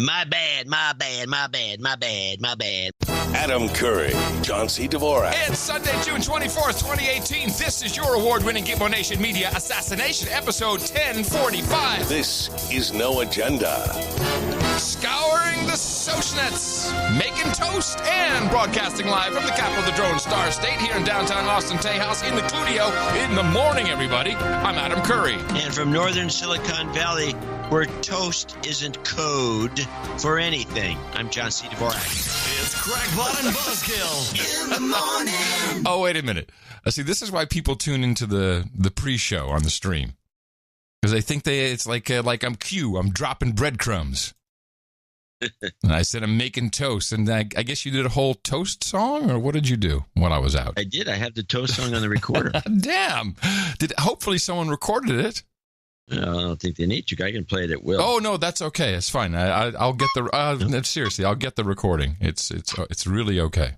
My bad, my bad, my bad, my bad, my bad. Adam Curry, John C. Dvorak. It's Sunday, June 24th, 2018. This is your award-winning Gimbo Nation Media Assassination, episode 1045. This is No Agenda. Scouring the Socialnets, making toast, and broadcasting live from the capital of the Drone Star State here in downtown Austin Tejas in the Cludio in the morning, everybody. I'm Adam Curry. And from northern Silicon Valley, where toast isn't code for anything, I'm John C. Dvorak. It's Crackpot and Buzzkill in the morning. Oh, wait a minute. See, this is why people tune into the pre-show on the stream. Because they think it's like I'm Q. I'm dropping breadcrumbs. And I said I'm making toast. And I guess you did a whole toast song? Or what did you do when I was out? I did. I have the toast song on the recorder. Damn. Hopefully someone recorded it. I don't think they need to. I can play it at will. Oh, no, that's okay. It's fine. I'll get the... seriously, I'll get the recording. It's really okay.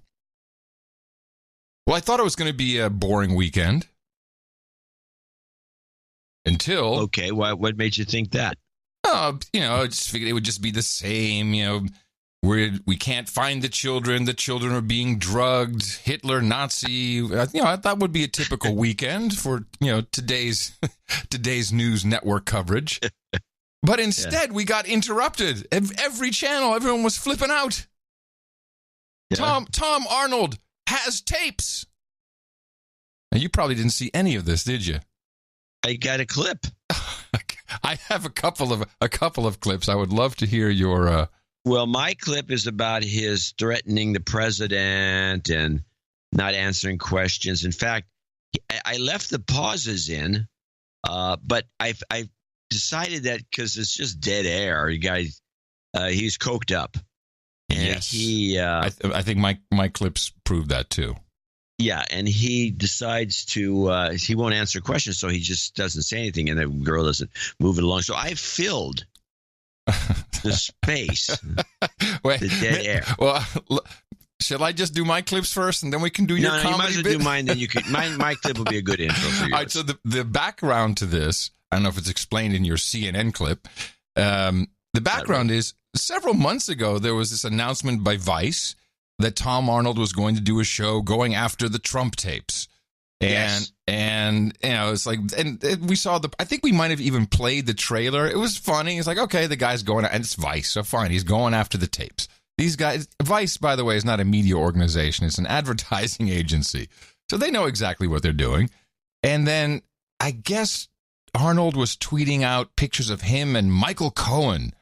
Well, I thought it was going to be a boring weekend. Until... Okay, what made you think that? I just figured it would just be the same, we can't find the children are being drugged, Hitler, Nazi, I thought would be a typical weekend for, today's news network coverage. But instead, we got interrupted. Every channel, everyone was flipping out. Yeah. Tom Arnold has tapes. Now, you probably didn't see any of this, did you? I got a clip. I have a couple of clips. I would love to hear your. Well, my clip is about his threatening the president and not answering questions. In fact, I left the pauses in, but I decided that because it's just dead air. You guys, he's coked up, and yes. I think my clips prove that too. Yeah, and he decides to he won't answer questions, so he just doesn't say anything, and the girl doesn't move it along. So I filled the space, the dead air. Well, shall I just do my clips first, and then we can do your comedy? No, you might as well bit? do mine. Then you can. My clip will be a good intro for you. All right. So the background to this, I don't know if it's explained in your CNN clip. The background is several months ago there was this announcement by Vice that Tom Arnold was going to do a show going after the Trump tapes. And it's like, and we saw I think we might have even played the trailer. It was funny. It's like, okay, the guy's going, and it's Vice, so fine. He's going after the tapes. These guys, Vice, by the way, is not a media organization. It's an advertising agency. So they know exactly what they're doing. And then I guess Arnold was tweeting out pictures of him and Michael Cohen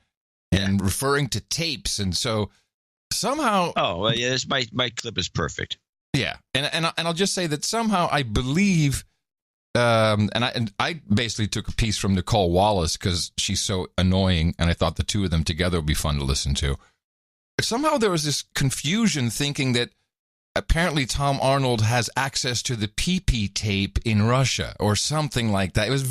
and referring to tapes. And so somehow... Oh, well, yeah, my clip is perfect. Yeah, and I'll just say that somehow I believe, and I basically took a piece from Nicole Wallace because she's so annoying, and I thought the two of them together would be fun to listen to. But somehow there was this confusion thinking that apparently Tom Arnold has access to the PP tape in Russia or something like that. It was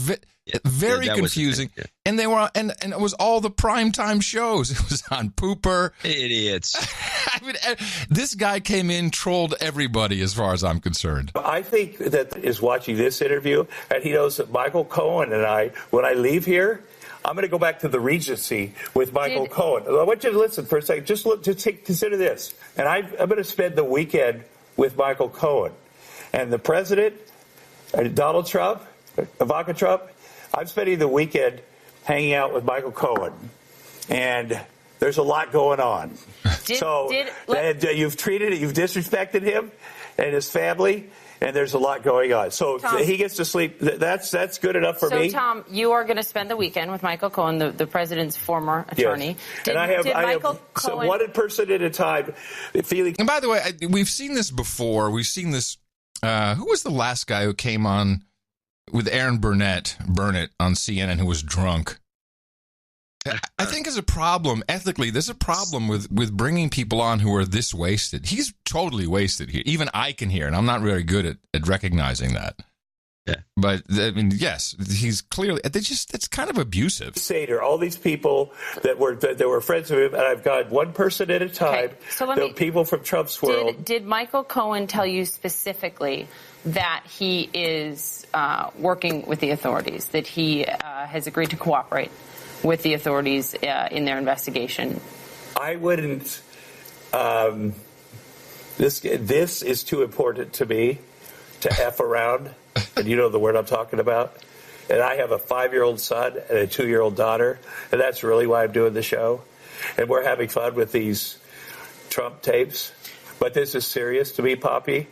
very confusing, and they were and it was all the primetime shows. It was on Pooper. Idiots. I mean, this guy came in, trolled everybody as far as I'm concerned. I think that is watching this interview, and he knows that Michael Cohen and I, when I leave here, I'm going to go back to the Regency with Michael Cohen. I want you to listen for a second. Just consider this. And I'm going to spend the weekend with Michael Cohen. And the president, Donald Trump, Ivanka Trump, I'm spending the weekend hanging out with Michael Cohen. And there's a lot going on. You've disrespected him and his family, and there's a lot going on. So Tom, he gets to sleep. That's good enough for me. So, Tom, you are going to spend the weekend with Michael Cohen, the president's former attorney. Yes. I have one person at a time. And by the way, we've seen this before. We've seen this. Who was the last guy who came on with Aaron Burnett on CNN who was drunk? I think there's a problem, ethically, there's a problem with bringing people on who are this wasted. He's totally wasted here. Even I can hear, and I'm not very good at recognizing that. Yeah. But, I mean, yes, he's clearly, it's kind of abusive. Sater, all these people that were friends of him, and I've got one person at a time, people from Trump's world. Did Michael Cohen tell you specifically that he is working with the authorities, that he has agreed to cooperate? with the authorities in their investigation? I wouldn't. This is too important to me to F around. And you know the word I'm talking about. And I have a 5-year-old son and a 2-year-old daughter. And that's really why I'm doing the show. And we're having fun with these Trump tapes. But this is serious to me, Poppy.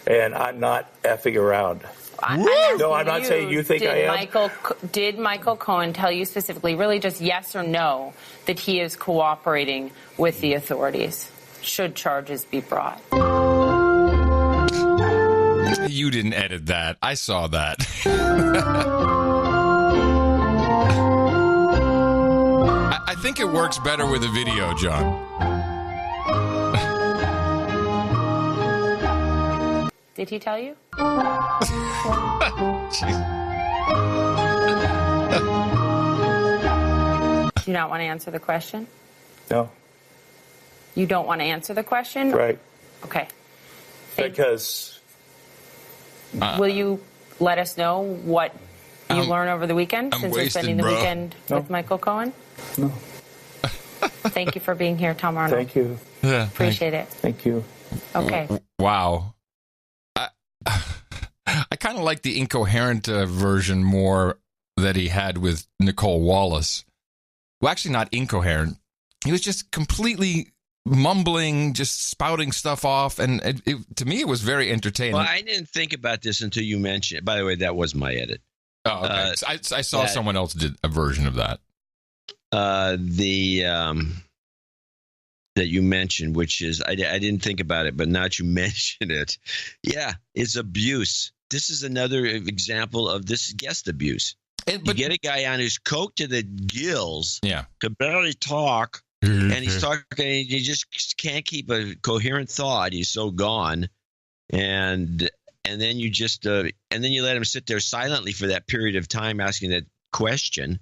And I'm not effing around. No, I'm not saying you think I am. Did Michael Cohen tell you specifically, really just yes or no, that he is cooperating with the authorities? Should charges be brought? You didn't edit that. I saw that. I think it works better with a video, John. Did he tell you? Do you not want to answer the question? No. You don't want to answer the question? Right. Okay. Because... Will you let us know what you learn over the weekend, since we're spending the weekend with Michael Cohen? No. Thank you for being here, Tom Arnold. Thank you. Yeah, Appreciate it. Thank you. Okay. Wow. I kind of like the incoherent version more that he had with Nicole Wallace. Well, actually not incoherent. He was just completely mumbling, just spouting stuff off, and to me it was very entertaining. Well, I didn't think about this until you mentioned it. By the way, that was my edit. Oh, okay. I saw someone else did a version of that. That you mentioned, which is I didn't think about it, but now that you mention it, yeah, it's abuse. This is another example of this guest abuse. You get a guy on who's coked to the gills, can barely talk, and he's talking. He just can't keep a coherent thought. He's so gone, and then you just and then you let him sit there silently for that period of time, asking that question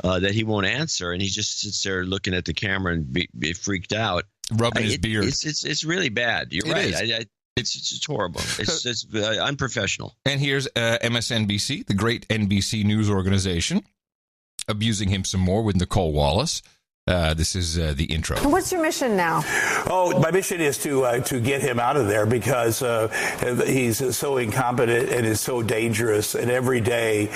that he won't answer, and he just sits there looking at the camera and be freaked out, rubbing his beard. It's really bad. You're right. It's horrible. It's unprofessional. And here's MSNBC, the great NBC news organization, abusing him some more with Nicole Wallace. This is the intro. What's your mission now? Oh, my mission is to get him out of there because he's so incompetent and is so dangerous. And every day,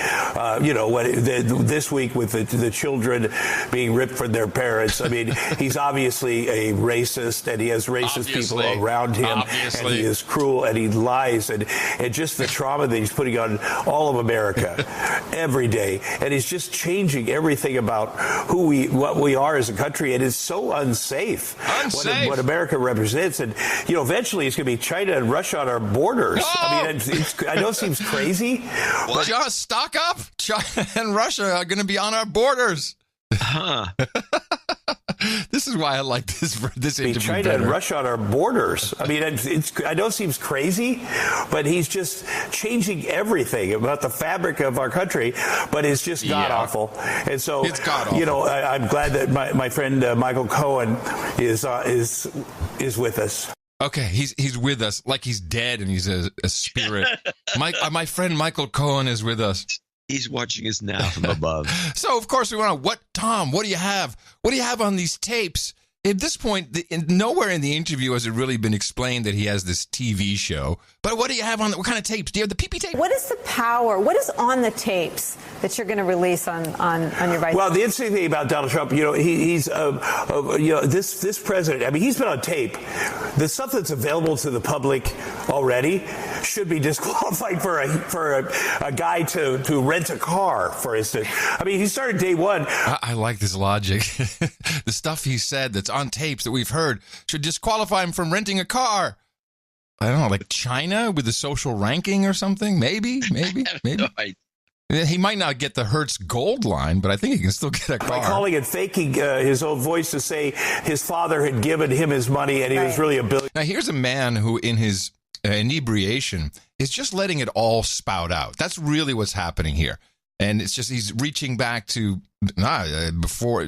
this week with the children being ripped from their parents, I mean, he's obviously a racist and he has racist people around him. And he is cruel and he lies and just the trauma that he's putting on all of America every day. And he's just changing everything about what we are as a country. It is so unsafe. What America represents, and eventually it's going to be China and Russia on our borders. Oh! I mean, I know it seems crazy, but just stock up. China and Russia are going to be on our borders. Huh. This is why I like this interview China better. and Russia on our borders. I mean, I know it seems crazy, but he's just changing everything about the fabric of our country. But it's just god awful. And so, I'm glad that my friend Michael Cohen is with us. Okay, he's with us like he's dead and he's a spirit. My friend Michael Cohen is with us. He's watching us now from above. So, of course, we want to, Tom, what do you have? What do you have on these tapes? At this point, nowhere in the interview has it really been explained that he has this TV show. But what do you have on, what kind of tapes? Do you have the PP tape? What is the power? What is on the tapes that you're going to release on your vice? Well, the interesting thing about Donald Trump, he's this president, I mean, he's been on tape. The stuff that's available to the public already should be disqualified for a guy to rent a car, for instance. I mean, he started day one. I like this logic. The stuff he said that's on tapes that we've heard should disqualify him from renting a car. I don't know, like China with the social ranking or something? Maybe. No, He might not get the Hertz Gold line, but I think he can still get a car. By calling it faking his own voice to say his father had given him his money and he was really a billionaire. Now, here's a man who, in his inebriation, is just letting it all spout out. That's really what's happening here. And it's just he's reaching back to before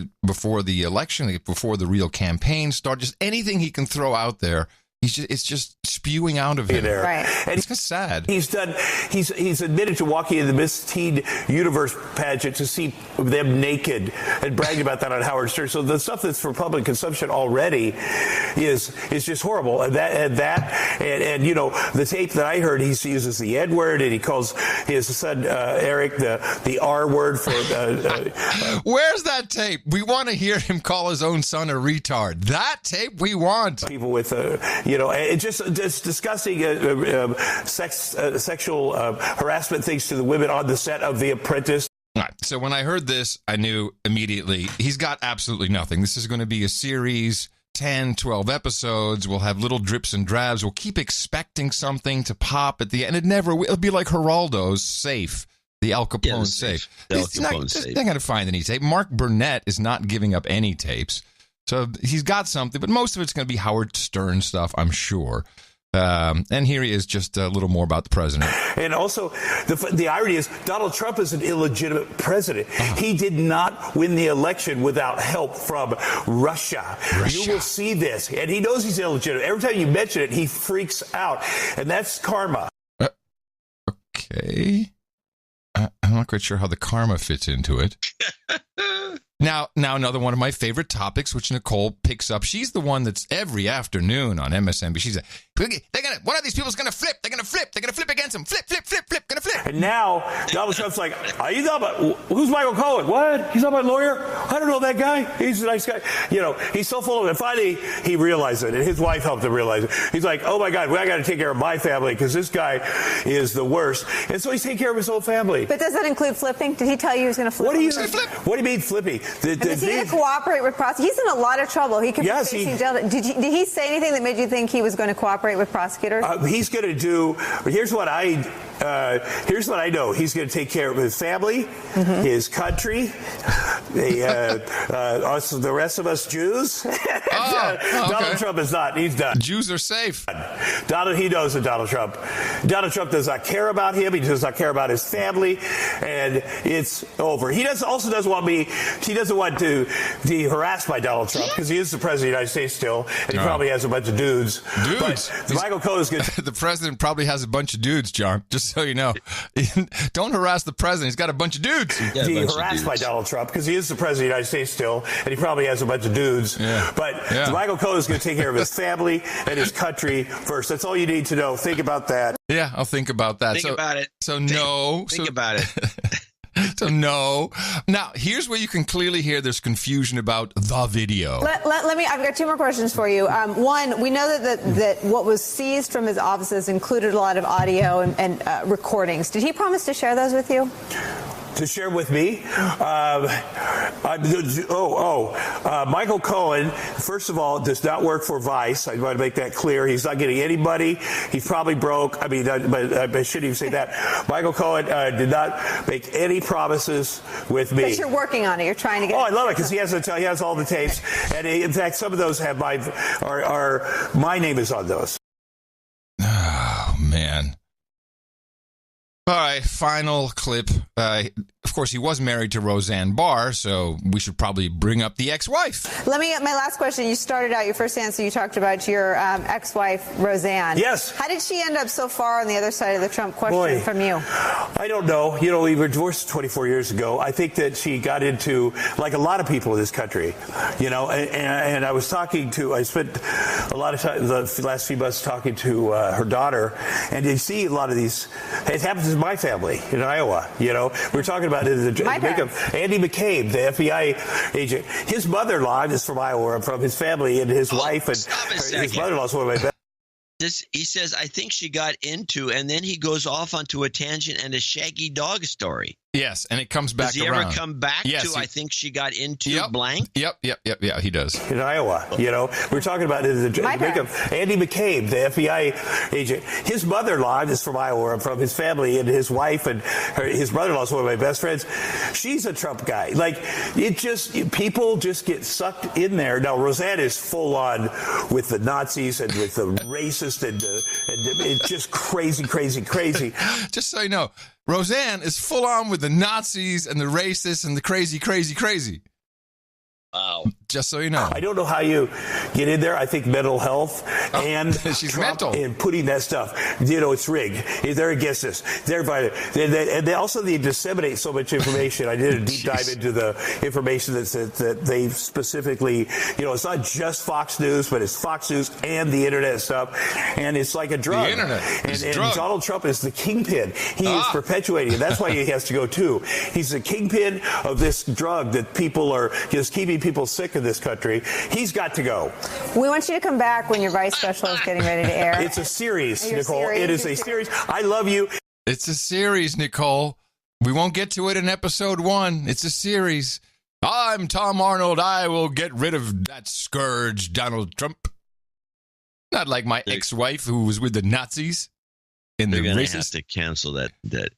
the election, before the real campaign started, just anything he can throw out there it's just spewing out of him. Right. And it's kind of sad. He's admitted to walking in the Miss Teen Universe pageant to see them naked and bragging about that on Howard Stern. So the stuff that's for public consumption already is just horrible. And you know, the tape that I heard, he uses the N word and he calls his son Eric the R word for. Where's that tape? We want to hear him call his own son a retard. That tape we want. People with, it's just discussing sexual harassment things to the women on the set of The Apprentice. All right, so when I heard this, I knew immediately he's got absolutely nothing. This is going to be a series, 10, 12 episodes. We'll have little drips and drabs. We'll keep expecting something to pop at the end. It'll be like Geraldo's safe. The Al Capone safe. He's not going to find any tape. Mark Burnett is not giving up any tapes. So he's got something, but most of it's going to be Howard Stern stuff, I'm sure. And here he is, just a little more about the president. And also, the irony is Donald Trump is an illegitimate president. He did not win the election without help from Russia. You will see this. And he knows he's illegitimate. Every time you mention it, he freaks out. And that's karma. Okay. I'm not quite sure how the karma fits into it. Now, another one of my favorite topics, which Nicole picks up. She's the one that's every afternoon on MSNBC. She's like, one of these people's going to flip. They're going to flip. They're going to flip against him. Flip, going to flip. And now Donald Trump's like, are you talking about, who's Michael Cohen? What? He's talking about lawyer? I don't know that guy. He's a nice guy. You know, he's so full of it. And finally, he realized it, and his wife helped him realize it. He's like, oh my God, I got to take care of my family because this guy is the worst. And so he's taking care of his whole family. But does that include flipping? Did he tell you he was going to flip? What do you mean flipping? Is he going to cooperate with prosecutors? He's in a lot of trouble. He could be facing jail. Did he say anything that made you think he was going to cooperate with prosecutors? He's going to do. Here's what I know. He's going to take care of his family, his country, the rest of us Jews. Donald Trump is not. He's done. Jews are safe. He knows that Donald Trump does not care about him. He does not care about his family, and it's over. He also doesn't want me. He doesn't want to be harassed by Donald Trump because he is the president of the United States still, and he probably has a bunch of dudes. But Michael Cohen is good. The president probably has a bunch of dudes, John. Just so you know, don't harass the president. He's got a bunch of dudes. He's harassed by Donald Trump because he is the president of the United States still, and he probably has a bunch of dudes. Yeah. But Michael Cohen is going to take care of his family and his country first. That's all you need to know. Think about that. Yeah, I'll think about that. Think about it. Think about it. So no. Now, here's where you can clearly hear there's confusion about the video. Let me. I've got two more questions for you. One, we know that what was seized from his offices included a lot of audio and recordings. Did he promise to share those with you? To share with me. Michael Cohen, first of all, does not work for Vice. I want to make that clear. He's not getting anybody. He's probably broke. I mean, but I shouldn't even say that. Michael Cohen did not make any promises with me. But you're working on it. You're trying to get. Oh, I love it because he has all the tapes, and in fact, some of those have my name is on those. Oh man. All right, final clip. Of course, he was married to Roseanne Barr, so we should probably bring up the ex-wife. Let me get my last question. You started out your first answer. You talked about your ex-wife, Roseanne. Yes. How did she end up so far on the other side of the Trump question from you? I don't know. You know, we were divorced 24 years ago. I think that she got into, like a lot of people in this country, you know, and I spent a lot of time the last few months talking to her daughter, and you see a lot of these. It happens in my family in Iowa. You know, we're talking about it. Andy McCabe, the FBI agent. His mother-in-law is from Iowa, from his family, and his wife and his mother-in-law is one of my best. He says, I think she got into, and then he goes off onto a tangent and a Shaggy Dog story. Yes, and it comes back around. Does he ever come back to, I think she got into blank? Yep, he does. In Iowa, you know, we're talking about it. Andy McCabe, the FBI agent. His mother-in-law is from Iowa, from his family, and his wife and his brother-in-law is one of my best friends. She's a Trump guy. Like, people just get sucked in there. Now, Roseanne is full on with the Nazis and with the racist and it's just crazy. Just so you know, Roseanne is full on with the Nazis and the racists and the crazy. Wow. Just so you know. I don't know how you get in there. I think mental health and she's Trump mental. and putting that stuff. It's rigged. They're against us. They're violent. And they also they disseminate so much information. I did a deep dive into the information that they specifically, it's not just Fox News, but it's Fox News and the internet stuff. And it's like a drug. The internet. And Donald Trump is the kingpin. He is perpetuating it. That's why he has to go too. He's the kingpin of this drug that people are just keeping people sick in this country. He's got to go. We want you to come back when your Vice special is getting ready to air. It's a series, Nicole. It is a series. I love you. It's a series, Nicole. We won't get to it in episode 1. It's a series. I'm Tom Arnold. I will get rid of that scourge, Donald Trump. Not like my ex-wife who was with the Nazis. And they're the going racist. to have to cancel that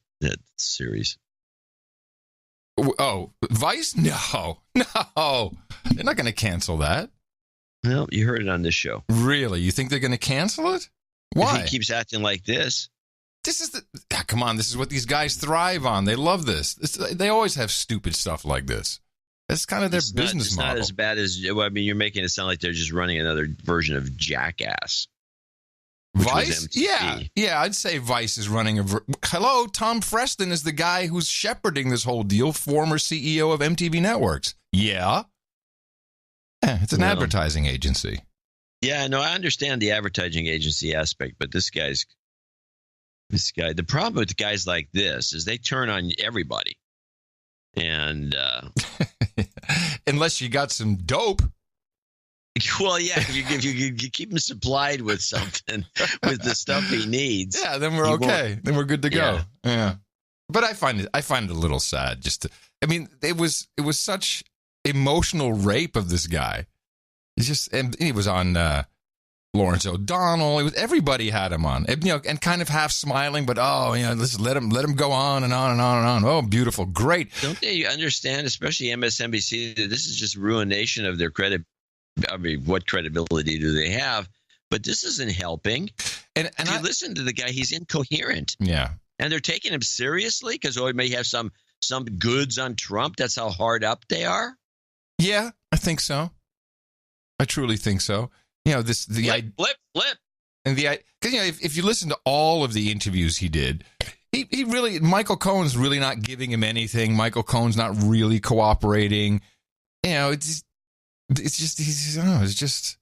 series. Oh, Vice? No. They're not going to cancel that. Well, you heard it on this show. Really? You think they're going to cancel it? Why? If he keeps acting like this. This is come on, this is what these guys thrive on. They love this. They always have stupid stuff like this. That's kind of their business model. It's not as bad as, you're making it sound like they're just running another version of Jackass. Vice? Yeah, I'd say Vice is running hello, Tom Freston is the guy who's shepherding this whole deal, former CEO of MTV Networks. Yeah, it's an advertising agency. Yeah, no, I understand the advertising agency aspect, but this guy, the problem with guys like this is they turn on everybody. And unless you got some dope. Well, yeah, if you keep him supplied with something, with the stuff he needs. Yeah, then we're okay. Then we're good to go. Yeah. But I find it a little sad it was such emotional rape of this guy. And he was on Lawrence O'Donnell. Everybody had him on, and kind of half smiling, but let's let him go on and on and on and on. Oh, beautiful, great. Don't they understand, especially MSNBC, that this is just ruination of their credit? I mean, what credibility do they have? But this isn't helping. And if you listen to the guy, he's incoherent. Yeah, and they're taking him seriously because he may have some goods on Trump. That's how hard up they are. Yeah, I think so. I truly think so. Flip. And because if you listen to all of the interviews he did, he really, Michael Cohen's really not giving him anything. Michael Cohen's not really cooperating. It's just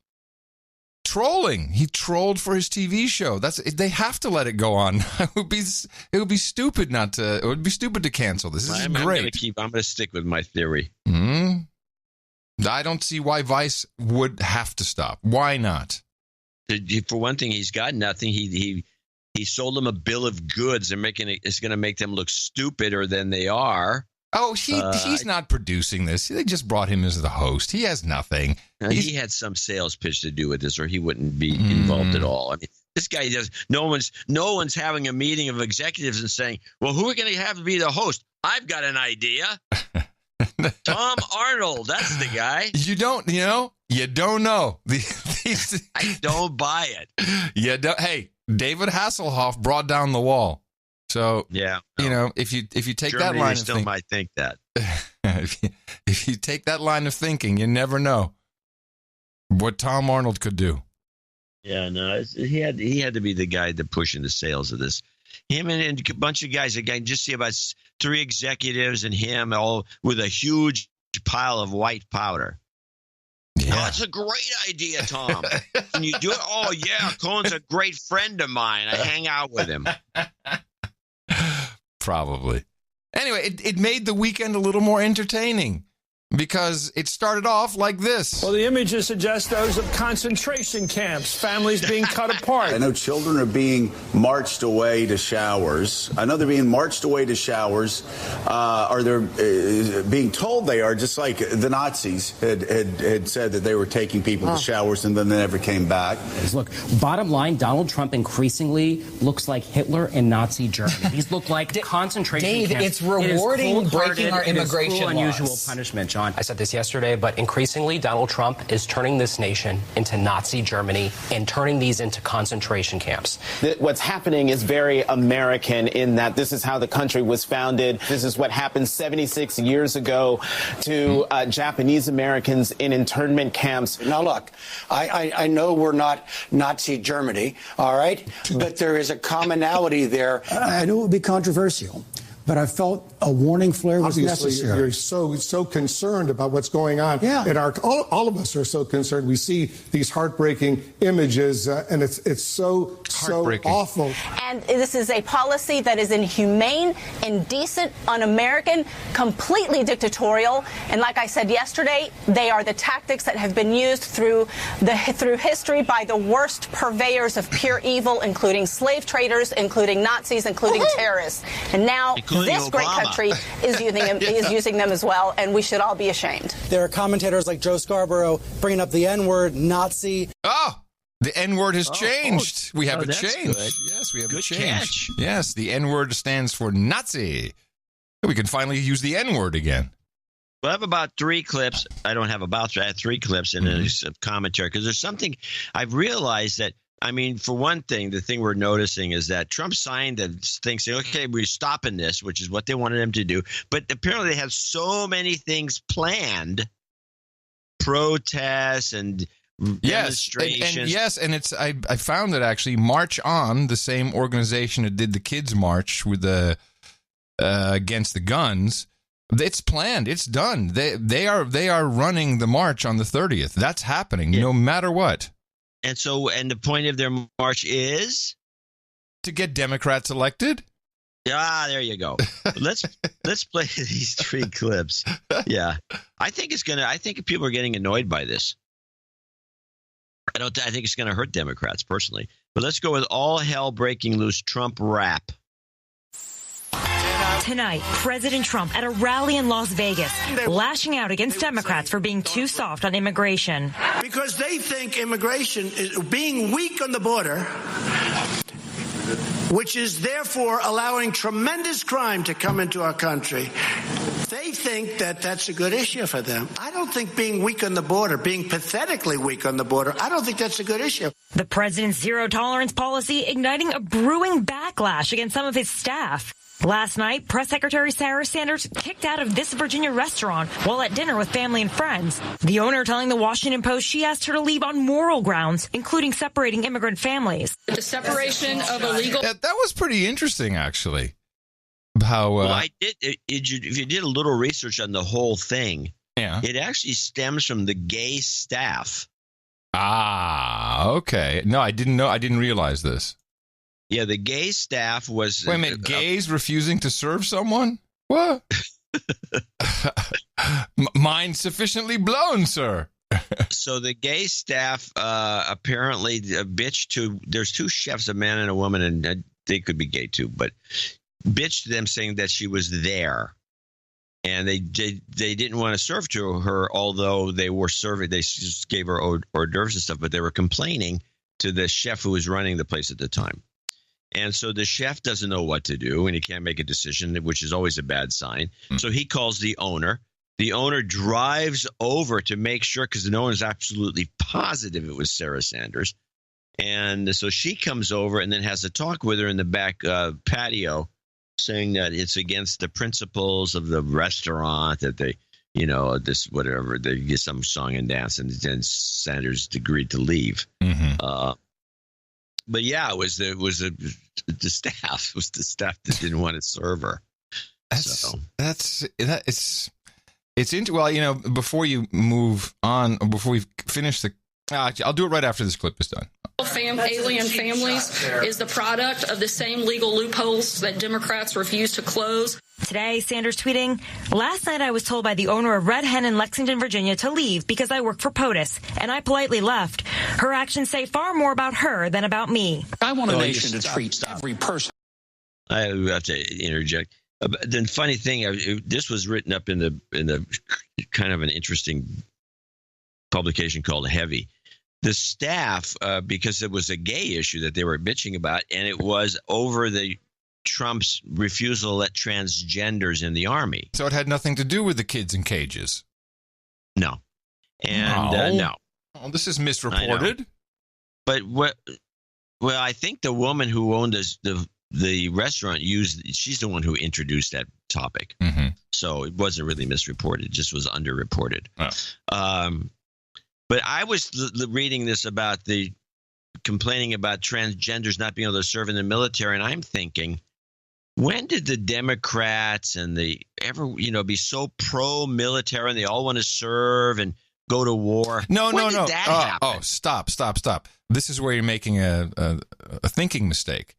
trolling. He trolled for his TV show. They have to let it go on. It would be stupid not to. It would be stupid to cancel this. This is great. I'm going to stick with my theory. I don't see why Vice would have to stop. Why not? For one thing, he's got nothing. He sold them a bill of goods and it's going to make them look stupider than they are. Oh, he's not producing this. They just brought him as the host. He has nothing. He had some sales pitch to do with this, or he wouldn't be involved at all. I mean, this guy does. No one's having a meeting of executives and saying, "Well, who are we going to have to be the host?" I've got an idea. Tom Arnold, that's the guy. You don't know. I don't buy it. Hey, David Hasselhoff brought down the wall. So yeah, if you take Germany, that line of still thinking, might think that. if you take that line of thinking, you never know what Tom Arnold could do. Yeah, no, he had to be the guy that pushing the sales of this. Him and a bunch of guys. Again, just see about 3 executives and him all with a huge pile of white powder. Yeah. Oh, it's a great idea, Tom. Can you do it? Oh, yeah, Cohen's a great friend of mine. I hang out with him. Probably. Anyway, it made the weekend a little more entertaining because it started off like this. Well, the images suggest those of concentration camps, families being cut apart. I know children are being marched away to showers. I know they're being marched away to showers, or they're being told they are, just like the Nazis had said that they were taking people to showers and then they never came back. Look, bottom line, Donald Trump increasingly looks like Hitler in Nazi Germany. These look like concentration camps. It's rewarding breaking our immigration laws. Unusual punishment, John. John, I said this yesterday, but increasingly Donald Trump is turning this nation into Nazi Germany and turning these into concentration camps. What's happening is very American in that this is how the country was founded. This is what happened 76 years ago to Japanese Americans in internment camps. Now, look, I know we're not Nazi Germany, all right? But there is a commonality there. I knew it would be controversial, but I felt a warning flare was necessary. You're so concerned about what's going on. Yeah. And all of us are so concerned. We see these heartbreaking images, and it's so awful. And this is a policy that is inhumane, indecent, un-American, completely dictatorial. And like I said yesterday, they are the tactics that have been used through history by the worst purveyors of pure evil, including slave traders, including Nazis, including terrorists. And now this great country is using them as well, and we should all be ashamed. There are commentators like Joe Scarborough bringing up the N-word, Nazi. Oh, the N-word has changed. We have a change. Good. Yes, we have Good a change. catch. Yes, the N-word stands for Nazi. We can finally use the N-word again. Well, I have about 3 clips. I don't have about I have 3 clips in a commentary because there's something I've realized that. I mean, for one thing, the thing we're noticing is that Trump signed the thing saying, okay, we're stopping this, which is what they wanted him to do. But apparently they have so many things planned, protests and demonstrations. And it's I found that actually March On, the same organization that did the kids' march with the against the guns, it's planned. It's done. They are running the march on the 30th. That's happening no matter what. And the point of their march is to get Democrats elected. Ah, there you go. let's play these 3 clips. Yeah, I think people are getting annoyed by this. I think it's going to hurt Democrats personally. But let's go with all hell breaking loose Trump rap. Tonight, President Trump at a rally in Las Vegas, lashing out against Democrats for being too soft on immigration. Because they think immigration is being weak on the border, which is therefore allowing tremendous crime to come into our country. They think that that's a good issue for them. I don't think being weak on the border, being pathetically weak on the border, I don't think that's a good issue. The president's zero-tolerance policy igniting a brewing backlash against some of his staff. Last night, Press Secretary Sarah Sanders kicked out of this Virginia restaurant while at dinner with family and friends. The owner telling the Washington Post she asked her to leave on moral grounds, including separating immigrant families. The separation of illegal... That was pretty interesting, actually. How? Well, I did. If you did a little research on the whole thing, it actually stems from the gay staff. Ah, okay. No, I didn't know. I didn't realize this. Yeah, the gay staff was... Wait a minute, gays refusing to serve someone? What? Mind sufficiently blown, sir. So the gay staff apparently bitched to... There's 2 chefs, a man and a woman, and they could be gay too, but bitched to them saying that she was there. And they didn't want to serve to her, although they were serving. They just gave her hors d'oeuvres and stuff, but they were complaining to the chef who was running the place at the time. And so the chef doesn't know what to do, and he can't make a decision, which is always a bad sign. So he calls the owner. The owner drives over to make sure, because no one's absolutely positive it was Sarah Sanders. And so she comes over and then has a talk with her in the back patio, saying that it's against the principles of the restaurant, that they, this whatever, they get some song and dance, and then Sanders agreed to leave. Mm-hmm. But yeah, it was the staff. It was the staff that didn't want to serve her. It's well, before you move on, before we finish I'll do it right after this clip is done. Alien families is the product of the same legal loopholes that Democrats refuse to close. Today, Sanders tweeting, "Last night I was told by the owner of Red Hen in Lexington, Virginia to leave because I work for POTUS, and I politely left. Her actions say far more about her than about me." I want a nation to treat every person. I have to interject. The funny thing, this was written up in the kind of an interesting publication called Heavy. The staff, because it was a gay issue that they were bitching about, and it was over the Trump's refusal to let transgenders in the army. So it had nothing to do with the kids in cages. No. And no. Oh, this is misreported. But I think the woman who owned the restaurant she's the one who introduced that topic. Mm-hmm. So it wasn't really misreported. It just was underreported. Oh. But I was reading this about complaining about transgenders not being able to serve in the military. And I'm thinking, when did the Democrats and be so pro-military and they all want to serve and go to war? No. That happen? Oh, stop. This is where you're making a thinking mistake.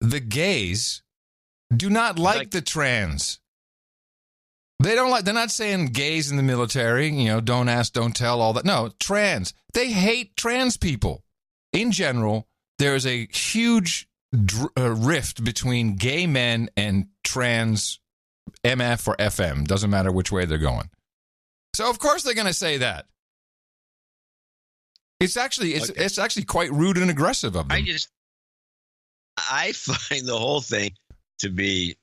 The gays do not like the trans. They don't like. They're not saying gays in the military. Don't ask, don't tell, all that. No, trans. They hate trans people. In general, there is a huge rift between gay men and trans MF or FM. Doesn't matter which way they're going. So of course they're going to say that. It's actually quite rude and aggressive of them. I find the whole thing to be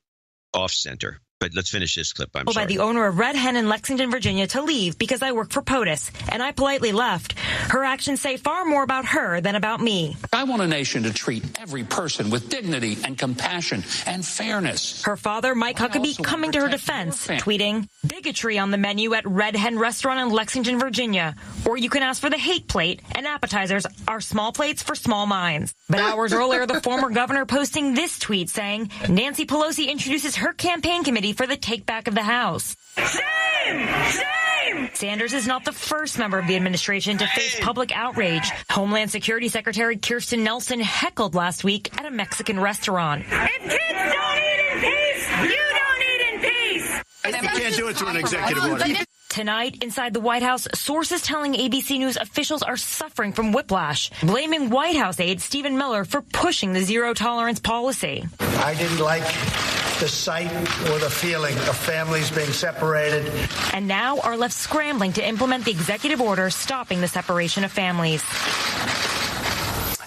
off center. But let's finish this clip. I'm sorry. By the owner of Red Hen in Lexington, Virginia, to leave because I work for POTUS, and I politely left. Her actions say far more about her than about me. I want a nation to treat every person with dignity and compassion and fairness. Her father, Mike Huckabee, coming to her defense, tweeting, "Bigotry on the menu at Red Hen Restaurant in Lexington, Virginia. Or you can ask for the hate plate, and appetizers are small plates for small minds." But hours earlier, the former governor posting this tweet saying, Nancy Pelosi introduces her campaign committee for the take back of the House. Shame! Shame! Sanders is not the first member of the administration to face public outrage. Homeland Security Secretary Kirstjen Nielsen heckled last week at a Mexican restaurant. If kids don't eat in peace, you don't eat in peace! You can't do it through an executive order. Tonight, inside the White House, sources telling ABC News officials are suffering from whiplash, blaming White House aide Stephen Miller for pushing the zero-tolerance policy. I didn't like the sight or the feeling of families being separated. And now are left scrambling to implement the executive order stopping the separation of families.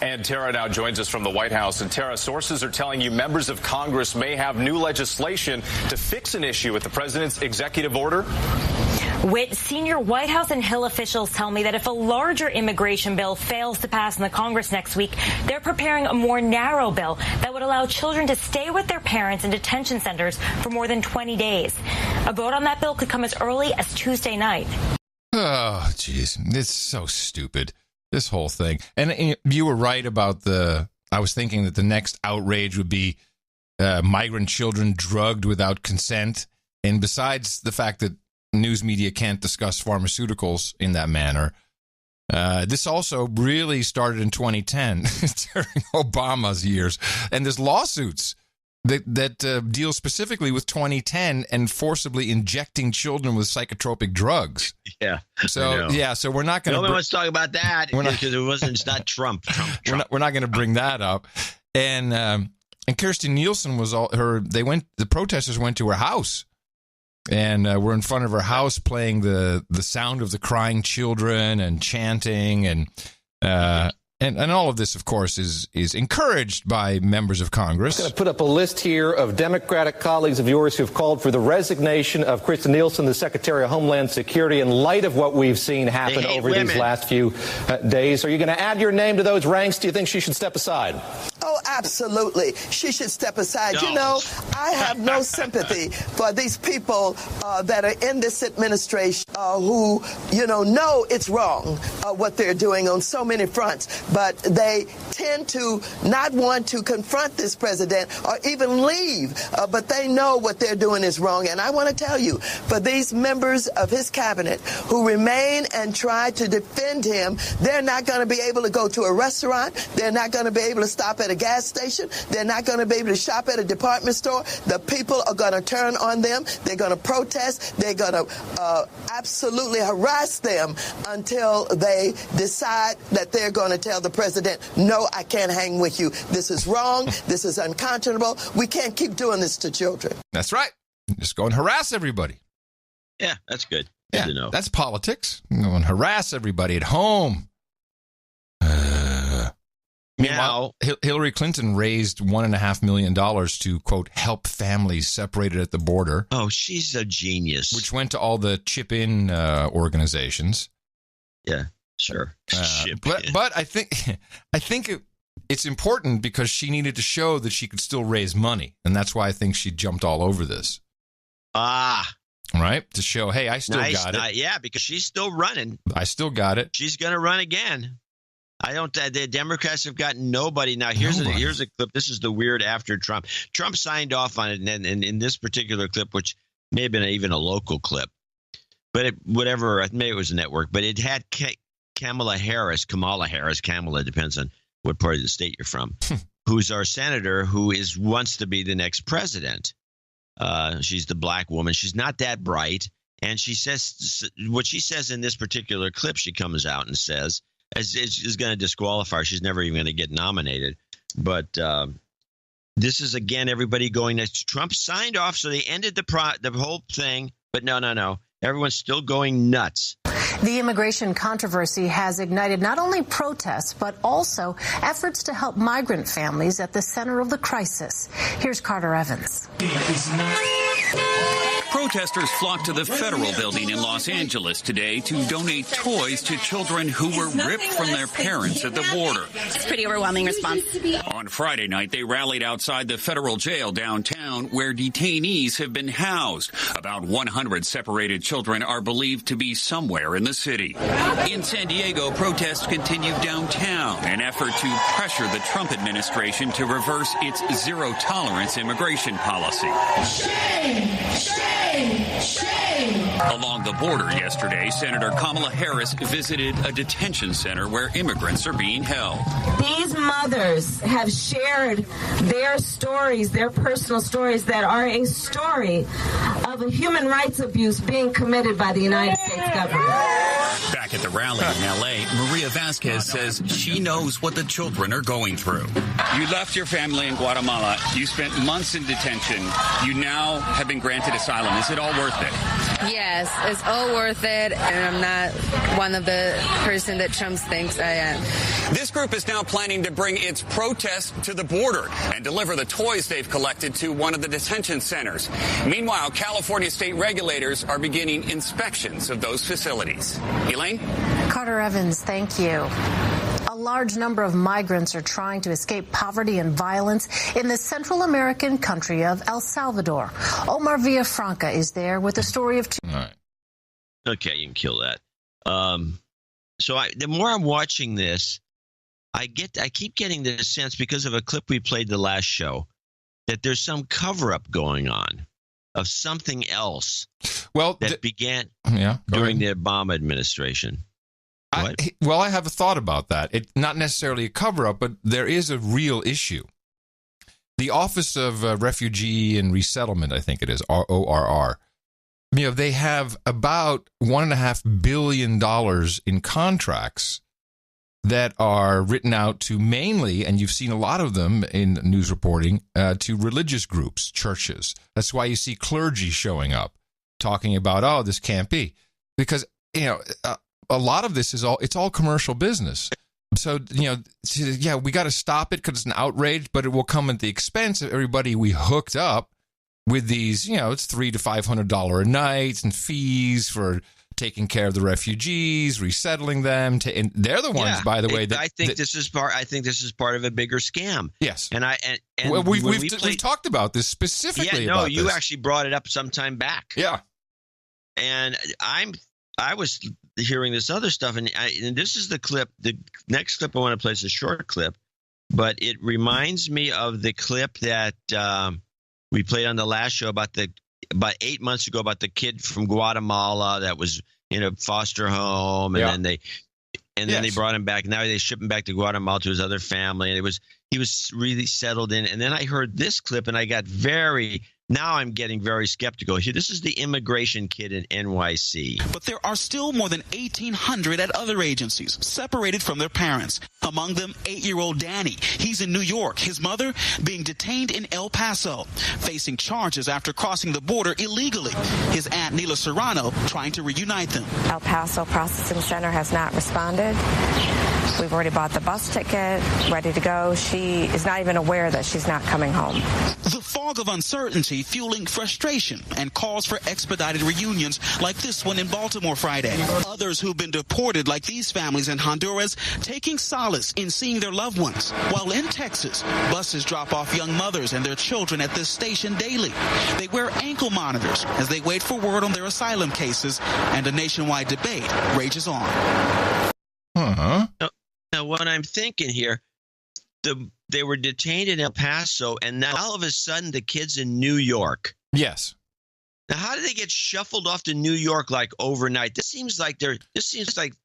And Tara now joins us from the White House. And Tara, sources are telling you members of Congress may have new legislation to fix an issue with the president's executive order. Whit, senior White House and Hill officials tell me that if a larger immigration bill fails to pass in the Congress next week, they're preparing a more narrow bill that would allow children to stay with their parents in detention centers for more than 20 days. A vote on that bill could come as early as Tuesday night. Oh, jeez. It's so stupid, this whole thing. And you were right about I was thinking that the next outrage would be migrant children drugged without consent. And besides the fact that news media can't discuss pharmaceuticals in that manner, this also really started in 2010 during Obama's years. And there's lawsuits that deal specifically with 2010 and forcibly injecting children with psychotropic drugs. Yeah. So we're not going to. Nobody wants to talk about that because it's not Trump. We're not going to bring that up. And Kirstjen Nielsen the protesters went to her house. And we're in front of her house playing the sound of the crying children and chanting and all of this, of course, is encouraged by members of Congress. I'm going to put up a list here of Democratic colleagues of yours who have called for the resignation of Kirstjen Nielsen, the Secretary of Homeland Security, in light of what we've seen happen over these last few days. Are you going to add your name to those ranks? Do you think she should step aside? Oh, absolutely. She should step aside. No. You know, I have no sympathy for these people that are in this administration who, know it's wrong what they're doing on so many fronts. But they tend to not want to confront this president or even leave. But they know what they're doing is wrong. And I want to tell you, for these members of his cabinet who remain and try to defend him, they're not going to be able to go to a restaurant. They're not going to be able to stop at a gas station. They're not going to be able to shop at a department store. The people are going to turn on them. They're going to protest. They're going to absolutely harass them until they decide that they're going to tell the president, no, I can't hang with you. This is wrong. This is unconscionable. We can't keep doing this to children. That's right. Just go and harass everybody. Yeah, that's good. Good to know. That's politics. Go and harass everybody at home. Meanwhile, Hillary Clinton raised $1.5 million to, quote, help families separated at the border. Oh, she's a genius. Which went to all the chip-in organizations. Yeah, sure. But I think it's important because she needed to show that she could still raise money. And that's why I think she jumped all over this. Right? To show, hey, I still got it. Yeah, because she's still running. I still got it. She's going to run again. The Democrats have gotten nobody. Now, here's a clip. This is the weird after Trump. Trump signed off on it, and in this particular clip, which may have been even a local clip, but maybe it was a network, but it had Kamala Harris, depends on what part of the state you're from, who's our senator, who wants to be the next president. She's the black woman. She's not that bright. And she says what she says in this particular clip, she comes out and says, is going to disqualify her. She's never even going to get nominated. But this is, again, everybody going next. Trump signed off, so they ended the whole thing. But no. Everyone's still going nuts. The immigration controversy has ignited not only protests, but also efforts to help migrant families at the center of the crisis. Here's Carter Evans. Protesters flocked to the federal building in Los Angeles today to donate toys to children who were ripped from their parents at the border. It's a pretty overwhelming response. On Friday night, they rallied outside the federal jail downtown where detainees have been housed. About 100 separated children are believed to be somewhere in the city. In San Diego, protests continued downtown, an effort to pressure the Trump administration to reverse its zero-tolerance immigration policy. Shame! Along the border yesterday, Senator Kamala Harris visited a detention center where immigrants are being held. These mothers have shared their stories, their personal stories that are a story of a human rights abuse being committed by the United States government. Back at the rally in L.A., Maria Vasquez says she knows what the children are going through. You left your family in Guatemala. You spent months in detention. You now have been granted asylum. Is it all worth it? Yes, it's all worth it, and I'm not one of the person that Trump thinks I am. This group is now planning to bring its protest to the border and deliver the toys they've collected to one of the detention centers. Meanwhile, California state regulators are beginning inspections of those facilities. Elaine? Carter Evans, thank you. A large number of migrants are trying to escape poverty and violence in the Central American country of El Salvador. Omar Villafranca is there with the story of two. All right. Okay, you can kill that. The more I'm watching this, I keep getting the sense, because of a clip we played the last show, that there's some cover-up going on of something else that began during the Obama administration. I have a thought about that. It's not necessarily a cover-up, but there is a real issue. The Office of Refugee and Resettlement, I think it is, ORR, they have about $1.5 billion in contracts that are written out to mainly, and you've seen a lot of them in news reporting, to religious groups, churches. That's why you see clergy showing up, talking about, this can't be. Because, a lot of this it's all commercial business. So, we got to stop it because it's an outrage, but it will come at the expense of everybody we hooked up with these, it's $300 to $500 a night and fees for taking care of the refugees, resettling them. And they're the ones, by the way, that I think this is part of a bigger scam. Yes. And we've talked about this specifically. Yeah, no, you actually brought it up some time back. Yeah. And I was hearing this other stuff, and this is the clip. The next clip I want to play is a short clip, but it reminds me of the clip that we played on the last show about 8 months ago about the kid from Guatemala that was in a foster home, and then they brought him back. Now they ship him back to Guatemala to his other family, and he was really settled in. And then I heard this clip, and I got very, Now I'm getting very skeptical. Here, this is the immigration kid in NYC. But there are still more than 1,800 at other agencies, separated from their parents. Among them, 8-year-old Danny. He's in New York. His mother being detained in El Paso, facing charges after crossing the border illegally. His aunt, Nila Serrano, trying to reunite them. El Paso Processing Center has not responded. We've already bought the bus ticket, ready to go. She is not even aware that she's not coming home. The fog of uncertainty fueling frustration and calls for expedited reunions like this one in Baltimore Friday. Others who've been deported, like these families in Honduras, taking solace in seeing their loved ones. While in Texas, buses drop off young mothers and their children at this station daily. They wear ankle monitors as they wait for word on their asylum cases, and a nationwide debate rages on. Now, what I'm thinking here, they were detained in El Paso, and now all of a sudden the kid's in New York. Yes. Now, how did they get shuffled off to New York like overnight? This seems like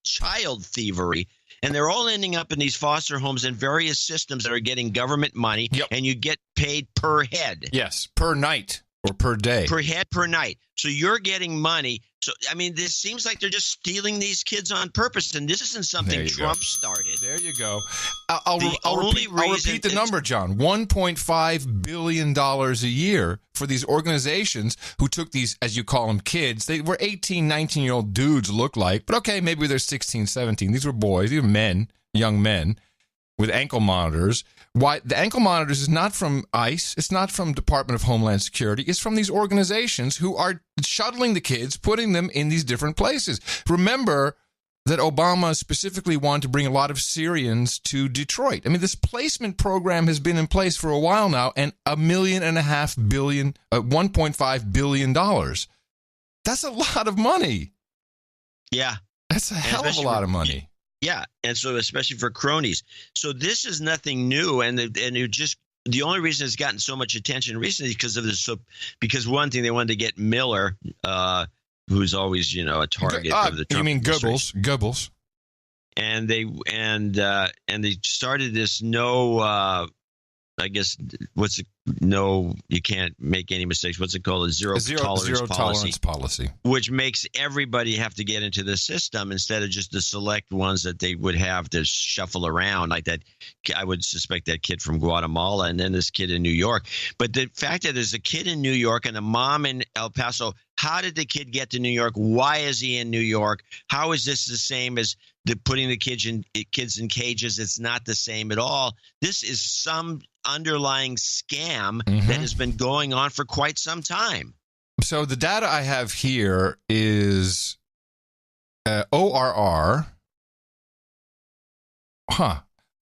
child thievery, and they're all ending up in these foster homes in various systems that are getting government money, and you get paid per head. Yes, per night or per day. Per head, per night. So you're getting money. So, I mean, this seems like they're just stealing these kids on purpose, and this isn't something Trump started. There you go. I'll repeat the number, John. $1.5 billion a year for these organizations who took these, as you call them, kids. They were 18, 19-year-old dudes look like. But, okay, maybe they're 16, 17. These were boys. These were men, young men with ankle monitors. Why the ankle monitors is not from ICE. It's not from Department of Homeland Security. It's from these organizations who are shuttling the kids, putting them in these different places. Remember that Obama specifically wanted to bring a lot of Syrians to Detroit. I mean, this placement program has been in place for a while now, and $1.5 billion. That's a lot of money. Yeah. That's a hell of a lot of money. Yeah, and so especially for cronies. So this is nothing new, and the only reason it's gotten so much attention recently is because of this. Because one thing, they wanted to get Miller, who's always a target of the Trump. You mean Goebbels? And they started this you can't make any mistakes. What's it called? A zero tolerance policy. Which makes everybody have to get into the system instead of just the select ones that they would have to shuffle around, like that. I would suspect that kid from Guatemala and then this kid in New York. But the fact that there's a kid in New York and a mom in El Paso, how did the kid get to New York? Why is he in New York? How is this the same as putting the kids in cages? It's not the same at all. This is some underlying scam that has been going on for quite some time. So the data I have here is ORR.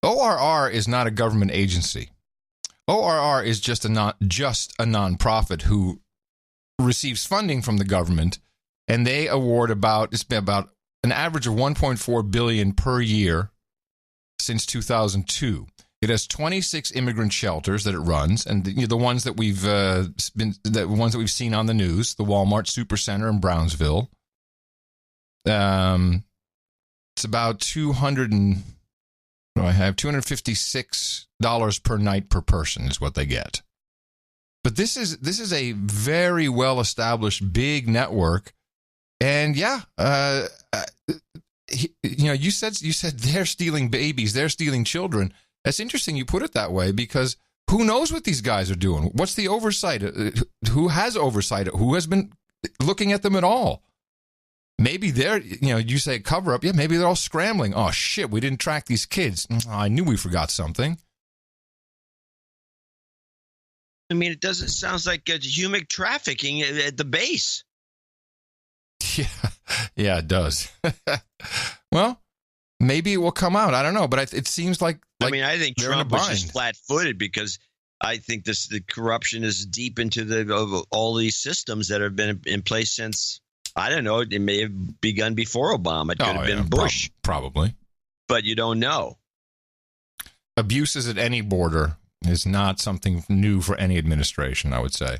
ORR is not a government agency. ORR is just a nonprofit who receives funding from the government, and they award about an average of $1.4 billion per year since 2002. It has 26 immigrant shelters that it runs, and the ones that we've seen on the news, the Walmart Supercenter in Brownsville. It's about $256 per night per person is what they get. But this is a very well established big network, and you said they're stealing babies, they're stealing children. That's interesting you put it that way, because who knows what these guys are doing? What's the oversight? Who has oversight? Who has been looking at them at all? Maybe they're, you say cover up. Yeah, maybe they're all scrambling. Oh, shit, we didn't track these kids. Oh, I knew we forgot something. I mean, it sounds like human trafficking at the base. Yeah, it does. Well, maybe it will come out. I don't know, but it seems like I think Trump was just flat-footed, because I think the corruption is deep into all these systems that have been in place since, I don't know, it may have begun before Obama. It could have been Bush. Probably. But you don't know. Abuses at any border is not something new for any administration, I would say.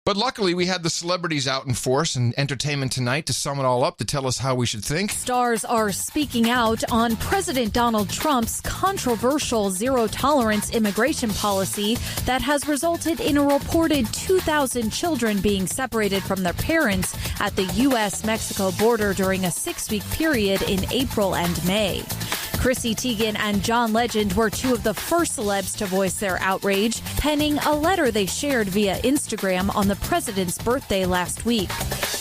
But luckily, we had the celebrities out in force and Entertainment Tonight to sum it all up, to tell us how we should think. Stars are speaking out on President Donald Trump's controversial zero-tolerance immigration policy that has resulted in a reported 2,000 children being separated from their parents at the U.S.-Mexico border during a 6-week period in April and May. Chrissy Teigen and John Legend were two of the first celebs to voice their outrage, penning a letter they shared via Instagram on the president's birthday last week.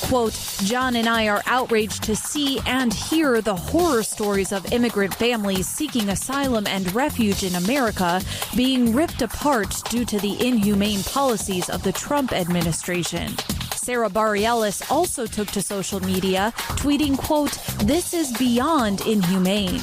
Quote, John and I are outraged to see and hear the horror stories of immigrant families seeking asylum and refuge in America being ripped apart due to the inhumane policies of the Trump administration. Sarah Bareilles also took to social media, tweeting, quote, this is beyond inhumane.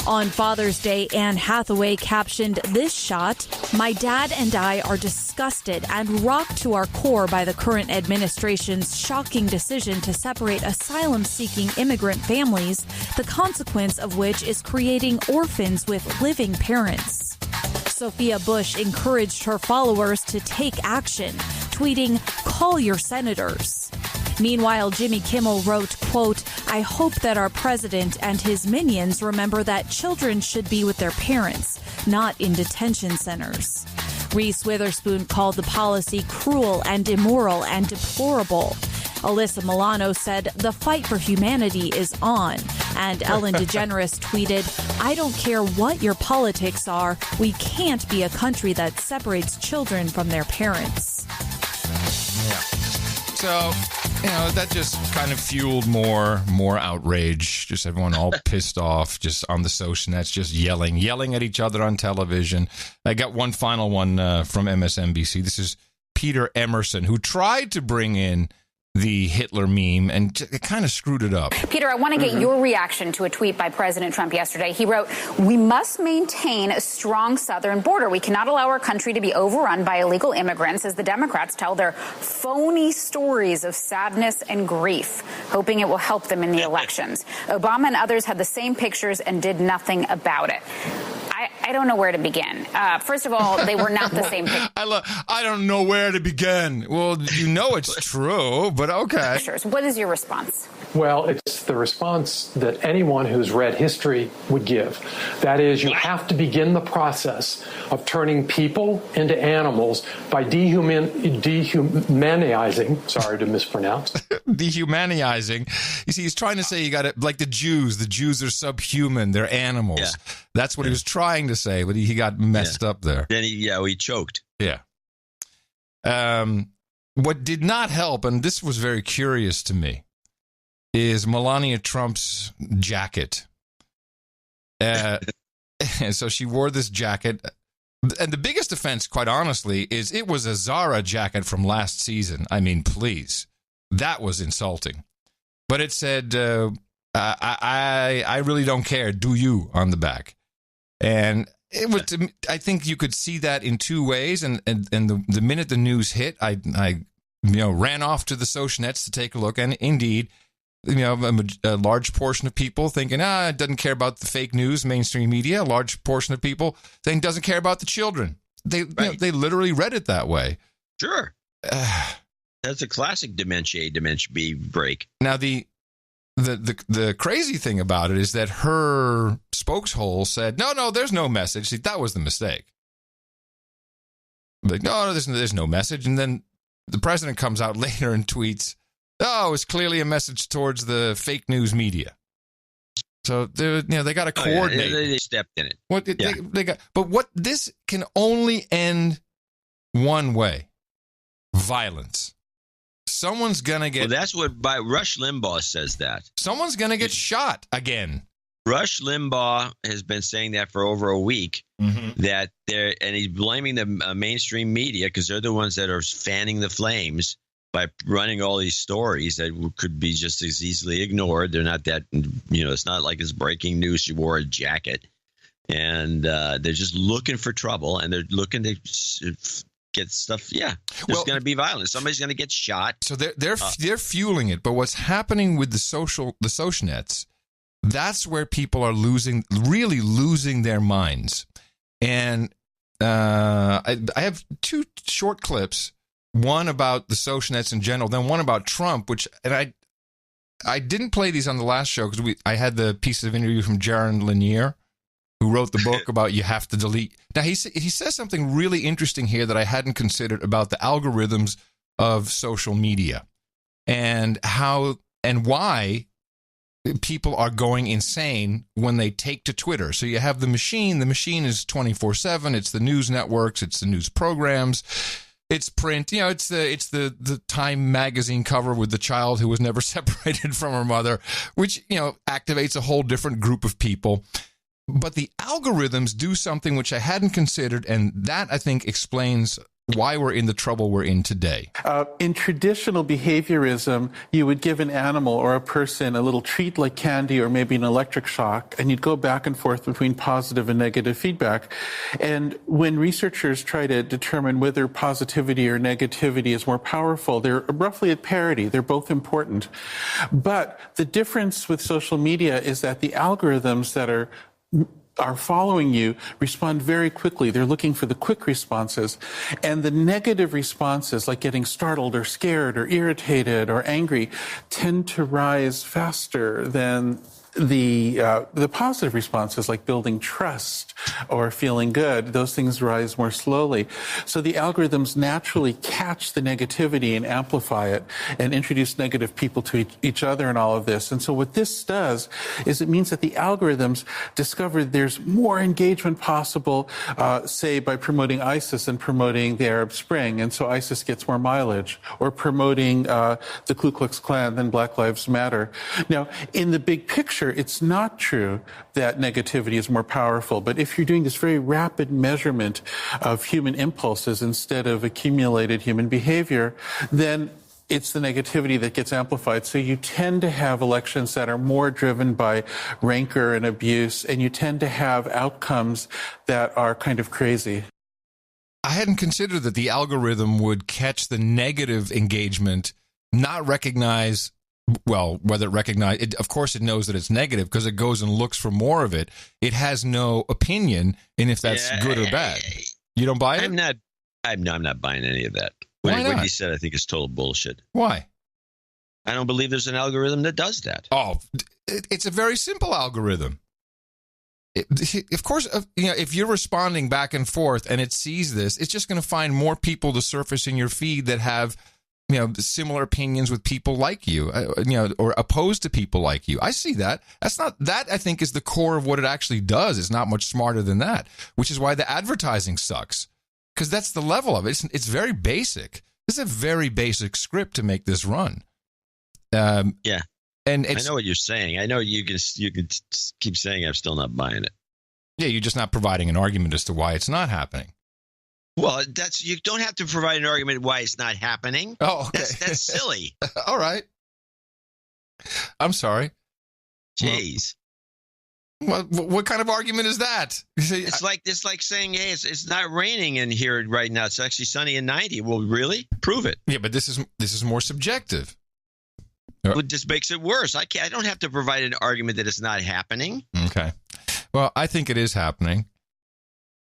On Father's Day, Anne Hathaway captioned this shot, my dad and I are disgusted and rocked to our core by the current administration's shocking decision to separate asylum-seeking immigrant families, the consequence of which is creating orphans with living parents. Sophia Bush encouraged her followers to take action, tweeting, call your senators. Meanwhile, Jimmy Kimmel wrote, quote, I hope that our president and his minions remember that children should be with their parents, not in detention centers. Reese Witherspoon called the policy cruel and immoral and deplorable. Alyssa Milano said the fight for humanity is on. And Ellen DeGeneres tweeted, I don't care what your politics are, we can't be a country that separates children from their parents. Yeah. So, that just kind of fueled more outrage. Just everyone all pissed off, just on the social nets, just yelling at each other on television. I got one final one from MSNBC. This is Peter Emerson, who tried to bring in the Hitler meme and it kind of screwed it up. Peter, I want to get your reaction to a tweet by President Trump yesterday. He wrote, we must maintain a strong southern border. We cannot allow our country to be overrun by illegal immigrants as the Democrats tell their phony stories of sadness and grief, hoping it will help them in the elections. Obama and others had the same pictures and did nothing about it. I don't know where to begin. First of all, they were not the same pictures. I don't know where to begin. Well, it's true, but okay. What is your response? Well, it's the response that anyone who's read history would give. That is, you have to begin the process of turning people into animals by dehumanizing, sorry to mispronounce. Dehumanizing. You see, he's trying to say you got to, like the Jews are subhuman, they're animals. Yeah. That's what he was trying to say, but he got messed up there. Then he choked. Yeah. What did not help, and this was very curious to me, is Melania Trump's jacket. And so she wore this jacket. And the biggest offense, quite honestly, is it was a Zara jacket from last season. I mean, please. That was insulting. But it said, I really don't care, do you, on the back. And it was, I think you could see that in two ways. And the minute the news hit, I ran off to the social nets to take a look. And indeed, a large portion of people thinking, it doesn't care about the fake news, mainstream media. A large portion of people saying doesn't care about the children. They literally read it that way. Sure. That's a classic Dementia B break. Now, the crazy thing about it is that her spokeshole said, no, there's no message. See, that was the mistake. Like, no, there's no message. And then the president comes out later and tweets, it's clearly a message towards the fake news media. So they got to coordinate. They stepped in it. But this can only end one way: violence. Someone's gonna get. Well, that's what Rush Limbaugh says that. Someone's gonna get shot again. Rush Limbaugh has been saying that for over a week. Mm-hmm. And he's blaming the mainstream media because they're the ones that are fanning the flames by running all these stories that could be just as easily ignored. They're not that, it's not like it's breaking news. She wore a jacket, and they're just looking for trouble, and they're looking to get stuff. Yeah, there's going to be violence. Somebody's going to get shot. So they're fueling it. But what's happening with the social nets? That's where people are really losing their minds. And I have two short clips one about the social nets in general, then one about Trump, and I didn't play these on the last show because I had the piece of interview from Jaron Lanier, who wrote the book about you have to delete. Now, he says something really interesting here that I hadn't considered about the algorithms of social media and how and why people are going insane when they take to Twitter. So you have the machine. The machine is 24/7. It's the news networks. It's the news programs. It's print. You know, it's the Time magazine cover with the child who was never separated from her mother, which, you know, activates a whole different group of people. But the algorithms do something which I hadn't considered, and that, I think, explains why we're in the trouble we're in today. In traditional behaviorism, you would give an animal or a person a little treat like candy or maybe an electric shock, and you'd go back and forth between positive and negative feedback. And when researchers try to determine whether positivity or negativity is more powerful, they're roughly at parity. They're both important. But the difference with social media is that the algorithms that are following you respond very quickly. They're looking for the quick responses. And the negative responses, like getting startled or scared or irritated or angry, tend to rise faster than the positive responses, like building trust or feeling good. Those things rise more slowly. So the algorithms naturally catch the negativity and amplify it and introduce negative people to each other in all of this. And so what this does is it means that the algorithms discover there's more engagement possible, say by promoting ISIS and promoting the Arab Spring. And so ISIS gets more mileage, or promoting the Ku Klux Klan than Black Lives Matter. Now, in the big picture, it's not true that negativity is more powerful. But if you're doing this very rapid measurement of human impulses instead of accumulated human behavior, then it's the negativity that gets amplified. So you tend to have elections that are more driven by rancor and abuse, and you tend to have outcomes that are kind of crazy. I hadn't considered that the algorithm would catch the negative engagement, not recognize, well, whether it recognize it, of course it knows that it's negative because it goes and looks for more of it. It has no opinion in if that's good or bad. You don't buy it? I'm not buying any of that. Why not? What he said, I think, is total bullshit. Why? I don't believe there's an algorithm that does that. Oh, it's a very simple algorithm. Of course, you know, if you're responding back and forth and it sees this, it's just going to find more people to surface in your feed that have, you know, similar opinions with people like you, you know, or opposed to people like you. I see that. That I think is the core of what it actually does. It's not much smarter than that, which is why the advertising sucks, because that's the level of it. It's very basic. This is a very basic script to make this run. Yeah. And I know what you're saying. I know you can keep saying I'm still not buying it. Yeah, you're just not providing an argument as to why it's not happening. Well, you don't have to provide an argument why it's not happening. Oh, okay. That's silly. All right. I'm sorry. Jeez. What kind of argument is that? It's like saying, hey, it's not raining in here right now. It's actually sunny and 90. Well, really? Prove it. Yeah, but this is more subjective. Well, it just makes it worse. I don't have to provide an argument that it's not happening. Okay. Well, I think it is happening.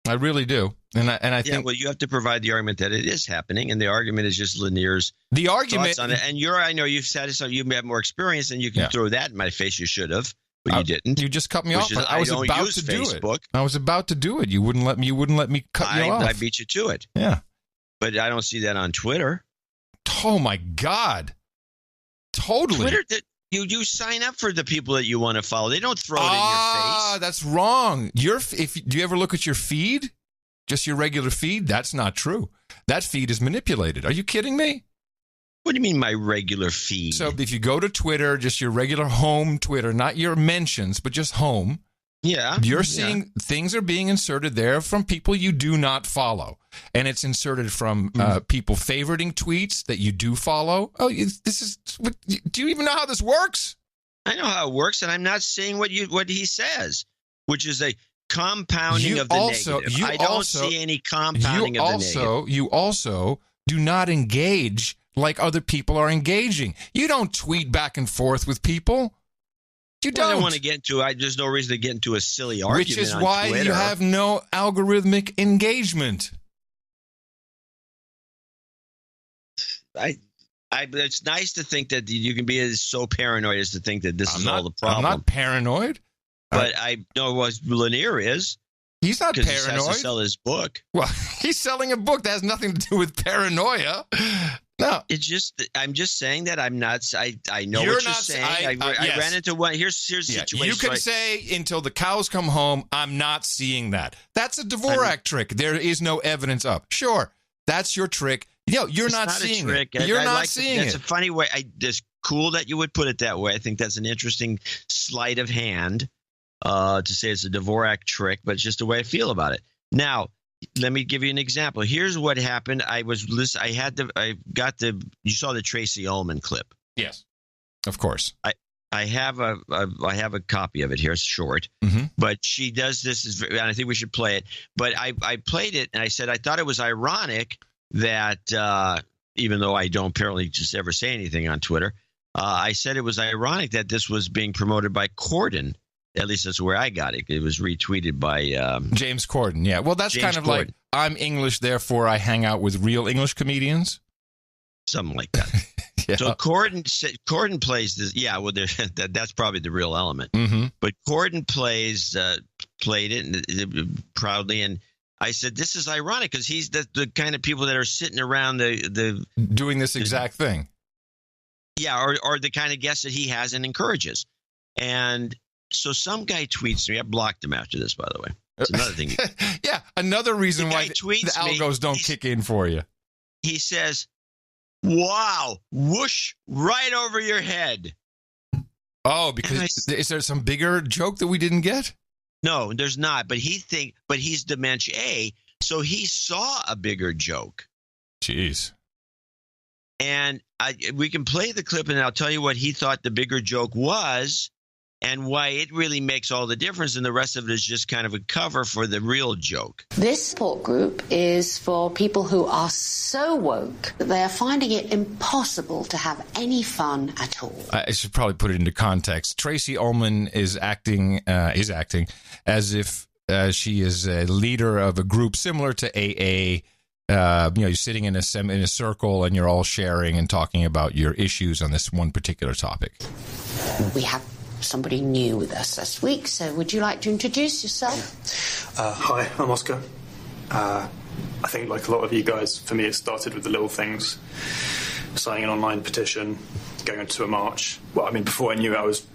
I really do. And I think, well, you have to provide the argument that it is happening, and the argument is just Lanier's thoughts on it. And I know you've said it, so you have more experience, and you can throw that in my face. You should have, but you didn't. You just cut me off. I was about to do Facebook. it. I was about to do it. You wouldn't let me cut you off. I beat you to it. Yeah, but I don't see that on Twitter. Oh my God! Totally. Twitter. You sign up for the people that you want to follow. They don't throw it in your face. That's wrong. Do you ever look at your feed? Just your regular feed? That's not true. That feed is manipulated. Are you kidding me? What do you mean my regular feed? So if you go to Twitter, just your regular home Twitter, not your mentions, but just home. Yeah. You're seeing things are being inserted there from people you do not follow. And it's inserted from people favoriting tweets that you do follow. Oh, do you even know how this works? I know how it works, and I'm not saying what he says, which is a compounding of the negative. I don't see any compounding of the negative. You also do not engage like other people are engaging. You don't tweet back and forth with people. You don't. I don't want to get into it. There's no reason to get into a silly argument. Which is why you have no algorithmic engagement. it's nice to think that you can be so paranoid as to think that this is all the problem. I'm not paranoid. But I know what Lanier is. He's not paranoid. He has to sell his book. Well, he's selling a book that has nothing to do with paranoia. No, it's just I'm just saying that I'm not. I know what you're saying. I ran into one. Here's the situation. You can say until the cows come home, I'm not seeing that. That's a Dvorak trick. There is no evidence of. Sure, that's your trick. You're not seeing it. You're not seeing it. That's a funny way. It's cool that you would put it that way. I think that's an interesting sleight of hand to say it's a Dvorak trick, but it's just the way I feel about it. Now, let me give you an example. Here's what happened. You saw the Tracy Ullman clip. Yes, of course. I have a copy of it here. It's short, but she does this, and I think we should play it. But I played it, and I said I thought it was ironic that even though I don't apparently just ever say anything on Twitter, I said it was ironic that this was being promoted by Corden. At least that's where I got it. It was retweeted by James Corden. Yeah, well, that's kind of like I'm English, therefore I hang out with real English comedians. Something like that. Yeah. So Corden plays this. Yeah, well, that's probably the real element. But Corden played it proudly, and I said this is ironic because he's the kind of people that are sitting around the doing this exact thing. Yeah, or the kind of guests that he has and encourages, and. So some guy tweets me. I blocked him after this, by the way. It's another thing. Yeah, another reason why the algos don't kick in for you. He says, wow, whoosh, right over your head. Oh, because is there some bigger joke that we didn't get? No, there's not. But he's Dementia A, so he saw a bigger joke. Jeez. And we can play the clip, and I'll tell you what he thought the bigger joke was. And why it really makes all the difference, and the rest of it is just kind of a cover for the real joke. This support group is for people who are so woke that they are finding it impossible to have any fun at all. I should probably put it into context. Tracy Ullman is acting as if she is a leader of a group similar to AA. You're sitting in a circle and you're all sharing and talking about your issues on this one particular topic. We have somebody new with us this week, so would you like to introduce yourself? Hi, I'm Oscar. I think, like a lot of you guys, for me it started with the little things. Signing an online petition, going to a march. Well, I mean, before I knew it, I was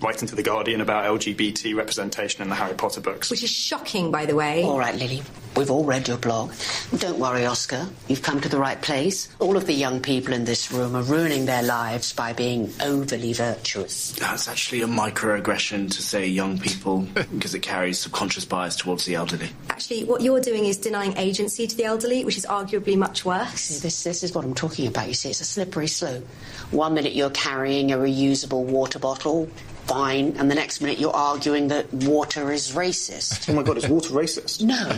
writing to The Guardian about LGBT representation in the Harry Potter books. Which is shocking, by the way. All right, Lily, we've all read your blog. Don't worry, Oscar. You've come to the right place. All of the young people in this room are ruining their lives by being overly virtuous. That's actually a microaggression to say young people because it carries subconscious bias towards the elderly. Actually, what you're doing is denying agency to the elderly, which is arguably much worse. See, this is what I'm talking about. You see, it's a slippery slope. 1 minute you're carrying a reusable water bottle, fine, and the next minute you're arguing that water is racist. Oh my God, is water racist? No,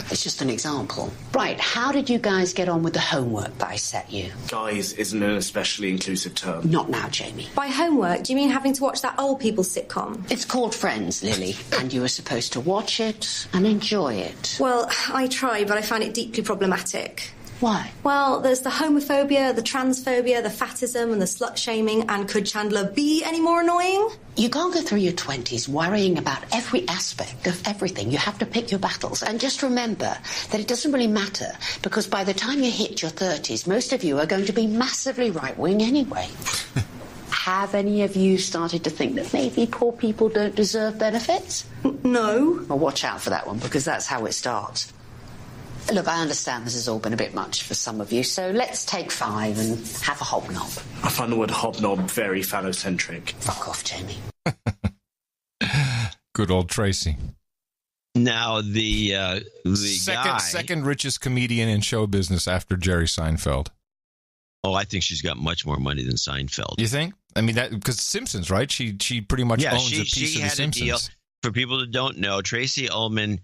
it's just an example. Right, how did you guys get on with the homework that I set you? Guys isn't an especially inclusive term. Not now, Jamie. By homework, do you mean having to watch that old people sitcom? It's called Friends, Lily, and you were supposed to watch it and enjoy it. Well, I tried, but I found it deeply problematic. Why? Well, there's the homophobia, the transphobia, the fatism and the slut-shaming, and could Chandler be any more annoying? You can't go through your 20s worrying about every aspect of everything. You have to pick your battles. And just remember that it doesn't really matter, because by the time you hit your 30s, most of you are going to be massively right-wing anyway. Have any of you started to think that maybe poor people don't deserve benefits? No. Well, watch out for that one, because that's how it starts. Look, I understand this has all been a bit much for some of you, so let's take 5 and have a hobnob. I find the word hobnob very phallocentric. Fuck off, Jamie. Good old Tracy. Now, the second richest comedian in show business after Jerry Seinfeld. Oh, I think she's got much more money than Seinfeld. You think? I mean, that because Simpsons, right? She pretty much owns a piece of the Simpsons. Deal. For people that don't know, Tracy Ullman,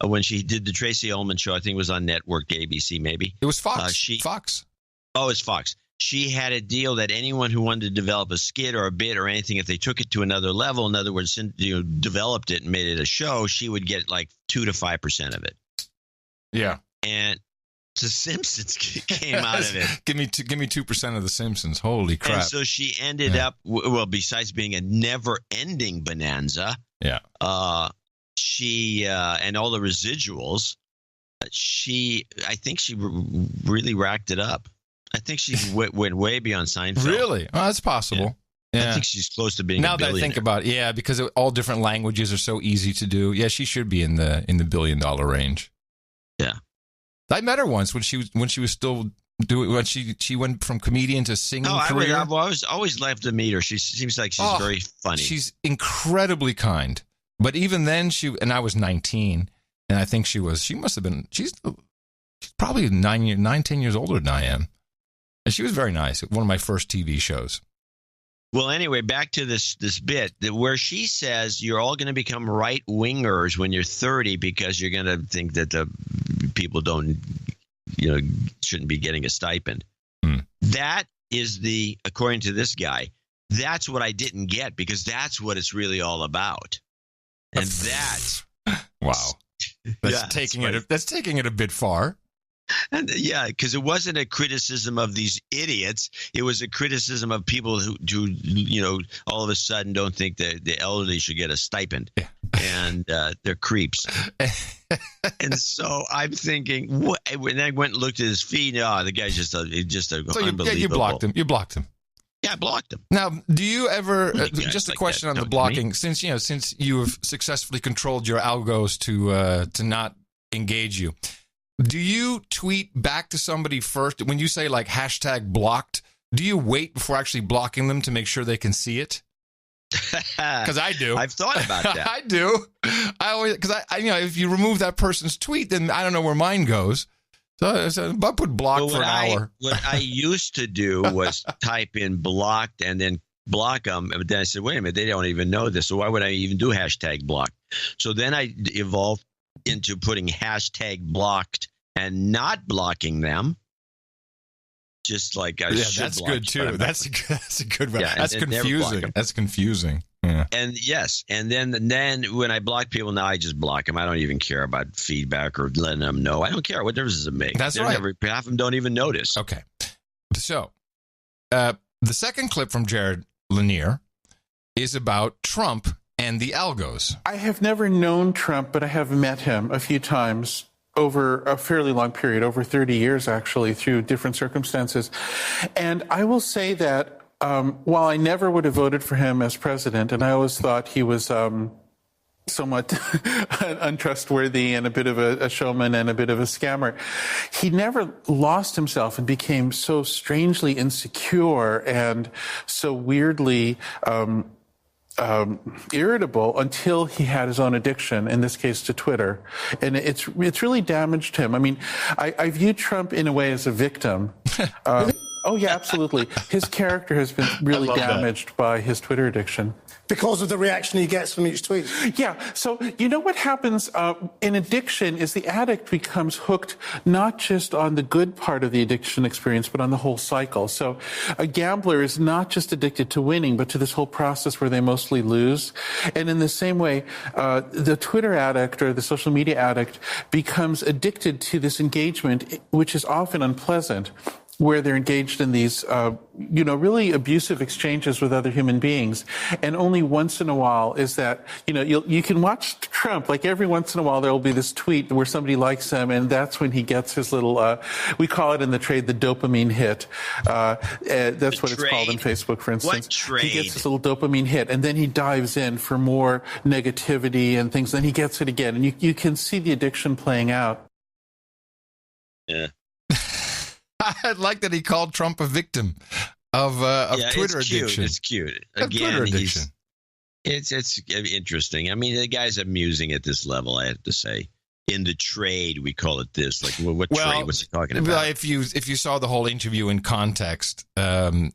when she did the Tracy Ullman show, I think it was on network ABC, maybe. It was Fox. Fox. Oh, it's Fox. She had a deal that anyone who wanted to develop a skit or a bit or anything, if they took it to another level, in other words, developed it and made it a show, she would get like 2 to 5% of it. Yeah. And The Simpsons came out of it. Give me 2% of The Simpsons. Holy crap! And so she ended up. Well, besides being a never-ending bonanza, she and all the residuals. I think she really racked it up. I think she went way beyond Seinfeld. Really? Oh, that's possible. Yeah. I think she's close to being now a billionaire. That I think about it, because all different languages are so easy to do. Yeah, she should be in the $1 billion range. Yeah. I met her once when she was still doing when she went from comedian to singing career. I've always loved to meet her. She seems like she's very funny. She's incredibly kind. But even then, I was 19, and I think she's probably 10 years older than I am. And she was very nice. One of my first TV shows. Well, anyway, back to this bit where she says you're all going to become right-wingers when you're 30 because you're going to think that the people shouldn't be getting a stipend. That is according to this guy, that's what I didn't get because that's what it's really all about. And that's wow. That's taking it a bit far. And because it wasn't a criticism of these idiots. It was a criticism of people who all of a sudden don't think that the elderly should get a stipend, and they're creeps. And so I'm thinking, when I went and looked at his feed, the guy's just unbelievable. You blocked him. Yeah, I blocked him. Now, do you ever just a question on the blocking? Since you have successfully controlled your algos to not engage you. Do you tweet back to somebody first? When you say like #blocked, do you wait before actually blocking them to make sure they can see it? Because I do. I've thought about that. I do. I always, because I if you remove that person's tweet, then I don't know where mine goes. So I put blocked for an hour. What I used to do was type in blocked and then block them. But then I said, wait a minute, they don't even know this. So why would I even do #blocked? So then I evolved into putting #blocked and not blocking them, just like I should. That's block, good too. That's a good one. Yeah, that's confusing. That's confusing. Yeah. And then when I block people now, I just block them. I don't even care about feedback or letting them know. I don't care. What difference does it make? That's right. Half of them don't even notice. Okay. So the second clip from Jared Lanier is about Trump and the algos. I have never known Trump, but I have met him a few times over a fairly long period, over 30 years, actually, through different circumstances. And I will say that while I never would have voted for him as president, and I always thought he was somewhat untrustworthy and a bit of a showman and a bit of a scammer, he never lost himself and became so strangely insecure and so weirdly irritable until he had his own addiction, in this case to Twitter. And it's really damaged him. I mean, I view Trump in a way as a victim. Oh, yeah, absolutely. His character has been really damaged by his Twitter addiction. Because of the reaction he gets from each tweet. Yeah. So, you know what happens in addiction is the addict becomes hooked not just on the good part of the addiction experience, but on the whole cycle. So a gambler is not just addicted to winning, but to this whole process where they mostly lose. And in the same way, the Twitter addict or the social media addict becomes addicted to this engagement, which is often unpleasant, where they're engaged in these, really abusive exchanges with other human beings. And only once in a while is that, you can watch Trump, like every once in a while there will be this tweet where somebody likes him, and that's when he gets his little, we call it in the trade the dopamine hit. That's what it's called in Facebook, for instance. What trade? He gets this little dopamine hit, and then he dives in for more negativity and things, then he gets it again. And you can see the addiction playing out. Yeah. I like that he called Trump a victim of Twitter addiction. It's cute. Again, Twitter addiction. It's interesting. I mean, the guy's amusing at this level, I have to say. In the trade, we call it this. Like, what trade was he talking about? Well, if you saw the whole interview in context, then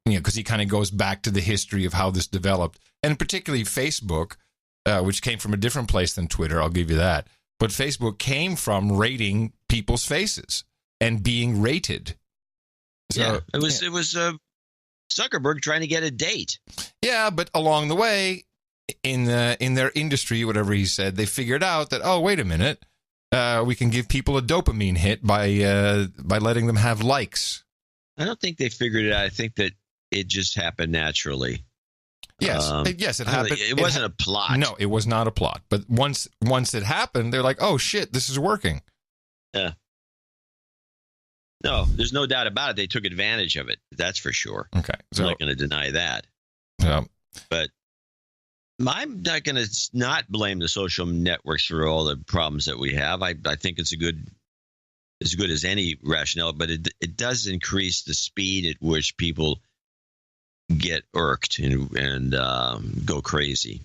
because he kind of goes back to the history of how this developed, and particularly Facebook, which came from a different place than Twitter. I'll give you that. But Facebook came from rating people's faces and being rated. So, yeah, it was Zuckerberg trying to get a date. Yeah, but along the way, in their industry, whatever he said, they figured out that, oh, wait a minute, we can give people a dopamine hit by letting them have likes. I don't think they figured it out. I think that it just happened naturally. Yes, yes, it happened. It wasn't a plot. No, it was not a plot. But once it happened, they're like, "Oh shit, this is working." Yeah. No, there's no doubt about it. They took advantage of it. That's for sure. Okay, so I'm not going to deny that. Yeah, but I'm not going to not blame the social networks for all the problems that we have. I think it's as good as any rationale, but it does increase the speed at which people get irked and go crazy.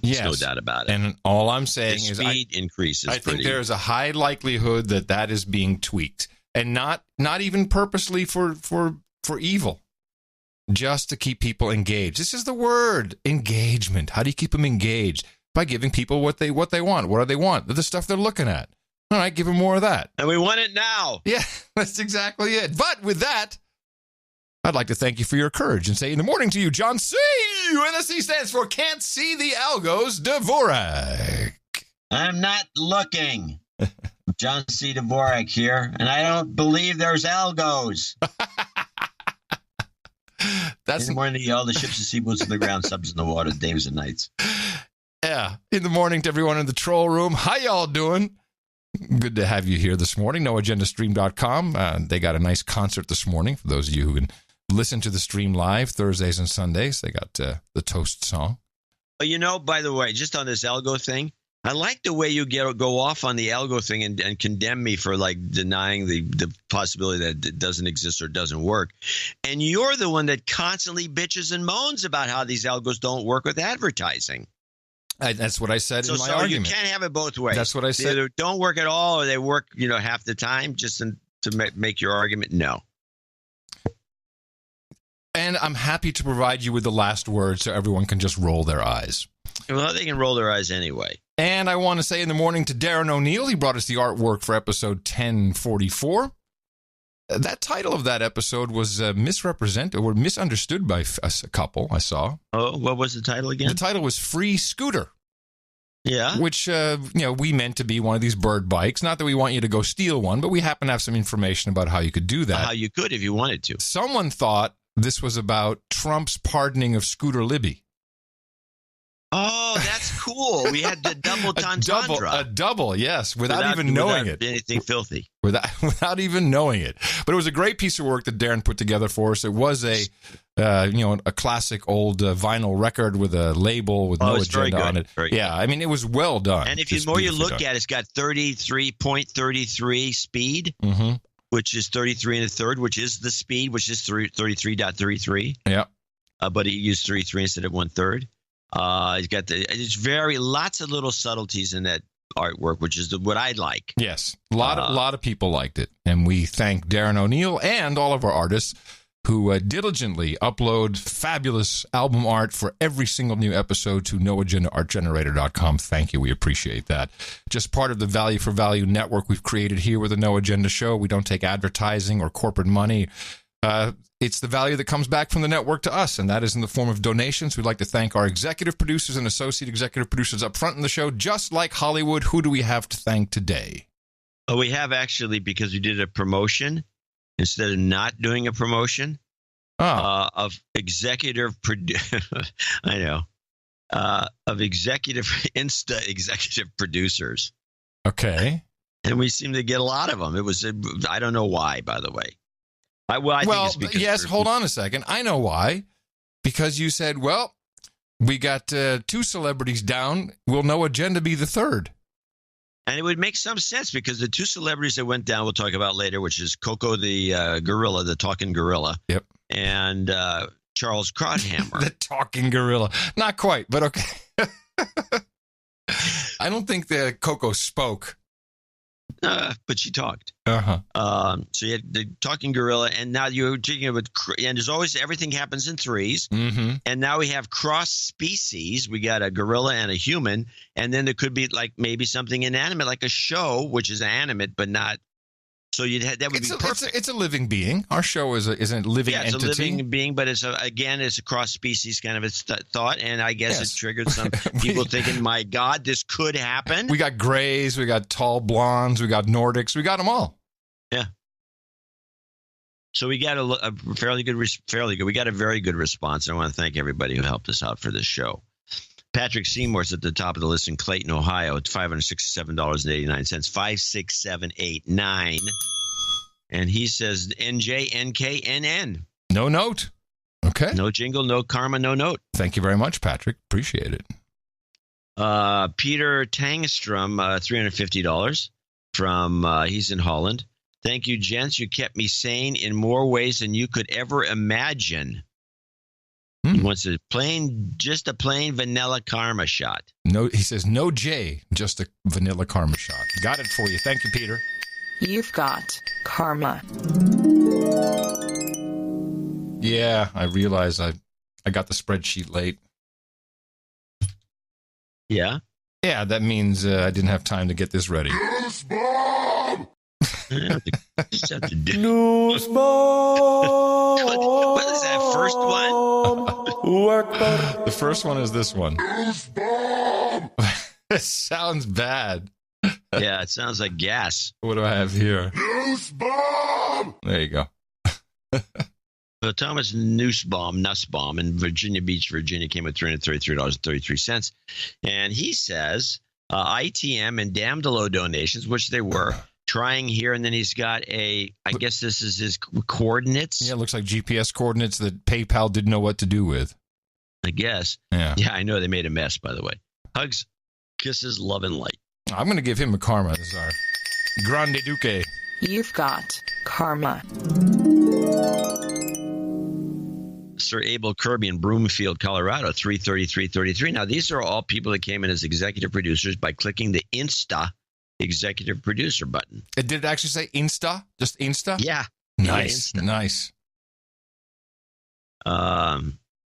Yes. There's no doubt about it. And all I'm saying is speed increases. I think there's a high likelihood that is being tweaked, and not even purposely for evil, just to keep people engaged. This is the word, engagement. How do you keep them engaged? By giving people what they want. What do they want? The stuff they're looking at. All right, give them more of that. And we want it now. Yeah, that's exactly it. But with that, I'd like to thank you for your courage and say in the morning to you, John C. And the C stands for Can't See the Algos, Dvorak. I'm not looking. John C. Dvorak here, and I don't believe there's algos. That's in the morning, all the ships and seaboats in the ground, subs in the water, days and nights. Yeah. In the morning to everyone in the troll room. How y'all doing? Good to have you here this morning. NoAgendaStream.com. They got a nice concert this morning for those of you who can listen to the stream live Thursdays and Sundays. They got the Toast song. By the way, just on this algo thing, I like the way you go off on the algo thing and condemn me for like denying the possibility that it doesn't exist or doesn't work. And you're the one that constantly bitches and moans about how these algos don't work with advertising. That's what I said in my argument. You can't have it both ways. That's what I said. They either don't work at all or they work, half the time just to make your argument. No. And I'm happy to provide you with the last word so everyone can just roll their eyes. Well, they can roll their eyes anyway. And I want to say in the morning to Darren O'Neill, he brought us the artwork for episode 1044. That title of that episode was misrepresented or misunderstood by a couple I saw. Oh, what was the title again? The title was Free Scooter. Yeah. Which, we meant to be one of these bird bikes. Not that we want you to go steal one, but we happen to have some information about how you could do that. How you could if you wanted to. Someone thought this was about Trump's pardoning of Scooter Libby. Oh, that's cool. We had the double entendre. A double, yes, without even knowing it. Anything filthy. Without even knowing it. But it was a great piece of work that Darren put together for us. It was a classic old vinyl record with a label with no agenda on it. Yeah, I mean, it was well done. And if the more you look at it, it's got 33.33 speed, which is 33 and a third, which is the speed, which is 33.33. Yeah. But he used 33 instead of 1/3. He's got lots of little subtleties in that artwork, which is what I like. Yes, a lot of people liked it, and we thank Darren O'Neill and all of our artists who diligently upload fabulous album art for every single new episode to NoAgendaArtGenerator.com. Thank you, we appreciate that. Just part of the Value for Value network we've created here with the No Agenda Show. We don't take advertising or corporate money. It's the value that comes back from the network to us, and that is in the form of donations. We'd like to thank our executive producers and associate executive producers up front in the show, just like Hollywood. Who do we have to thank today? Oh, we have actually, because we did a promotion instead of not doing a promotion of executive I know. Of executive producers. Okay. And we seem to get a lot of them. It was, I don't know why, by the way. I think it's because yes, hold on a second. I know why. Because you said, well, we got 2 celebrities down. Will No Agenda be the third? And it would make some sense because the 2 celebrities that went down, we'll talk about later, which is Coco the gorilla, the talking gorilla. Yep. And Charles Krauthammer. The talking gorilla. Not quite, but okay. I don't think the Coco spoke. But she talked. Uh-huh. So you had the talking gorilla, and now you're taking about, and there's always, everything happens in 3s. Mm-hmm. And now we have cross species. We got a gorilla and a human, and then there could be like maybe something inanimate, like a show, which is animate but not So that would be perfect. It's a living being. Our show is a living entity. It's a living being, but it's a cross species kind of a thought, and I guess it triggered some people thinking, "My God, this could happen." We got grays, we got tall blondes, we got Nordics, we got them all. Yeah. So we got a fairly good. We got a very good response. I want to thank everybody who helped us out for this show. Patrick Seymour's at the top of the list in Clayton, Ohio. It's $567.89. 56789. And he says NJNKNN. No note. Okay. No jingle, no karma, no note. Thank you very much, Patrick. Appreciate it. Peter Tangstrom, $350 from he's in Holland. Thank you, gents. You kept me sane in more ways than you could ever imagine. He wants just a plain vanilla karma shot. No, he says no J, just a vanilla karma shot. Got it for you. Thank you, Peter. You've got karma. Yeah, I realize I got the spreadsheet late. Yeah? Yeah, that means I didn't have time to get this ready. News bomb! News bomb! What is that first one? The first one is this one. News bomb! It sounds bad. Yeah, it sounds like gas. What do I have here? News bomb! There you go. So Thomas Nussbaum in Virginia Beach, Virginia, came with $333.33. And he says ITM and damn the low donations, which they were, trying here. And then he's got I guess this is his coordinates. Yeah, it looks like GPS coordinates that PayPal didn't know what to do with. I guess. Yeah. Yeah, I know they made a mess, by the way. Hugs, kisses, love, and light. I'm going to give him a karma. This is our Grande Duque. You've got karma. Sir Abel Kirby in Broomfield, Colorado, $333.33. Now, these are all people that came in as executive producers by clicking the Insta executive producer button. Did it actually say Insta? Just Insta? Yeah. Nice. Yeah, Insta. Nice.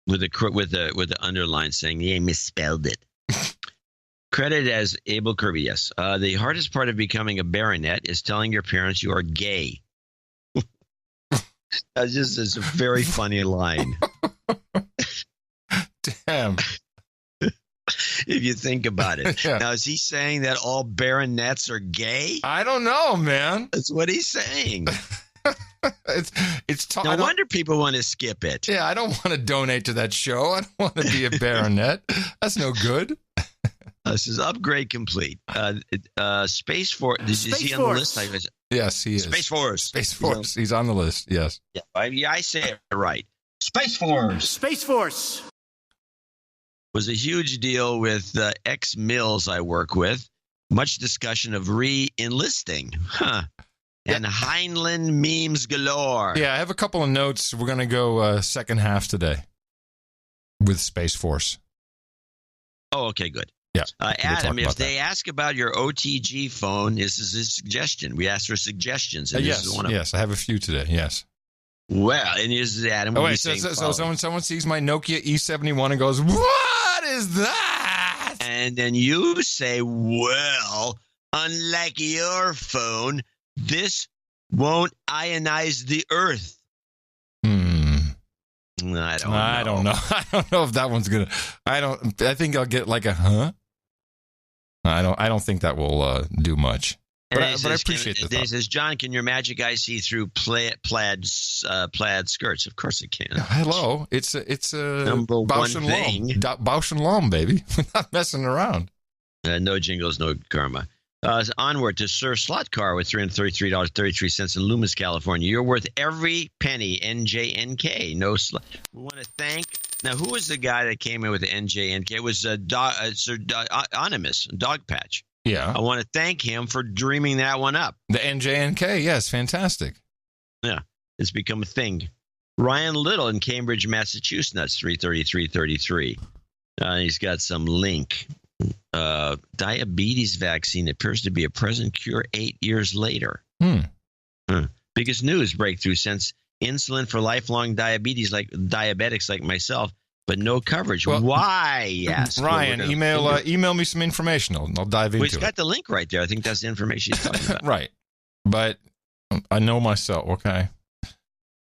With the underline saying they misspelled it. Credited as Abel Kirby, yes. The hardest part of becoming a baronet is telling your parents you are gay. That's just a very funny line. Damn. If you think about it. Yeah. Now, is he saying that all baronets are gay? I don't know, man. That's what he's saying. It's no wonder people want to skip it. Yeah, I don't want to donate to that show. I don't want to be a baronet. That's no good. This is upgrade complete. Space Force. Is he on the list? Yes, he is. Space Force. Space Force. He's on the list. Yes. Yeah, I say it right. Space Force. Space Force was a huge deal with ex-mills I work with. Much discussion of re-enlisting. Huh. And Heinlein memes galore. Yeah, I have a couple of notes. We're going to go second half today with Space Force. Oh, okay, good. Yeah. Adam, if they ask about your OTG phone, this is a suggestion. We asked for suggestions. And yes, this is one of them. I have a few today. Yes. Well, and this is Adam. Oh, wait, so someone sees my Nokia E71 and goes, "What is that?" And then you say, "Well, unlike your phone, this won't ionize the earth." I don't know. I don't know if that one's gonna. I think I'll get like a huh. I don't think that will do much. But I appreciate the thought. He says, John, can your magic eye see through plaid skirts? Of course it can. Hello, it's a number one thing. Bausch and Lomb, baby. We're not messing around. No jingles, no karma. Onward to Sir Slotcar with $333.33 in Loomis, California. You're worth every penny, NJNK. We want to thank. Now, who was the guy that came in with the NJNK? It was Sir Anonymous, Dog Patch. Yeah. I want to thank him for dreaming that one up. The NJNK, yes, fantastic. Yeah, it's become a thing. Ryan Little in Cambridge, Massachusetts, $333.33. He's got some link. Diabetes vaccine appears to be a present cure 8 years later. Biggest news breakthrough since insulin for lifelong diabetics like myself, but no coverage. Well, why? Yes, Ryan, email me some information. I'll dive into it. He's got the link right there. I think that's the information he's talking about. Right, but I know myself. Okay.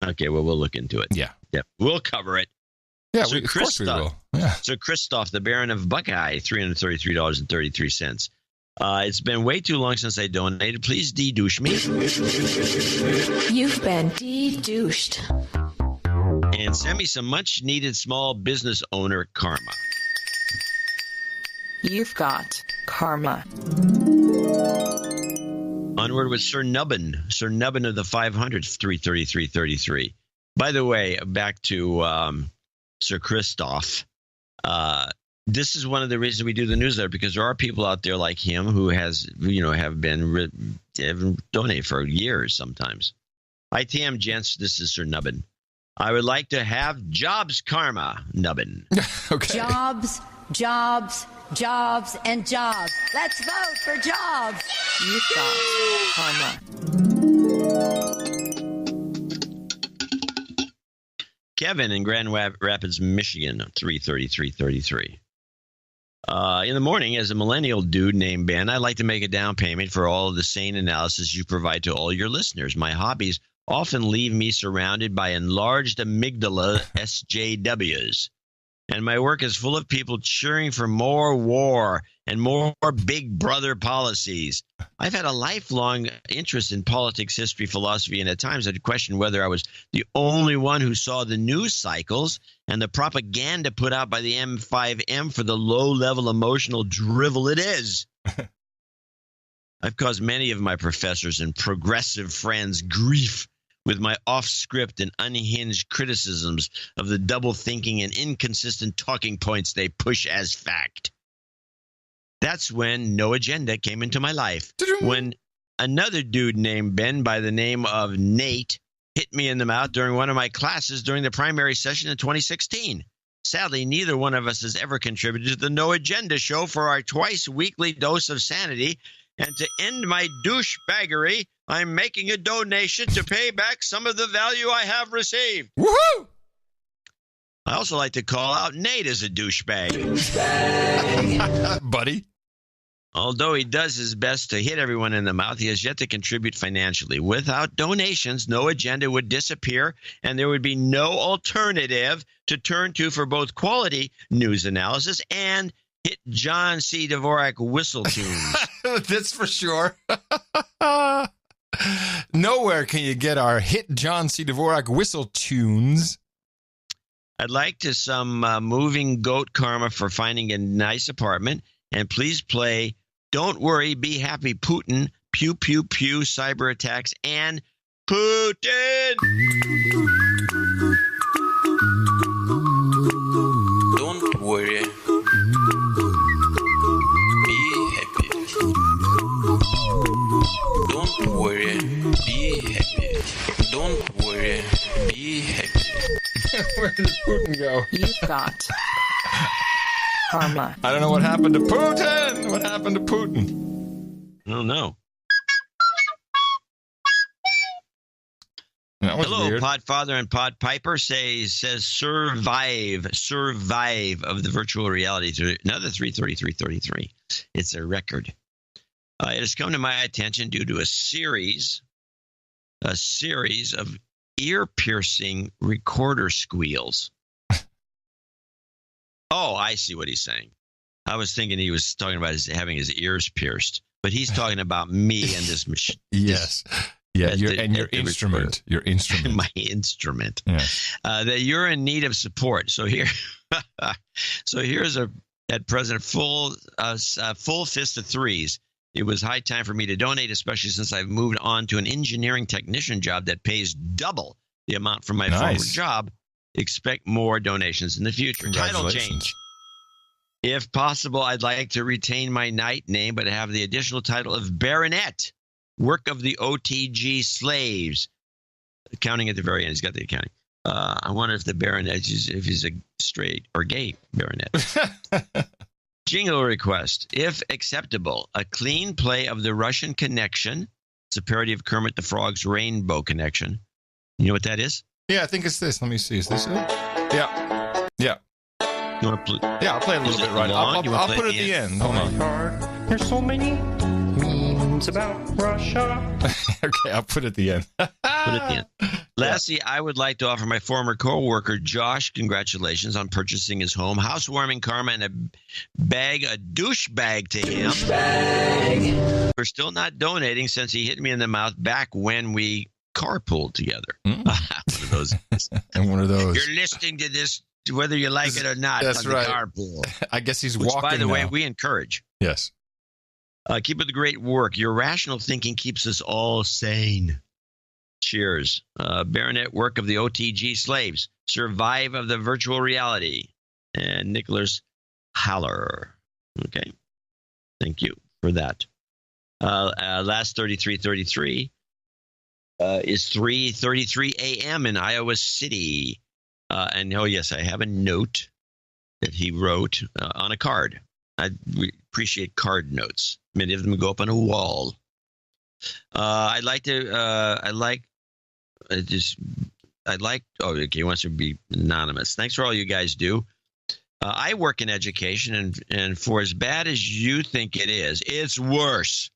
Okay, well, we'll look into it. Yeah. Yep. We'll cover it. Yeah, of course we will. Yeah. Sir Christoph, the Baron of Buckeye, $333.33. It's been way too long since I donated. Please de-douche me. You've been de-douched. And send me some much-needed small business owner karma. You've got karma. Onward with Sir Nubbin. Sir Nubbin of the 500, $333.33. By the way, back to Sir Christoph. This is one of the reasons we do the newsletter, because there are people out there like him who have donated for years sometimes. ITM, gents, this is Sir Nubbin. I would like to have jobs karma, Nubbin. Okay. Jobs, jobs, jobs, and jobs. Let's vote for jobs. You've got karma. Kevin in Grand Rapids, Michigan, $333.33. In the morning, as a millennial dude named Ben, I'd like to make a down payment for all of the sane analysis you provide to all your listeners. My hobbies often leave me surrounded by enlarged amygdala SJWs. And my work is full of people cheering for more war and more big brother policies. I've had a lifelong interest in politics, history, philosophy, and at times I'd question whether I was the only one who saw the news cycles and the propaganda put out by the M5M for the low-level emotional drivel it is. I've caused many of my professors and progressive friends grief with my off-script and unhinged criticisms of the double-thinking and inconsistent talking points they push as fact. That's when No Agenda came into my life. When another dude named Ben by the name of Nate hit me in the mouth during one of my classes during the primary session in 2016. Sadly, neither one of us has ever contributed to the No Agenda show for our twice-weekly dose of sanity. And to end my douchebaggery, I'm making a donation to pay back some of the value I have received. Woohoo! I also like to call out Nate as a douchebag. Buddy. Although he does his best to hit everyone in the mouth, he has yet to contribute financially. Without donations, No Agenda would disappear, and there would be no alternative to turn to for both quality news analysis and hit John C. Dvorak whistle tunes. That's for sure. Nowhere can you get our hit John C. Dvorak whistle tunes. I'd like to some moving goat karma for finding a nice apartment. And please play Don't Worry, Be Happy, Putin, Pew, Pew, Pew, Cyber Attacks, and Putin! Don't worry. Be happy. Don't worry. Be happy. Don't worry. Be happy. Where did Putin go? You've got karma. I don't know what happened to Putin. What happened to Putin? I don't know. That was Hello, weird. Podfather and Podpiper says survive of the virtual reality to another 333.33. It's a record. It has come to my attention due to a series of ear-piercing recorder squeals. Oh, I see what he's saying. I was thinking he was talking about having his ears pierced, but he's talking about me and this machine. Yes. Yeah, your instrument. Your instrument. My instrument. Yeah. That you're in need of support. So here's at present full fist of threes. It was high time for me to donate, especially since I've moved on to an engineering technician job that pays double the amount from my former job. Expect more donations in the future. Title change. If possible, I'd like to retain my knight name, but have the additional title of Baronet. Work of the OTG slaves. Accounting at the very end. He's got the accounting. I wonder if the Baronet if he's a straight or gay Baronet. Jingle request. If acceptable, a clean play of the Russian Connection. It's a parody of Kermit the Frog's Rainbow Connection. You know what that is? Yeah, I think it's this. Let me see. Is this it? Yeah. Yeah. You want to I'll play a little bit right now. I'll put it at the end. Hold on. There's so many one's about Russia. Okay, I'll put it at the end. Put it at the end. Lastly, I would like to offer my former co-worker, Josh, congratulations on purchasing his home, housewarming karma, and a douche bag to him. Douchebag. We're still not donating since he hit me in the mouth back when we carpooled together. One of those. And one of those. You're listening to this whether you like it or not. That's on right. The carpool. I guess he's Which, walking by the way, now. we encourage. Yes. Keep up the great work. Your rational thinking keeps us all sane. Cheers. Baronet work of the OTG slaves. Survive of the virtual reality. And Nicholas Haller. Okay. Thank you for that. Last 3333 is 3:33 a.m. in Iowa City. And oh, yes, I have a note that he wrote on a card. I appreciate card notes. Many of them go up on a wall. Oh, okay, he wants to be anonymous. Thanks for all you guys do. I work in education, and for as bad as you think it is, it's worse.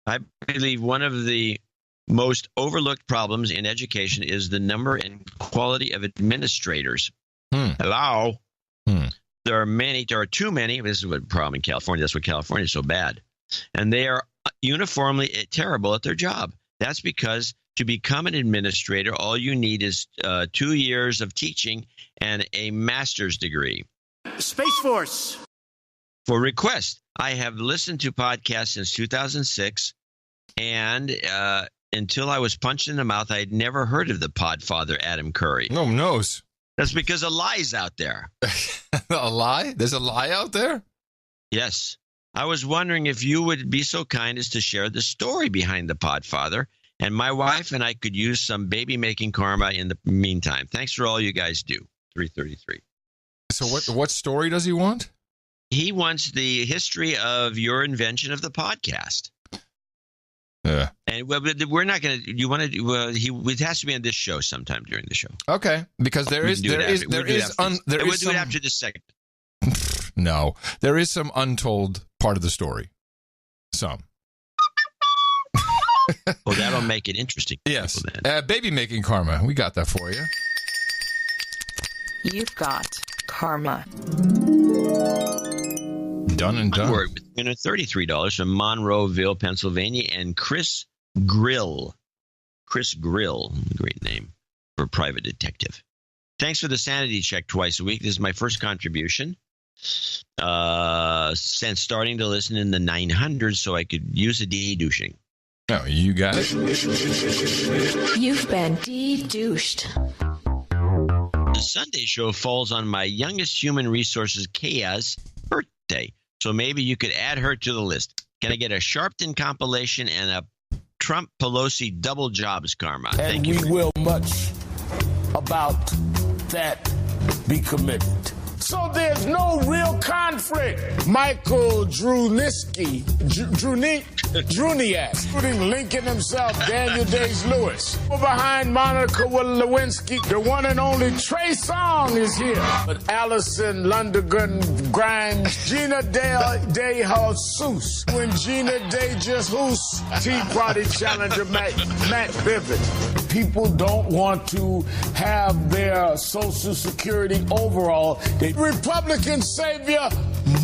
I believe one of the most overlooked problems in education is the number and quality of administrators. Hello? There are too many. This is what problem in California. That's why California is so bad. And they are uniformly terrible at their job. That's because to become an administrator, all you need is 2 years of teaching and a master's degree. Space Force. For request, I have listened to podcasts since 2006, and until I was punched in the mouth, I had never heard of the podfather Adam Curry. No one knows. That's because of lies out there. A lie? There's a lie out there? Yes. I was wondering if you would be so kind as to share the story behind the podfather, and my wife and I could use some baby-making karma in the meantime. Thanks for all you guys do. 333. So what story does he want? He wants the history of your invention of the podcast. Yeah. And we're not going to. You want to? It has to be on this show sometime during the show. Okay, because there is We'll do some, it after this segment. No, there is some untold part of the story. Some. Well, that'll make it interesting. Yes. Baby making karma. We got that for you. You've got karma. Done and done. With $33 from Monroeville, Pennsylvania, and Chris Grill. Chris Grill, great name for a private detective. Thanks for the sanity check twice a week. This is my first contribution since starting to listen in the 900s, so I could use a de-douching. Oh, you got it. You've been de-douched. The Sunday show falls on my youngest human resources, Kaya's birthday. So maybe you could add her to the list. Can I get a Sharpton compilation and a Trump Pelosi double jobs karma? And we will much about that be committed. So there's no real conflict. Michael Druniak, including Lincoln himself, Daniel Day-Lewis. Behind Monica Lewinsky, the one and only Trey Songz is here. But Allison Lundergan Grimes, Gina De Jesus, when Gina De Jesus, Tea Party challenger Matt Bivens. People don't want to have their Social Security overall. Republican savior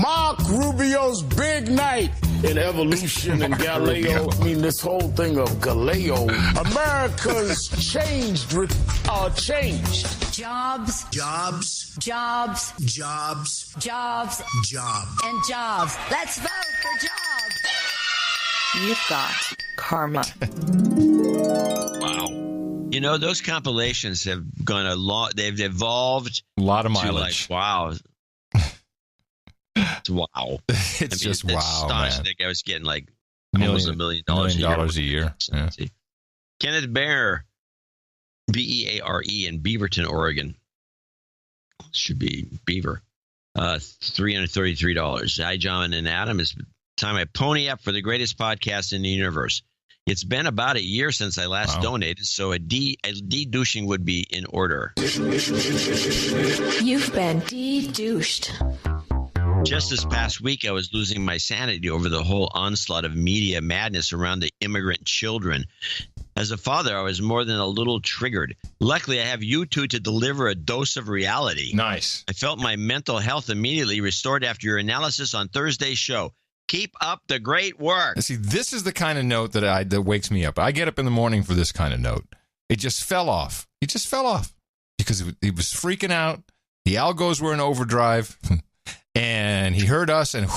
Mark Rubio's big night in evolution and Galileo. I mean, this whole thing of Galileo. America's changed. Jobs. Jobs. Jobs. Jobs. Jobs. Jobs. And jobs. Let's vote for jobs. You've got karma. Wow. You know, those compilations have gone a lot. They've evolved. A lot of mileage. Wow. It's wow. It's just wow, man. I think I was getting like almost $1 million a year. Yeah. Kenneth Bear, Beare in Beaverton, Oregon. Should be Beaver. $333. Hi, John and Adam. It's time I pony up for the greatest podcast in the universe. It's been about a year since I last donated, so a de-douching would be in order. You've been de-douched. Just this past week, I was losing my sanity over the whole onslaught of media madness around the immigrant children. As a father, I was more than a little triggered. Luckily, I have you two to deliver a dose of reality. Nice. I felt my mental health immediately restored after your analysis on Thursday's show. Keep up the great work. See, this is the kind of note that wakes me up. I get up in the morning for this kind of note. It just fell off. It just fell off because he was freaking out. The algos were in overdrive, and he heard us, and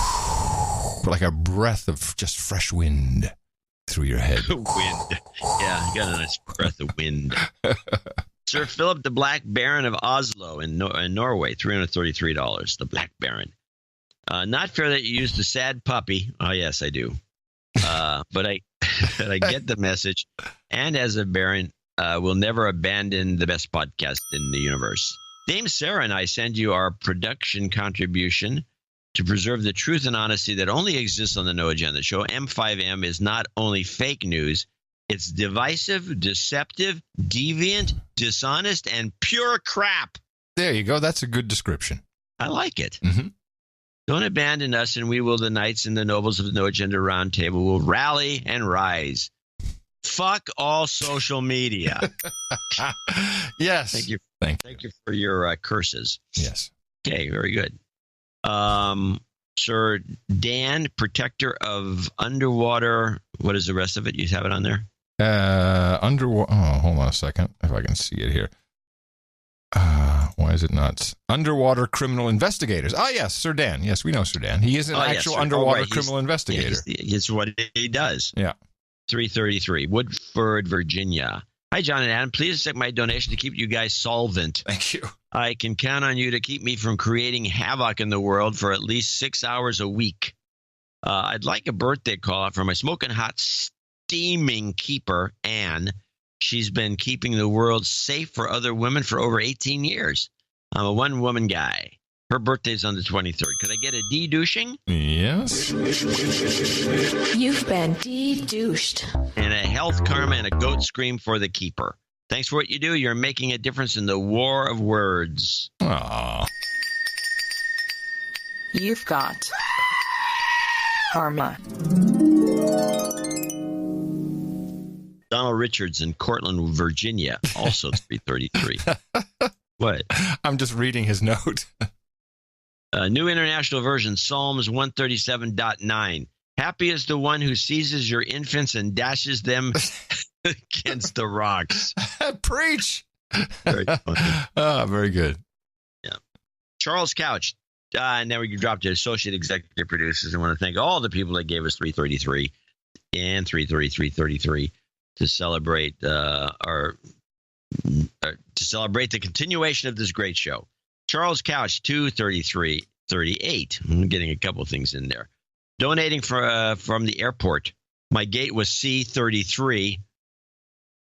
like a breath of just fresh wind through your head. Wind. Yeah, you got a nice breath of wind. Sir Philip the Black Baron of Oslo in Norway, $333. The Black Baron. Not fair that you used the sad puppy. Oh, yes, I do. But I get the message. And as a Baron, we'll never abandon the best podcast in the universe. Dame Sarah and I send you our production contribution to preserve the truth and honesty that only exists on the No Agenda Show. M5M is not only fake news, it's divisive, deceptive, deviant, dishonest, and pure crap. There you go. That's a good description. I like it. Mm-hmm. Don't abandon us, and we will, the knights and the nobles of the No Agenda Round Table, will rally and rise. Fuck all social media. Yes. Thank you. Thank you for your curses. Yes. Okay, very good. Sir Dan, protector of underwater. What is the rest of it? You have it on there? Underwater. Oh, hold on a second. If I can see it here. Why is it not? Underwater criminal investigators. Ah, yes, Sir Dan. Yes, we know Sir Dan. He is an actual underwater criminal investigator. It's what he does. Yeah. 333, Woodford, Virginia. Hi, John and Adam. Please accept my donation to keep you guys solvent. Thank you. I can count on you to keep me from creating havoc in the world for at least 6 hours a week. I'd like a birthday call out for my smoking hot, steaming keeper, Anne. She's been keeping the world safe for other women for over 18 years. I'm a one-woman guy. Her birthday's on the 23rd. Could I get a de-douching? Yes. You've been de-douched. And a health karma and a goat scream for the keeper. Thanks for what you do. You're making a difference in the war of words. Aww. You've got karma. Donald Richards in Cortland, Virginia, also 333. What? I'm just reading his note. New International Version, Psalms 137.9. Happy is the one who seizes your infants and dashes them against the rocks. Preach. Very funny. Very good. Yeah. Charles Couch. And then we dropped to associate executive producers. I want to thank all the people that gave us 333 and 333 to celebrate to celebrate the continuation of this great show. Charles Couch, 233.38. I'm getting a couple things in there. Donating from the airport. My gate was C33,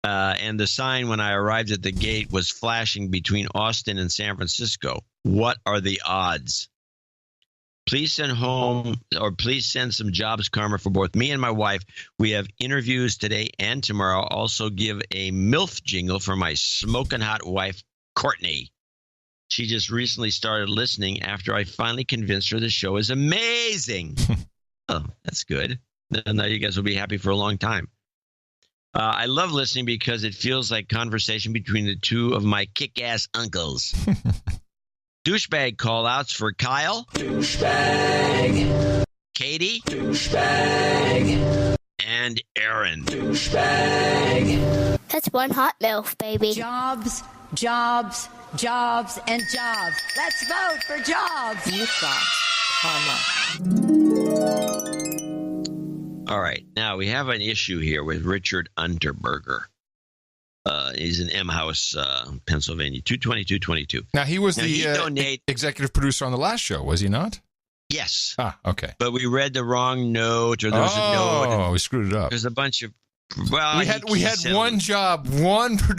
and the sign when I arrived at the gate was flashing between Austin and San Francisco. What are the odds? Please send some jobs karma for both me and my wife. We have interviews today and tomorrow. Also give a MILF jingle for my smoking hot wife, Courtney. She just recently started listening after I finally convinced her the show is amazing. Oh, that's good. Now you guys will be happy for a long time. I love listening because it feels like conversation between the two of my kick-ass uncles. Douchebag call-outs for Kyle. Douchebag. Katie. Douchebag. And Aaron. Douchebag. That's one hot MILF, baby. Jobs, jobs, jobs, and jobs. Let's vote for jobs. You've got karma. All right. Now, we have an issue here with Richard Unterberger. He's in M-House, Pennsylvania, 22222. Now, he was the executive producer on the last show, was he not? Yes. Ah, okay. But we read the wrong note, or there was a note. Oh, we screwed it up. There's a bunch of... Well, we had one job, one job.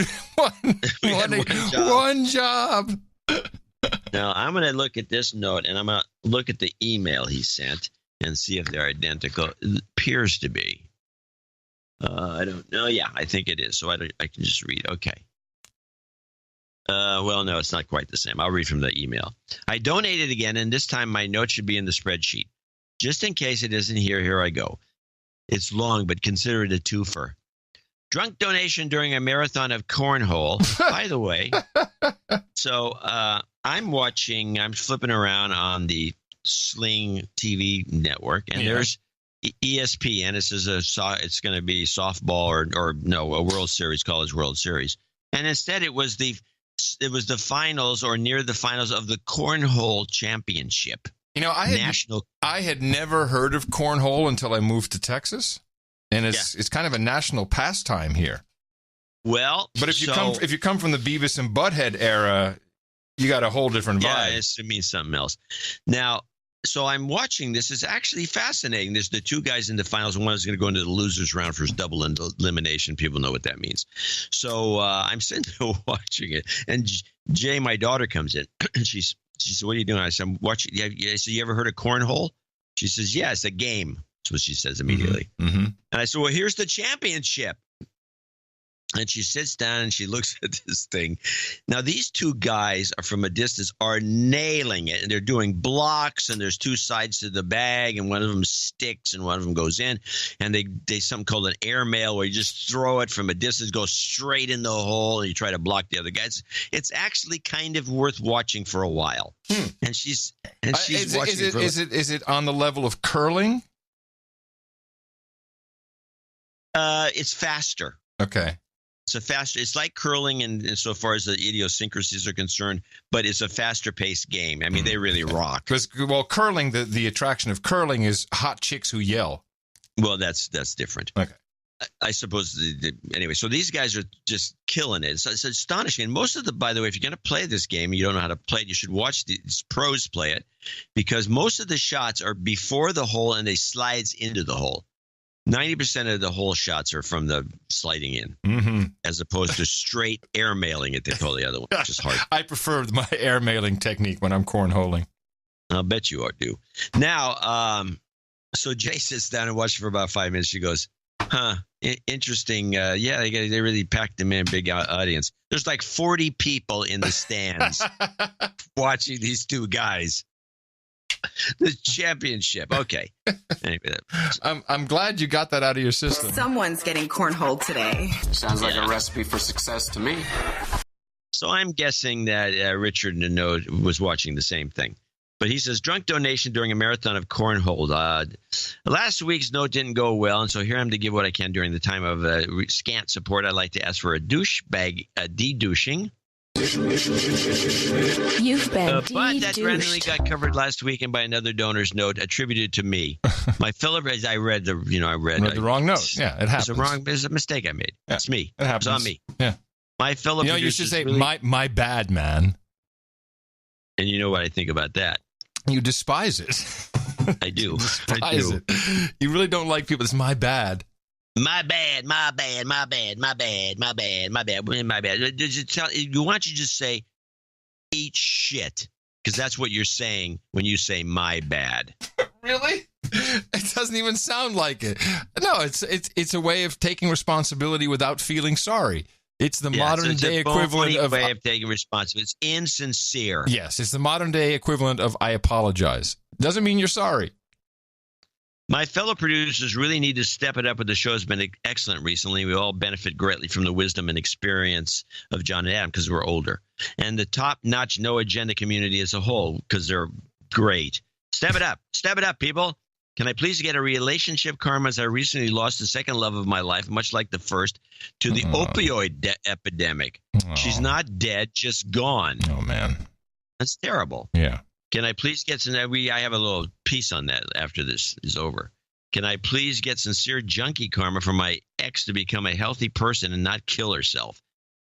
Now, I'm going to look at this note, and I'm going to look at the email he sent and see if they're identical. It appears to be. I don't know. Yeah, I think it is. So I can just read. Okay. Well, no, it's not quite the same. I'll read from the email. I donated again, and this time my note should be in the spreadsheet. Just in case it isn't here I go. It's long, but consider it a twofer. Drunk donation during a marathon of cornhole. By the way, so I'm flipping around on the Sling TV network, and there's ESPN. It's going to be softball a World Series, college World Series. And instead it was the finals or near the finals of the Cornhole Championship. You know, I had never heard of cornhole until I moved to Texas, and it's kind of a national pastime here. Well, but if you come from the Beavis and Butthead era, you got a whole different vibe. Yeah, it means something else. Now, so I'm watching this. It's actually fascinating. There's the two guys in the finals. One is going to go into the losers round for double elimination. People know what that means. So I'm sitting there watching it, and Jay, my daughter, comes in, and she said, "What are you doing?" I said, "I'm watching." I said, "You ever heard of cornhole?" She says, "Yeah, it's a game." That's what she says immediately. Mm-hmm. And I said, "Well, here's the championship." And she sits down and she looks at this thing. Now, these two guys are from a distance are nailing it. And they're doing blocks, and there's two sides to the bag, and one of them sticks and one of them goes in. And they something called an airmail, where you just throw it from a distance, go straight in the hole, and you try to block the other guys. It's actually kind of worth watching for a while. And she's watching it. Is it on the level of curling? It's faster. Okay. It's like curling and so far as the idiosyncrasies are concerned, but it's a faster paced game. I mean, they really rock. Because, curling, the attraction of curling is hot chicks who yell. Well, that's different. Okay. I suppose, anyway, so these guys are just killing it. It's astonishing. And most of by the way, if you're going to play this game and you don't know how to play it, you should watch these pros play it, because most of the shots are before the hole and they slides into the hole. 90% of the hole shots are from the sliding in, as opposed to straight airmailing it. They call the other one, which is hard. I prefer my airmailing technique when I'm cornholing. I'll bet you do. Now, so Jay sits down and watches for about 5 minutes. She goes, interesting. Yeah, they really packed them in, big audience. There's like 40 people in the stands watching these two guys. The championship. Okay. Anyway, I'm glad you got that out of your system. Someone's getting cornholed today. Sounds like a recipe for success to me. So I'm guessing that Richard Nadeau was watching the same thing. But he says, drunk donation during a marathon of cornhole. Last week's note didn't go well, and so here I'm to give what I can during the time of scant support. I'd like to ask for a douchebag de-douching. You've been but that randomly got covered last weekend by another donor's note attributed to me. My fellow, I read the wrong note. Yeah, it happens. It's a mistake I made. Yeah, it's me. It happens. It's on me. Yeah. My fellow. You should say my bad, man. And you know what I think about that? You despise it. I do. I do. It. You really don't like people. It's my bad. My bad, my bad, my bad, my bad, my bad, my bad, my bad. Why don't you just say, eat shit? Because that's what you're saying when you say my bad. Really? It doesn't even sound like it. No, it's a way of taking responsibility without feeling sorry. It's the modern day equivalent of way of taking responsibility. It's insincere. Yes, it's the modern day equivalent of I apologize. Doesn't mean you're sorry. My fellow producers really need to step it up, but the show has been excellent recently. We all benefit greatly from the wisdom and experience of John and Adam because we're older. And the top-notch no agenda community as a whole because they're great. Step it up. Step it up, people. Can I please get a relationship karma as I recently lost the second love of my life, much like the first, to the opioid epidemic. She's not dead, just gone. Oh, man. That's terrible. Yeah. Can I please get some? I have a little piece on that after this is over. Can I please get sincere junkie karma for my ex to become a healthy person and not kill herself?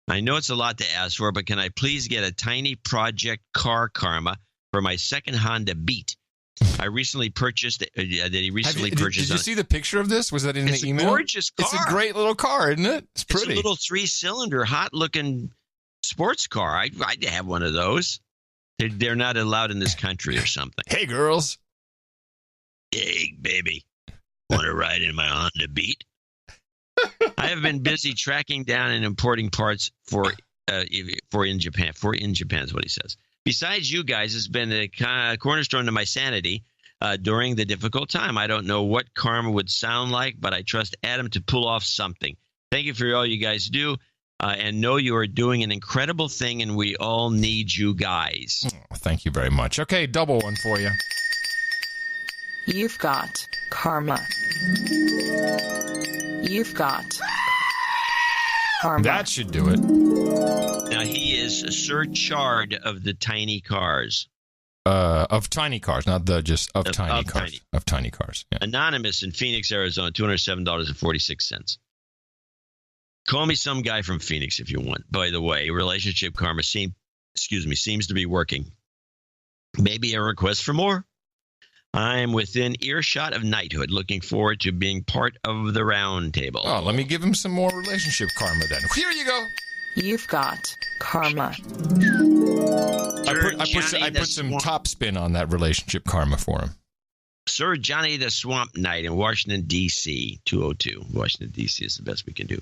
I know it's a lot to ask for, but can I please get a tiny project car karma for my second Honda Beat? I recently purchased that he recently purchased. Did you see the picture of this? Was that in the email? It's a gorgeous car. It's a great little car, isn't it? It's pretty. It's a little 3-cylinder, hot-looking sports car. I'd have one of those. They're not allowed in this country or something. Hey, girls. Hey, baby. Want to ride in my Honda Beat? I have been busy tracking down and importing parts for for in Japan is what he says. Besides you guys, it's been a cornerstone to my sanity during the difficult time. I don't know what karma would sound like, but I trust Adam to pull off something. Thank you for all you guys do, and know you are doing an incredible thing, and we all need you guys. Oh, thank you very much. Okay, double one for you. You've got karma. You've got karma. That should do it. Now, he is Sir Chard of the Tiny Cars. Of tiny cars, not just of tiny cars. Tiny. Of tiny cars. Yeah. Anonymous in Phoenix, Arizona, $207.46. Call me some guy from Phoenix if you want. By the way, relationship karma seems to be working. Maybe a request for more? I'm within earshot of knighthood, looking forward to being part of the round table. Oh, let me give him some more relationship karma then. Here you go. You've got karma. I put some top spin on that relationship karma for him. Sir Johnny the Swamp Knight in Washington, D.C., 202. Washington, D.C. is the best we can do.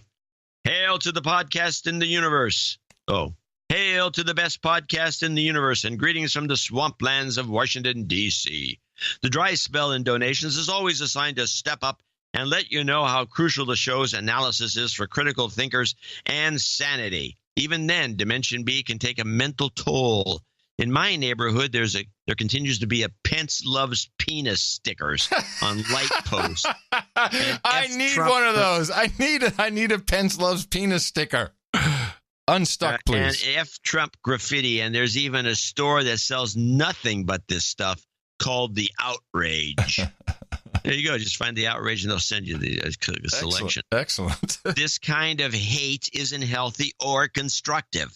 Hail to the podcast in the universe. Oh, hail to the best podcast in the universe, and greetings from the swamplands of Washington, D.C. The dry spell in donations is always assigned to step up and let you know how crucial the show's analysis is for critical thinkers and sanity. Even then, Dimension B can take a mental toll. In my neighborhood, there continues to be a Pence loves penis stickers on light posts. I need one of those. I need a Pence loves penis sticker. Unstuck, please. And F Trump graffiti, and there's even a store that sells nothing but this stuff called The Outrage. There you go. Just find The Outrage, and they'll send you the selection. Excellent. This kind of hate isn't healthy or constructive,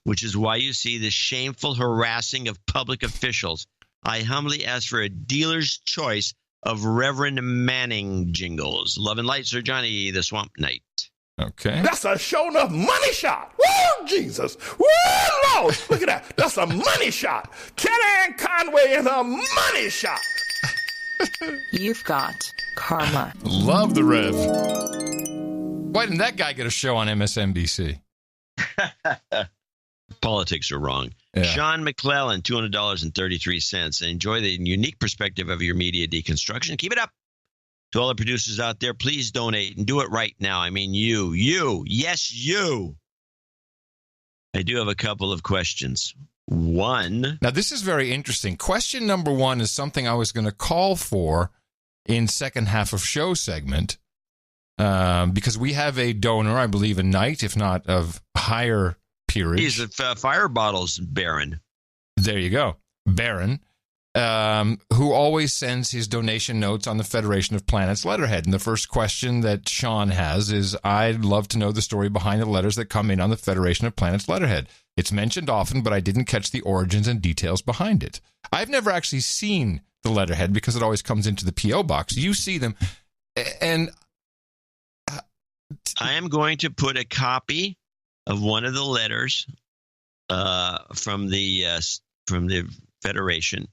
which is why you see the shameful harassing of public officials. I humbly ask for a dealer's choice of Reverend Manning jingles. Love and light, Sir Johnny the Swamp Knight. Okay. That's a sure enough money shot. Woo, Jesus. Woo, Lord. Look at that. That's a money shot. Kellyanne Conway is a money shot. You've got karma. Love the Rev. Why didn't that guy get a show on MSNBC? Politics are wrong. Yeah. Sean McClellan, $200.33. Enjoy the unique perspective of your media deconstruction. Keep it up. To all the producers out there, please donate and do it right now. I mean, you, yes, you. I do have a couple of questions. One. Now, this is very interesting. Question number one is something I was going to call for in second half of show segment because we have a donor, I believe, a knight, if not of higher peerage. He's a fire bottles baron. There you go. Baron. Who always sends his donation notes on the Federation of Planets letterhead. And the first question that Sean has is, I'd love to know the story behind the letters that come in on the Federation of Planets letterhead. It's mentioned often, but I didn't catch the origins and details behind it. I've never actually seen the letterhead because it always comes into the P.O. box. You see them. And I am going to put a copy of one of the letters from the Federation.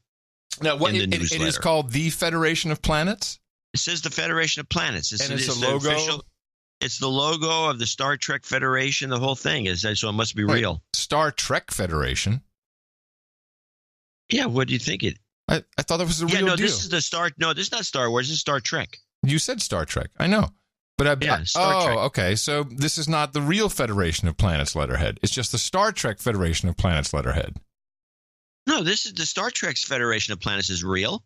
Now, what it is called the Federation of Planets? It says the Federation of Planets. It's a logo. It's the logo of the Star Trek Federation. The whole thing is so it must be real. Star Trek Federation. Yeah, what do you think it? I thought that was the real deal. This is the Star. No, this is not Star Wars. This is Star Trek. You said Star Trek. I know, but Star Trek. Okay. So this is not the real Federation of Planets letterhead. It's just the Star Trek Federation of Planets letterhead. No, this is the Star Trek's Federation of Planets is real.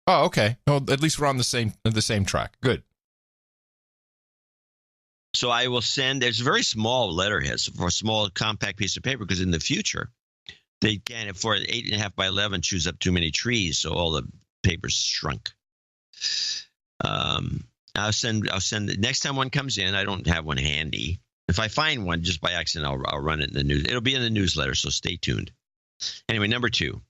Oh, okay. Well, at least we're on the same track. Good. So I will send. There's very small letterheads for a small compact piece of paper because in the future they can't for 8.5 by 11 chews up too many trees, so all the paper's shrunk. I'll send. Next time one comes in, I don't have one handy. If I find one just by accident, I'll run it in the news. It'll be in the newsletter, so stay tuned. Anyway, number two,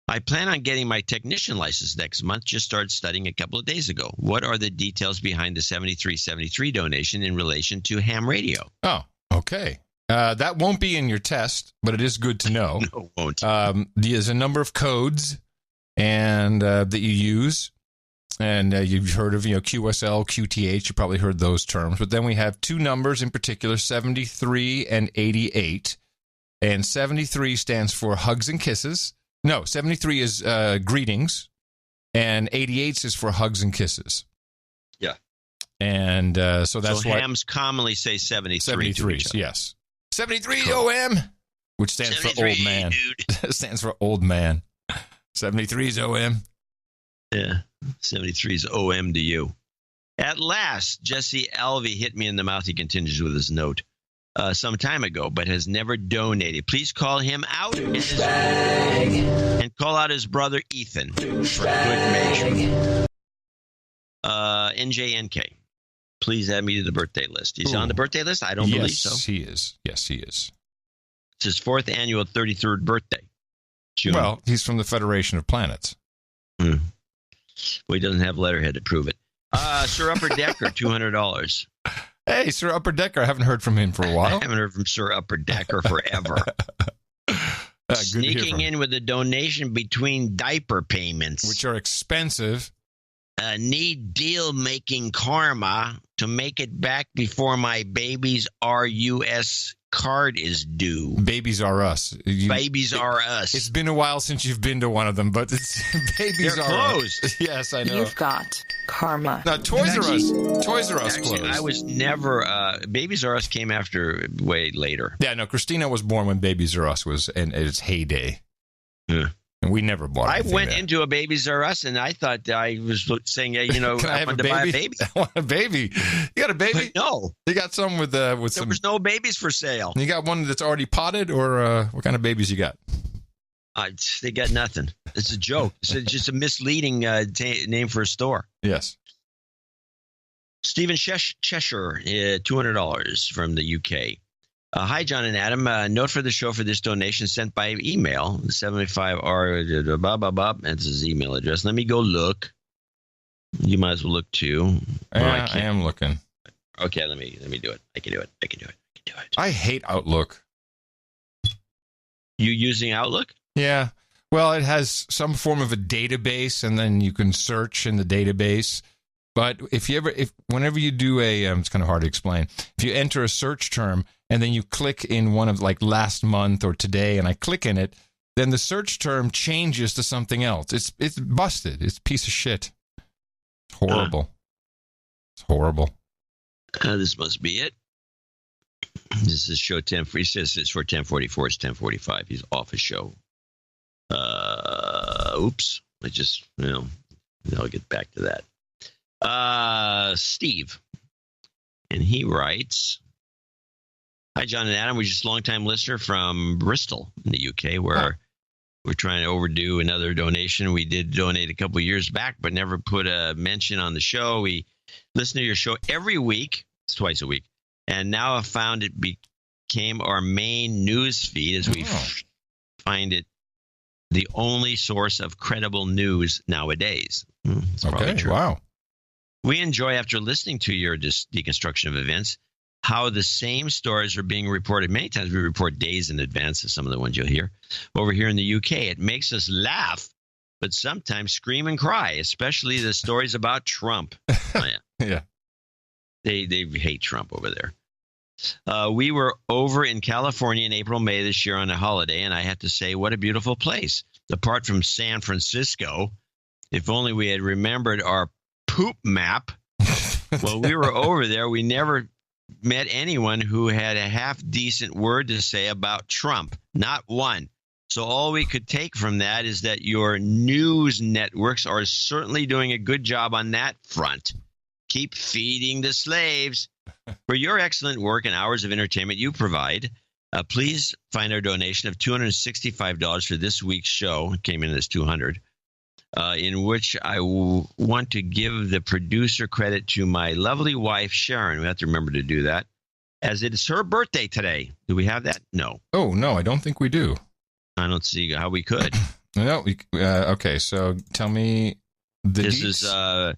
I plan on getting my technician license next month. Just started studying a couple of days ago. What are the details behind the 7373 donation in relation to ham radio? Oh, okay. That won't be in your test, but it is good to know. No, it won't. There's a number of codes and that you use. And you've heard of, QSL, QTH. You probably heard those terms. But then we have two numbers in particular, 73 and 88. And 73 stands for hugs and kisses. No, 73 is greetings. And 88 is for hugs and kisses. Yeah. And so that's why hams commonly say 73. 73s, yes. 73 OM, which stands for old man. Stands for old man. 73's OM. Yeah, 73's OM to you. At last, Jesse Alvey hit me in the mouth, he continues with his note, some time ago, but has never donated. Please call him out and call out his brother Ethan for good measure. NJNK, please add me to the birthday list. He's on the birthday list? I don't believe so. Yes, he is. Yes, he is. It's his 4th annual 33rd birthday. June. Well, he's from the Federation of Planets. Well, he doesn't have letterhead to prove it. Sir Upper Decker, $200. Hey, Sir Upper Decker. I haven't heard from him for a while. I haven't heard from Sir Upper Decker forever. Sneaking in with a donation between diaper payments. Which are expensive. Need deal-making karma to make it back before my baby's RUS card is due. Babies are us. Babies are us. It's been a while since you've been to one of them, but it's babies They're are closed. Us. Yes, I know. You've got karma. Now, Toys R Us closed. I was never. Babies R Us came after way later. Yeah, no. Christina was born when Babies R Us was in its heyday. Yeah. And we never bought I anything went there. into a Babies R Us, and I thought I was saying, Can I have wanted to buy a baby. I want a baby. You got a baby? But no. You got some with There some. was no babies for sale. You got one that's already potted, or what kind of babies you got? They got nothing. It's a joke. It's just a misleading name for a store. Yes. Stephen Cheshire, $200 from the UK. Hi, John and Adam. Note for the show for this donation sent by email, 75R, blah, blah, blah. That's his email address. Let me go look. You might as well look, too. I am looking. Okay, let me do it. I can do it. I hate Outlook. You using Outlook? Yeah. Well, it has some form of a database, and then you can search in the database. But whenever you do it's kind of hard to explain. If you enter a search term and then you click in one of like last month or today, and I click in it, then the search term changes to something else. It's busted. It's a piece of shit. It's horrible. It's horrible. This must be it. This is show 10. He says it's for 10:44. It's 10:45. He's off his show. Oops. I'll get back to that. Steve, and he writes, hi, John and Adam. We're just a longtime listener from Bristol in the UK, where we're trying to overdo another donation. We did donate a couple of years back, but never put a mention on the show. We listen to your show every week. It's twice a week. And now I've found it became our main news feed, as we find it the only source of credible news nowadays. It's probably true. Wow. We enjoy, after listening to your deconstruction of events, how the same stories are being reported. Many times we report days in advance of some of the ones you'll hear over here in the UK. It makes us laugh, but sometimes scream and cry, especially the stories about Trump. Oh, yeah. Yeah. They hate Trump over there. We were over in California in April, May this year on a holiday, and I have to say, what a beautiful place. Apart from San Francisco, if only we had remembered our poop map. While we were over there, we never met anyone who had a half-decent word to say about Trump. Not one. So all we could take from that is that your news networks are certainly doing a good job on that front. Keep feeding the slaves. For your excellent work and hours of entertainment you provide, please find our donation of $265 for this week's show. It came in as $200. In which I want to give the producer credit to my lovely wife, Sharon. We have to remember to do that, as it is her birthday today. Do we have that? No. Oh, no, I don't think we do. I don't see how we could. No. Okay, so tell me the This deets.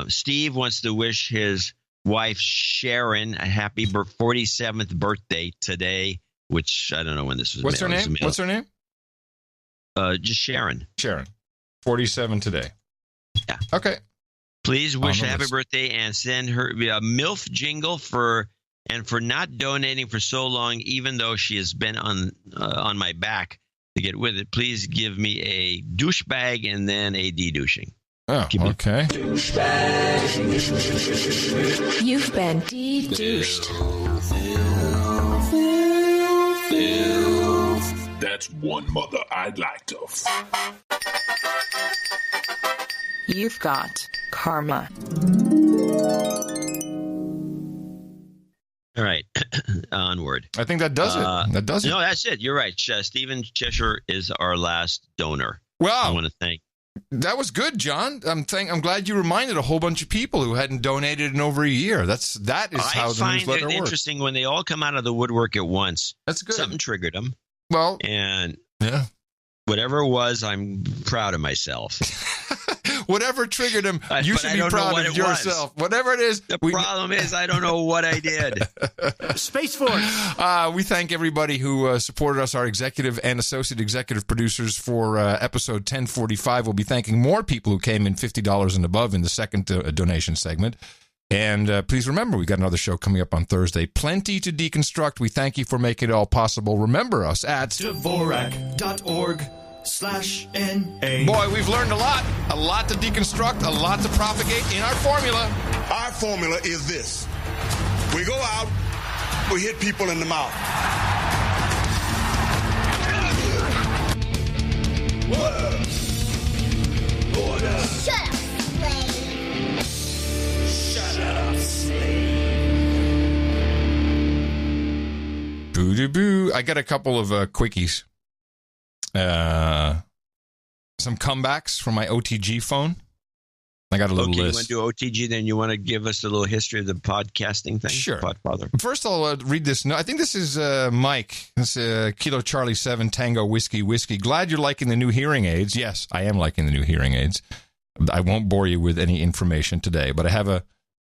is Steve wants to wish his wife, Sharon, a happy 47th birthday today, which I don't know when this was What's her mailed. name? What's her name? Just Sharon. Sharon. 47 today. Yeah. Okay. Please wish her happy birthday and send her a MILF jingle for not donating for so long, even though she has been on my back to get with it. Please give me a douchebag and then a de-douching. Oh, okay. You've been de-douched. That's one mother I'd like to. You've got karma. All right. Onward. I think that does it. That does it. No, that's it. You're right. Stephen Cheshire is our last donor. Wow. I want to thank. That was good, John. I'm glad you reminded a whole bunch of people who hadn't donated in over a year. That is how the newsletter works. I find it interesting when they all come out of the woodwork at once. That's good. Something triggered them. Well, and whatever it was, I'm proud of myself. Whatever triggered him, you should be proud of yourself. Whatever it is. The problem is I don't know what I did. Space Force. We thank everybody who supported us, our executive and associate executive producers for episode 1045. We'll be thanking more people who came in $50 and above in the second donation segment. And please remember, we got another show coming up on Thursday. Plenty to deconstruct. We thank you for making it all possible. Remember us at Dvorak.org/NA. Boy, we've learned a lot to deconstruct, a lot to propagate in our formula. Our formula is this. We go out, we hit people in the mouth. Order. Shut up, slave. Shut up, slave. Boo-doo-boo. I got a couple of quickies. Some comebacks from my OTG phone. I got a little list. You want to do OTG, then you want to give us a little history of the podcasting thing? Sure. Podfather. First, I'll read this. No, I think this is Mike. This Kilo Charlie 7 Tango Whiskey. Glad you're liking the new hearing aids. Yes, I am liking the new hearing aids. I won't bore you with any information today, but I have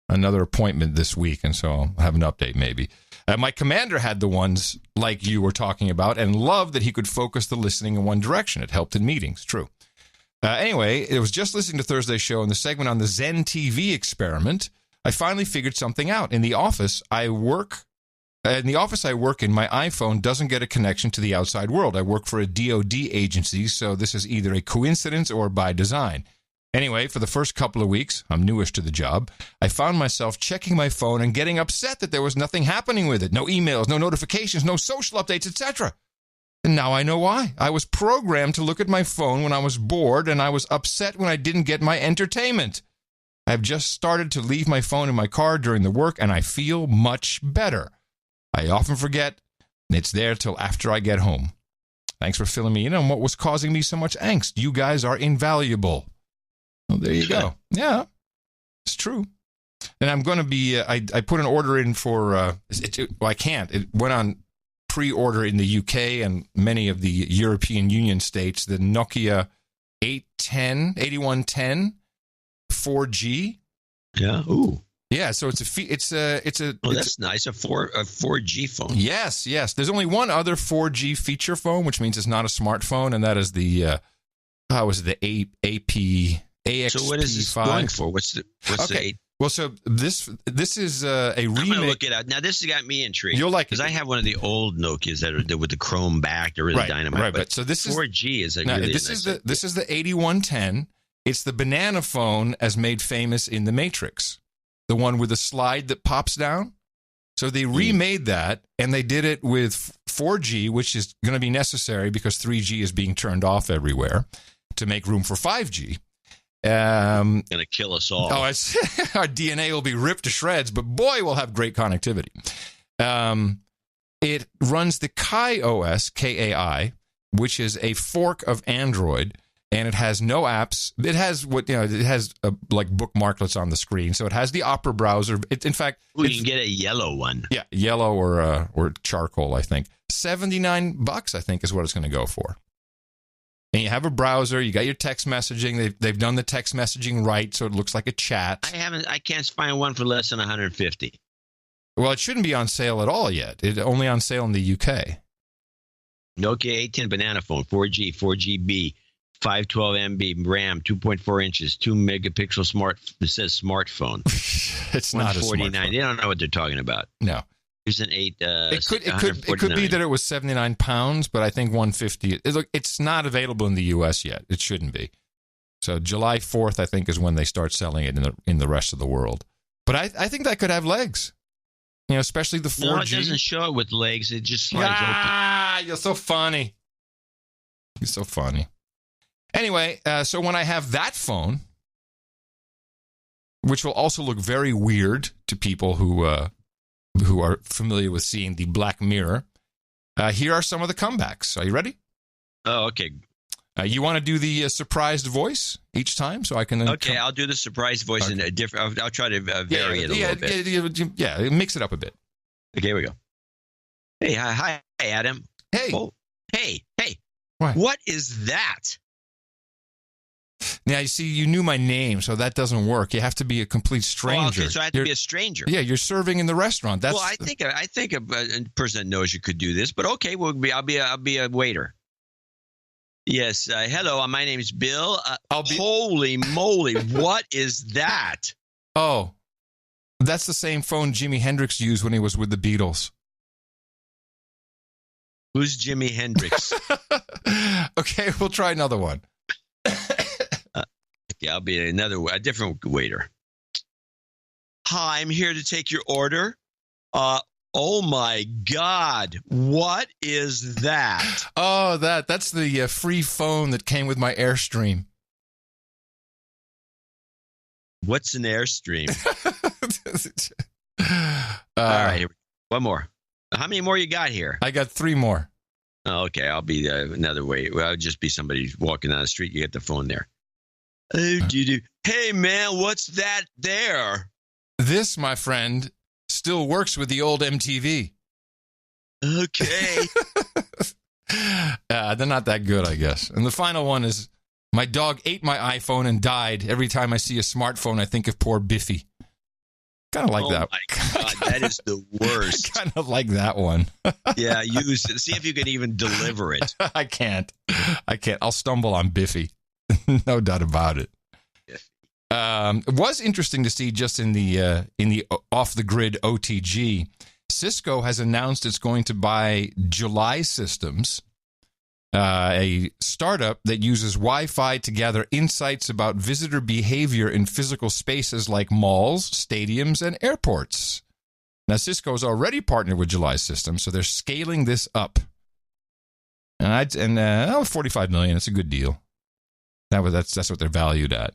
another appointment this week, and so I'll have an update maybe. My commander had the ones like you were talking about and loved that he could focus the listening in one direction. It helped in meetings. True. Anyway, it was just listening to Thursday's show and the segment on the Zen TV experiment. I finally figured something out. In the office I work in, my iPhone doesn't get a connection to the outside world. I work for a DoD agency, so this is either a coincidence or by design. Anyway, for the first couple of weeks, I'm newish to the job, I found myself checking my phone and getting upset that there was nothing happening with it. No emails, no notifications, no social updates, etc. And now I know why. I was programmed to look at my phone when I was bored, and I was upset when I didn't get my entertainment. I've just started to leave my phone in my car during the work, and I feel much better. I often forget, and it's there till after I get home. Thanks for filling me in on what was causing me so much angst. You guys are invaluable. Well, there you go. Yeah, it's true. And I'm going to be, I put an order in for, I can't. It went on pre-order in the UK and many of the European Union states, the Nokia 8110 4G. Yeah. Ooh. Yeah, so it's a that's nice. A 4G phone. Yes. There's only one other 4G feature phone, which means it's not a smartphone, and that is the AXP5. So what is this going for? What's the Well, so this is a remake. I'm gonna look it up. Now this has got me intrigued. You'll like it because I have one of the old Nokias that are with the chrome back. They're really dynamite. Right, but so this 4G is really this is the 8110. It's the banana phone as made famous in The Matrix, the one with a slide that pops down. So they remade that, and they did it with 4G, which is going to be necessary because 3G is being turned off everywhere to make room for 5G. Going to kill us all. Our DNA will be ripped to shreds, but boy, we'll have great connectivity. It runs the Kai OS, Kai, which is a fork of Android, and it has no apps. It has like bookmarklets on the screen, so it has the Opera browser. In fact, you can get a yellow one. Yeah, yellow or charcoal. I think $79, I think, is what it's going to go for. And you have a browser, you got your text messaging. They've done the text messaging right, so it looks like a chat. I can't find one for less than $150. Well, it shouldn't be on sale at all yet. It's only on sale in the UK. Nokia 810 banana phone, 4G, 4GB, 512 MB RAM, 2.4 inches, 2 megapixel smart. It says smartphone. It's not a smartphone. They don't know what they're talking about. No. Here's an 8. It could be that it was 79 pounds, but I think 150. Look, it's not available in the U.S. yet. It shouldn't be. So July 4th, I think, is when they start selling it in the rest of the world. But I think that could have legs. You know, especially the 4G. No, it doesn't show it with legs. It just slides open. You're so funny. You're so funny. Anyway, so when I have that phone, which will also look very weird to people who are familiar with seeing the Black Mirror, here are some of the comebacks. Are you ready? Oh, okay. You want to do the surprised voice each time, so I can. Okay, I'll do the surprised voice in a different. I'll try to vary it a little bit. Yeah, mix it up a bit. Okay, here we go. Hey, hi, Adam. Hey. Oh, hey. What is that? Now, you see, you knew my name, so that doesn't work. You have to be a complete stranger. Oh, okay, so I have to be a stranger. Yeah, you're serving in the restaurant. That's well, I think a person that knows you could do this, but okay, I'll be a waiter. Yes, hello, my name is Bill. Holy moly, what is that? Oh, that's the same phone Jimi Hendrix used when he was with the Beatles. Who's Jimi Hendrix? Okay, we'll try another one. Okay, I'll be a different waiter. Hi, I'm here to take your order. Oh my God, what is that? Oh, that's the free phone that came with my Airstream. What's an Airstream? All right, one more. How many more you got here? I got 3 more. Oh, okay, I'll be another way. Well, I'll just be somebody walking down the street. You get the phone there. Oh, hey, man, what's that there? This, my friend, still works with the old MTV. Okay. They're not that good, I guess. And the final one is, my dog ate my iPhone and died. Every time I see a smartphone, I think of poor Biffy. Kind of like that. Oh, my God, that is the worst. Kind of like that one. Yeah, use it. See if you can even deliver it. I can't. I'll stumble on Biffy. No doubt about it. It was interesting to see just in the off the grid OTG, Cisco has announced it's going to buy July Systems, a startup that uses Wi-Fi to gather insights about visitor behavior in physical spaces like malls, stadiums, and airports. Now, Cisco has already partnered with July Systems, so they're scaling this up. And $45 million, it's a good deal. That's what they're valued at.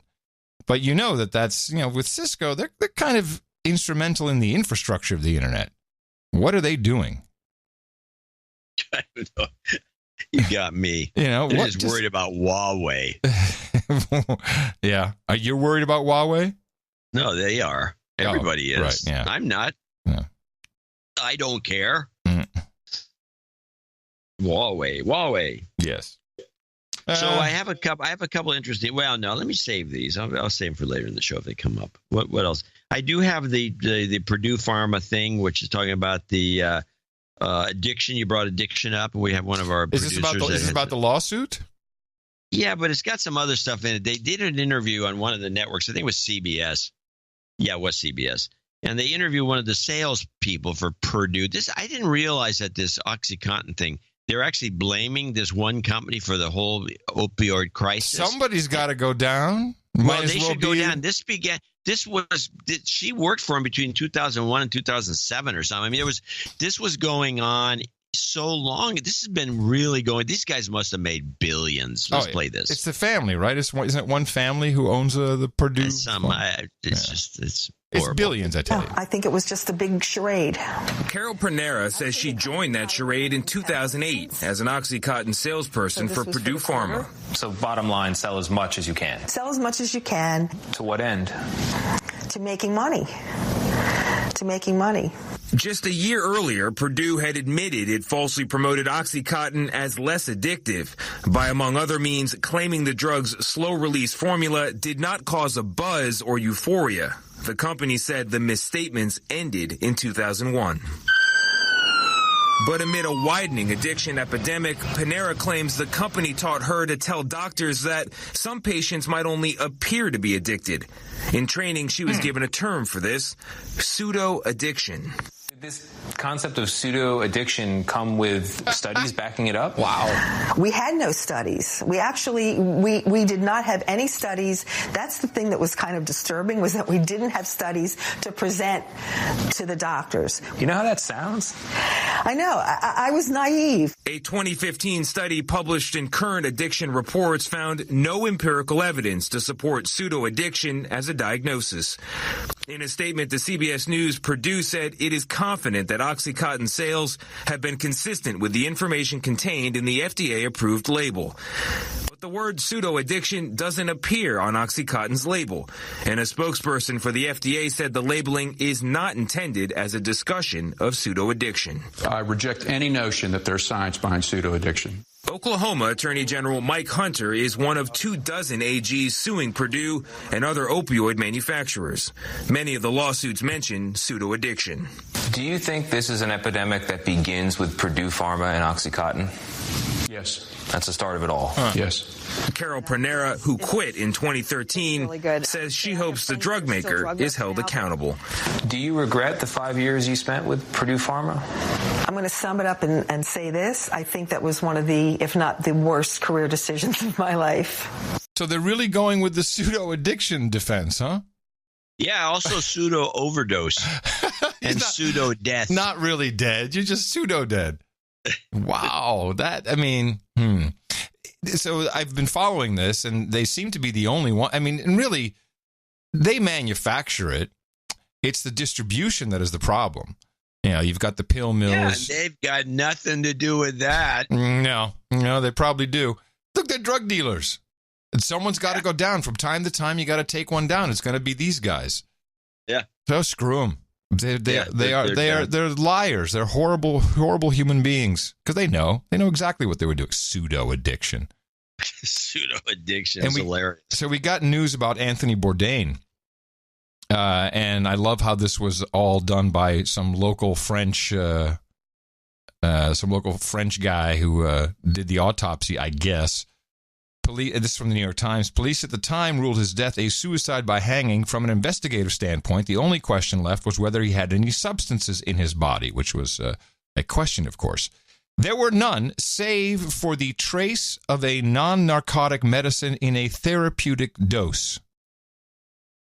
But you know that's with Cisco, they're kind of instrumental in the infrastructure of the internet. What are they doing? I don't know. You got me. They're just worried about Huawei. Yeah. Are you worried about Huawei? No, they are. Everybody is. Right, yeah. I'm not. Yeah. I don't care. Huawei. Yes. So I have a couple interesting. Well, no, let me save these. I'll save them for later in the show if they come up. What else? I do have the Purdue Pharma thing, which is talking about the addiction. You brought addiction up, and we have one of our producers. Is this about the lawsuit? Yeah, but it's got some other stuff in it. They did an interview on one of the networks. I think it was CBS. Yeah, it was CBS. And they interviewed one of the salespeople for Purdue. I didn't realize that this OxyContin thing. They're actually blaming this one company for the whole opioid crisis. Somebody's got to go down. They should go down. She worked for him between 2001 and 2007 or something. I mean, this was going on so long. This has been really going. These guys must have made billions. Let's play this. It's the family, right? Isn't it one family who owns the Purdue? It's billions, I tell you. I think it was just a big charade. Carol Pernera says she joined that charade in 2008 as an OxyContin salesperson for Purdue Pharma. So bottom line, sell as much as you can. Sell as much as you can. To what end? To making money. Just a year earlier, Purdue had admitted it falsely promoted OxyContin as less addictive by, among other means, claiming the drug's slow-release formula did not cause a buzz or euphoria. The company said the misstatements ended in 2001. But amid a widening addiction epidemic, Panera claims the company taught her to tell doctors that some patients might only appear to be addicted. In training, she was given a term for this, pseudo-addiction. Did this concept of pseudo-addiction come with studies backing it up? Wow. We had no studies. We actually, we did not have any studies. That's the thing that was kind of disturbing, was that we didn't have studies to present to the doctors. You know how that sounds? I know. I was naive. A 2015 study published in Current Addiction Reports found no empirical evidence to support pseudo-addiction as a diagnosis. In a statement to CBS News, Purdue said it is confident that OxyContin sales have been consistent with the information contained in the FDA-approved label. But the word pseudo-addiction doesn't appear on OxyContin's label, and a spokesperson for the FDA said the labeling is not intended as a discussion of pseudo-addiction. I reject any notion that there's science behind pseudo-addiction. Oklahoma Attorney General Mike Hunter is one of 24 AGs suing Purdue and other opioid manufacturers. Many of the lawsuits mention pseudo-addiction. Do you think this is an epidemic that begins with Purdue Pharma and OxyContin? Yes. That's the start of it all. Yes. Carol Panera, who quit in 2013, says she hopes the drug maker is held accountable. Do you regret the 5 years you spent with Purdue Pharma? I'm going to sum it up and say this. I think that was one of the, if not the worst career decisions of my life. So they're really going with the pseudo-addiction defense, huh? Yeah, also pseudo-overdose and pseudo-death. Not really dead. You're just pseudo-dead. Wow. So I've been following this, and they seem to be the only one. I mean, and really, they manufacture it. It's the distribution that is the problem. You know, you've got the pill mills. Yeah, they've got nothing to do with that. No, they probably do. Look, they're drug dealers. And someone's got to go down. From time to time, you got to take one down. It's going to be these guys. Yeah. So screw them. They're liars. They're horrible human beings, because they know exactly what they were doing. Pseudo-addiction. Pseudo-addiction is hilarious. So we got news about Anthony Bourdain. And I love how this was all done by some local French guy who did the autopsy, I guess. This is from the New York Times. Police at the time ruled his death a suicide by hanging. From an investigative standpoint, the only question left was whether he had any substances in his body, which was a question, of course. There were none, save for the trace of a non-narcotic medicine in a therapeutic dose.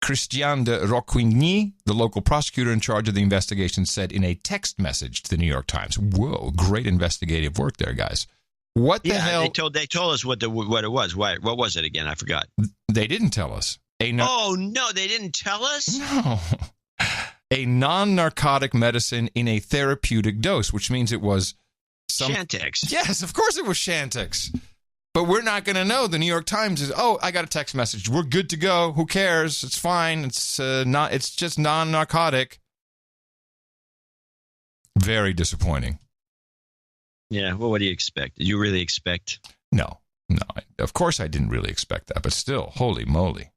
Christian de Roquigny, the local prosecutor in charge of the investigation, said in a text message to the New York Times. Whoa, great investigative work there, guys. What the hell? They told us what it was. What was it again? I forgot. They didn't tell us. Oh, no, they didn't tell us? No. A non-narcotic medicine in a therapeutic dose, which means it was Chantix. Yes, of course it was Chantix. But we're not going to know. The New York Times is, I got a text message. We're good to go. Who cares? It's fine. It's just non-narcotic. Very disappointing. Yeah, well, what do you expect? Did you really expect? No. Of course I didn't really expect that, but still, holy moly.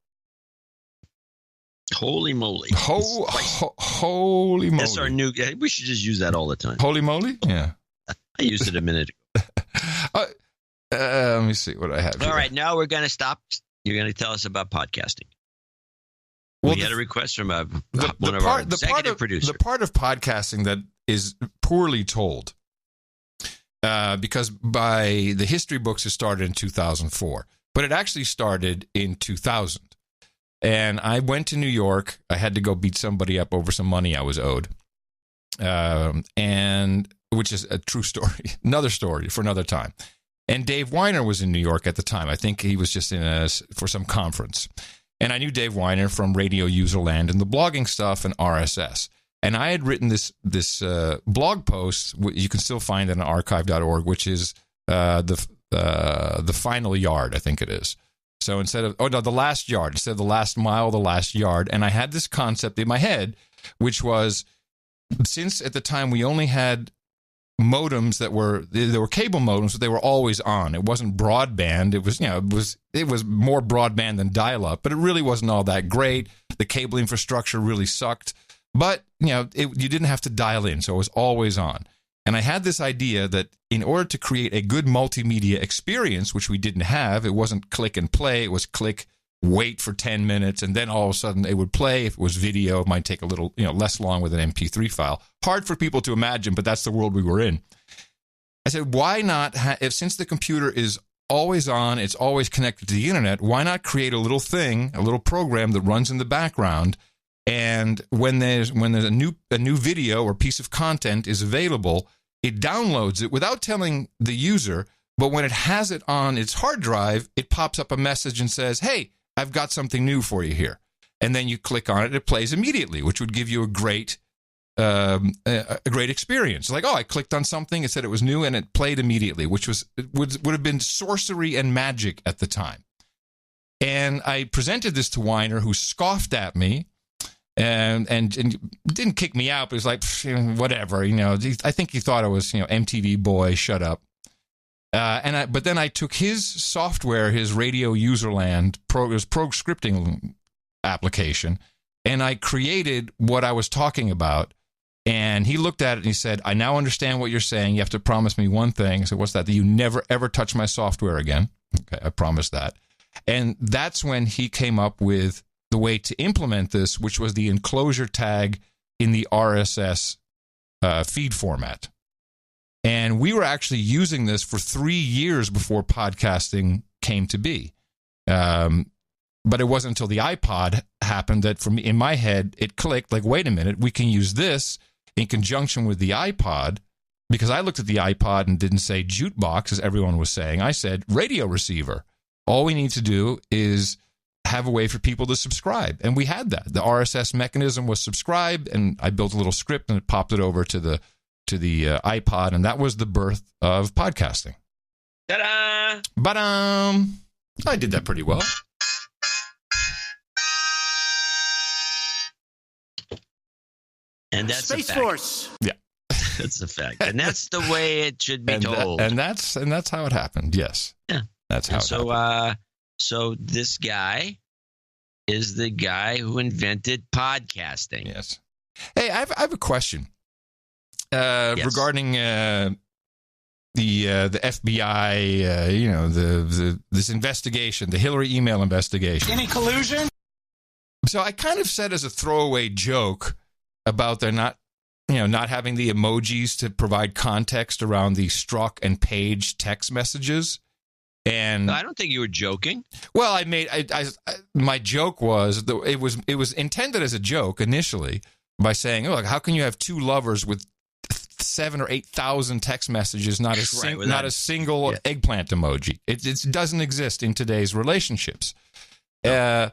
Holy moly. Holy moly. That's our new, we should just use that all the time. Holy moly? Yeah. I used it a minute ago. Let me see what I have here. All right, now we're going to stop. You're going to tell us about podcasting. Well, we had a request from one of our executive producers. The part of podcasting that is poorly told, because by the history books it started in 2004, but it actually started in 2000. And I went to New York. I had to go beat somebody up over some money I was owed, and which is a true story. Another story for another time. And Dave Weiner was in New York at the time. I think he was just for some conference. And I knew Dave Weiner from Radio Userland and the blogging stuff and RSS. And I had written this blog post. You can still find it on archive.org, which is the final yard, I think it is. So instead of, the last yard, instead of the last mile, the last yard. And I had this concept in my head, which was, since at the time we only had modems there were cable modems, but they were always on. It wasn't broadband. It was more broadband than dial-up, but it really wasn't all that great. The cable infrastructure really sucked, but you didn't have to dial in, so it was always on. And I had this idea that in order to create a good multimedia experience, which we didn't have, it wasn't click and play, it was click, wait for 10 minutes, and then all of a sudden it would play. If it was video, it might take a little, less long with an MP3 file. Hard for people to imagine, but that's the world we were in. I said, why not, since the computer is always on, it's always connected to the internet, why not create a little thing, a little program that runs in the background, and when there's a new video or piece of content is available, it downloads it without telling the user, but when it has it on its hard drive, it pops up a message and says, hey, I've got something new for you here. And then you click on it, it plays immediately, which would give you a great experience. Like, I clicked on something, it said it was new, and it played immediately, which would have been sorcery and magic at the time. And I presented this to Weiner, who scoffed at me, and didn't kick me out, but was like, whatever, I think he thought I was, MTV boy, shut up. But then I took his software, his Radio Userland pro scripting application, and I created what I was talking about. And he looked at it and he said, I now understand what you're saying. You have to promise me one thing. I said, what's that? That you never, ever touch my software again. Okay, I promised that. And that's when he came up with the way to implement this, which was the enclosure tag in the RSS feed format. And we were actually using this for 3 years before podcasting came to be. But it wasn't until the iPod happened that in my head, it clicked like, wait a minute, we can use this in conjunction with the iPod, because I looked at the iPod and didn't say jukebox, as everyone was saying. I said radio receiver. All we need to do is have a way for people to subscribe. And we had that. The RSS mechanism was subscribed, and I built a little script and it popped it over to the iPod, and that was the birth of podcasting. Ta-da! Ba-dum! I did that pretty well. And that's Space a fact. Force. Yeah. That's a fact. And that's the way it should be told. And that's how it happened. Yes. Yeah. That's how it happened. So this guy is the guy who invented podcasting. Yes. Hey, I have a question regarding the FBI. This investigation, the Hillary email investigation. Any collusion? So I kind of said as a throwaway joke about their not having the emojis to provide context around the Strzok and Page text messages. And I don't think you were joking. Well, my joke was it was intended as a joke initially by saying, "Look, how can you have two lovers with 7,000 or 8,000 text messages, not a single eggplant emoji? It doesn't exist in today's relationships." And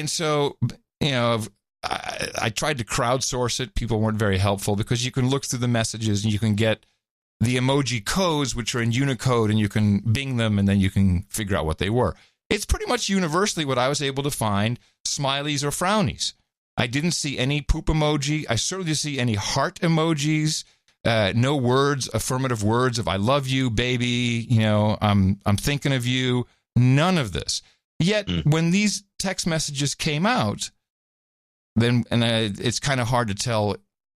so, I tried to crowdsource it. People weren't very helpful because you can look through the messages and you can get the emoji codes, which are in Unicode, and you can Bing them, and then you can figure out what they were. It's pretty much universally what I was able to find, smileys or frownies. I didn't see any poop emoji. I certainly didn't see any heart emojis, no words, affirmative words of I love you, baby, I'm thinking of you, none of this. Yet, when these text messages came out, it's kind of hard to tell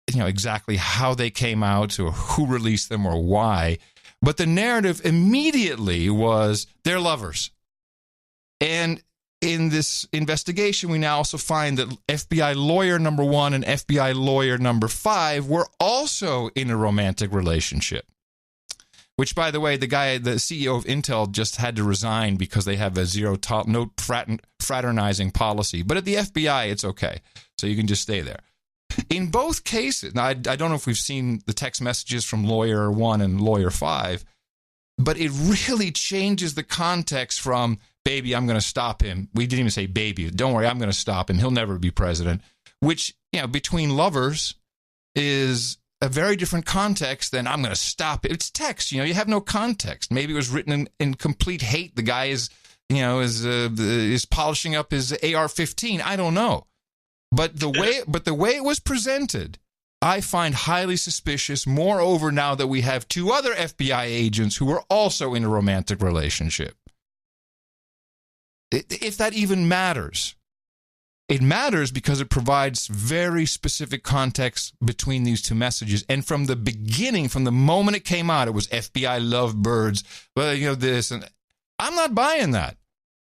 exactly how they came out or who released them or why. But the narrative immediately was they're lovers. And in this investigation, we now also find that FBI lawyer number 1 and FBI lawyer number 5 were also in a romantic relationship. Which, by the way, the CEO of Intel just had to resign because they have a no fraternizing policy. But at the FBI, it's okay. So you can just stay there. In both cases, now I don't know if we've seen the text messages from lawyer 1 and lawyer 5, but it really changes the context from, baby, I'm going to stop him. We didn't even say baby. Don't worry, I'm going to stop him. He'll never be president. Which, between lovers is a very different context than I'm going to stop it. It's text, you have no context. Maybe it was written in complete hate. The guy is polishing up his AR-15. I don't know. But the way it was presented, I find highly suspicious. Moreover, now that we have 2 other FBI agents who are also in a romantic relationship. If that even matters. It matters because it provides very specific context between these two messages. And from the beginning, from the moment it came out, it was FBI lovebirds, well, this. And I'm not buying that.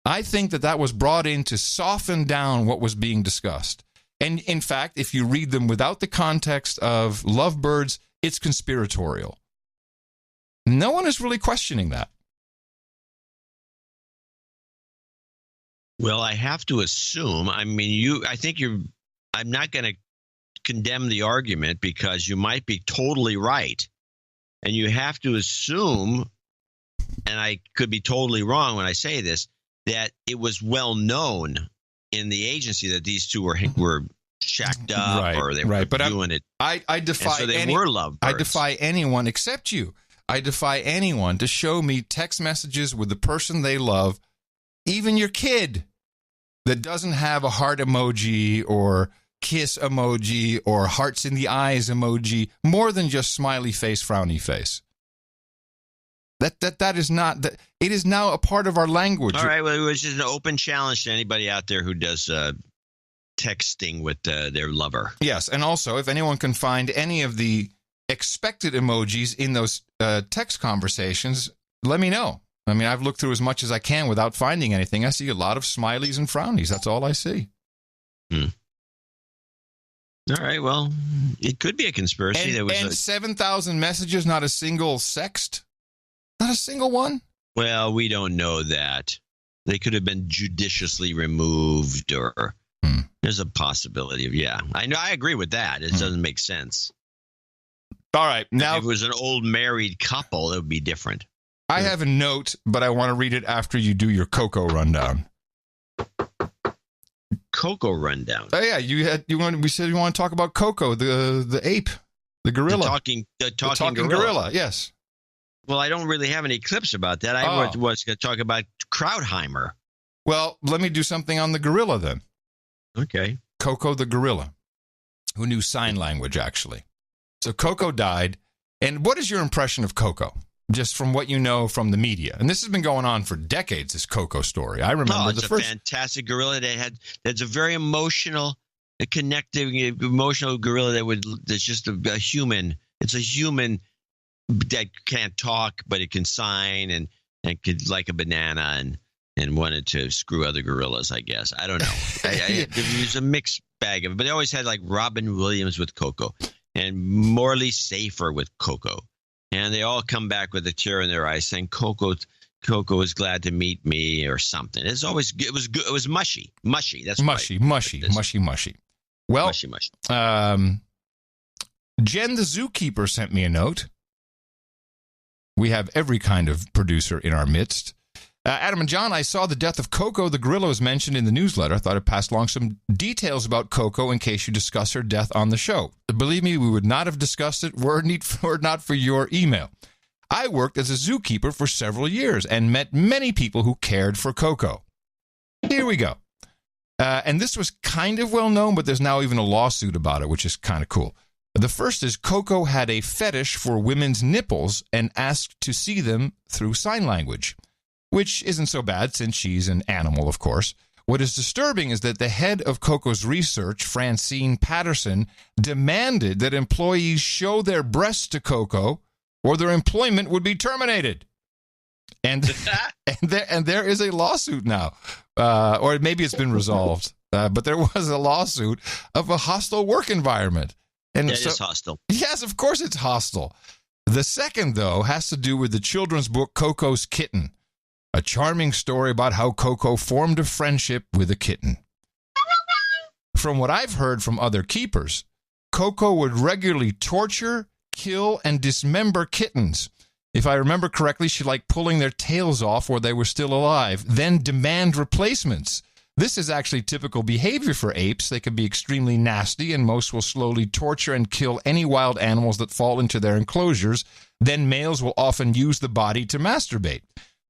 I think that was brought in to soften down what was being discussed. And in fact, if you read them without the context of lovebirds, it's conspiratorial. No one is really questioning that. Well, I have to assume, I'm not going to condemn the argument because you might be totally right. And you have to assume, and I could be totally wrong when I say this, that it was well known in the agency that these two were shacked up or they were doing it. I defy so they were lovebirds. I defy anyone except you. I defy anyone to show me text messages with the person they love, even your kid, that doesn't have a heart emoji or kiss emoji or hearts in the eyes emoji, more than just smiley face, frowny face. That is not that. It is now a part of our language. All right. Well, it was just an open challenge to anybody out there who does texting with their lover. Yes, and also if anyone can find any of the expected emojis in those text conversations, let me know. I mean, I've looked through as much as I can without finding anything. I see a lot of smileys and frownies. That's all I see. All right. Well, it could be a conspiracy. And 7,000 messages, not a single sext? Not a single one? Well, we don't know that. They could have been judiciously removed, or there's a possibility of, I know. I agree with that. It doesn't make sense. All right. Now, if it was an old married couple, it would be different. I have a note, but I want to read it after you do your Coco rundown. Coco rundown. Oh yeah, we said you want to talk about Coco, the ape, the gorilla, the talking gorilla. Yes. Well, I don't really have any clips about that. I was going to talk about Krauthammer. Well, let me do something on the gorilla then. Okay. Coco the gorilla, who knew sign language actually. So Coco died, and what is your impression of Coco? Just from what you know from the media. And this has been going on for decades, this Coco story. I remember it's a fantastic gorilla that's a very emotional, emotional gorilla that's just a human. It's a human that can't talk, but it can sign and could like a banana and wanted to screw other gorillas, I guess. I don't know. It was a mixed bag of it. But they always had like Robin Williams with Coco and Morley Safer with Coco. And they all come back with a tear in their eyes saying, Coco is glad to meet me or something. It's always good. It was mushy. That's mushy. Well, mushy. Jen the zookeeper sent me a note. We have every kind of producer in our midst. Adam and John, I saw the death of Coco the gorilla was mentioned in the newsletter. I thought I'd pass along some details about Coco in case you discuss her death on the show. Believe me, we would not have discussed it were it not for your email. I worked as a zookeeper for several years and met many people who cared for Coco. Here we go. And this was kind of well known, but there's now even a lawsuit about it, which is kind of cool. The first is Coco had a fetish for women's nipples and asked to see them through sign language, which isn't so bad since she's an animal, of course. What is disturbing is that the head of Coco's research, Francine Patterson, demanded that employees show their breasts to Coco or their employment would be terminated. And there is a lawsuit now, or maybe it's been resolved, but there was a lawsuit of a hostile work environment. And it is hostile. Yes, of course it's hostile. The second, though, has to do with the children's book Coco's Kitten, a charming story about how Coco formed a friendship with a kitten. From what I've heard from other keepers, Coco would regularly torture, kill, and dismember kittens. If I remember correctly, she liked pulling their tails off while they were still alive, then demand replacements. This is actually typical behavior for apes. They can be extremely nasty, and most will slowly torture and kill any wild animals that fall into their enclosures. Then males will often use the body to masturbate.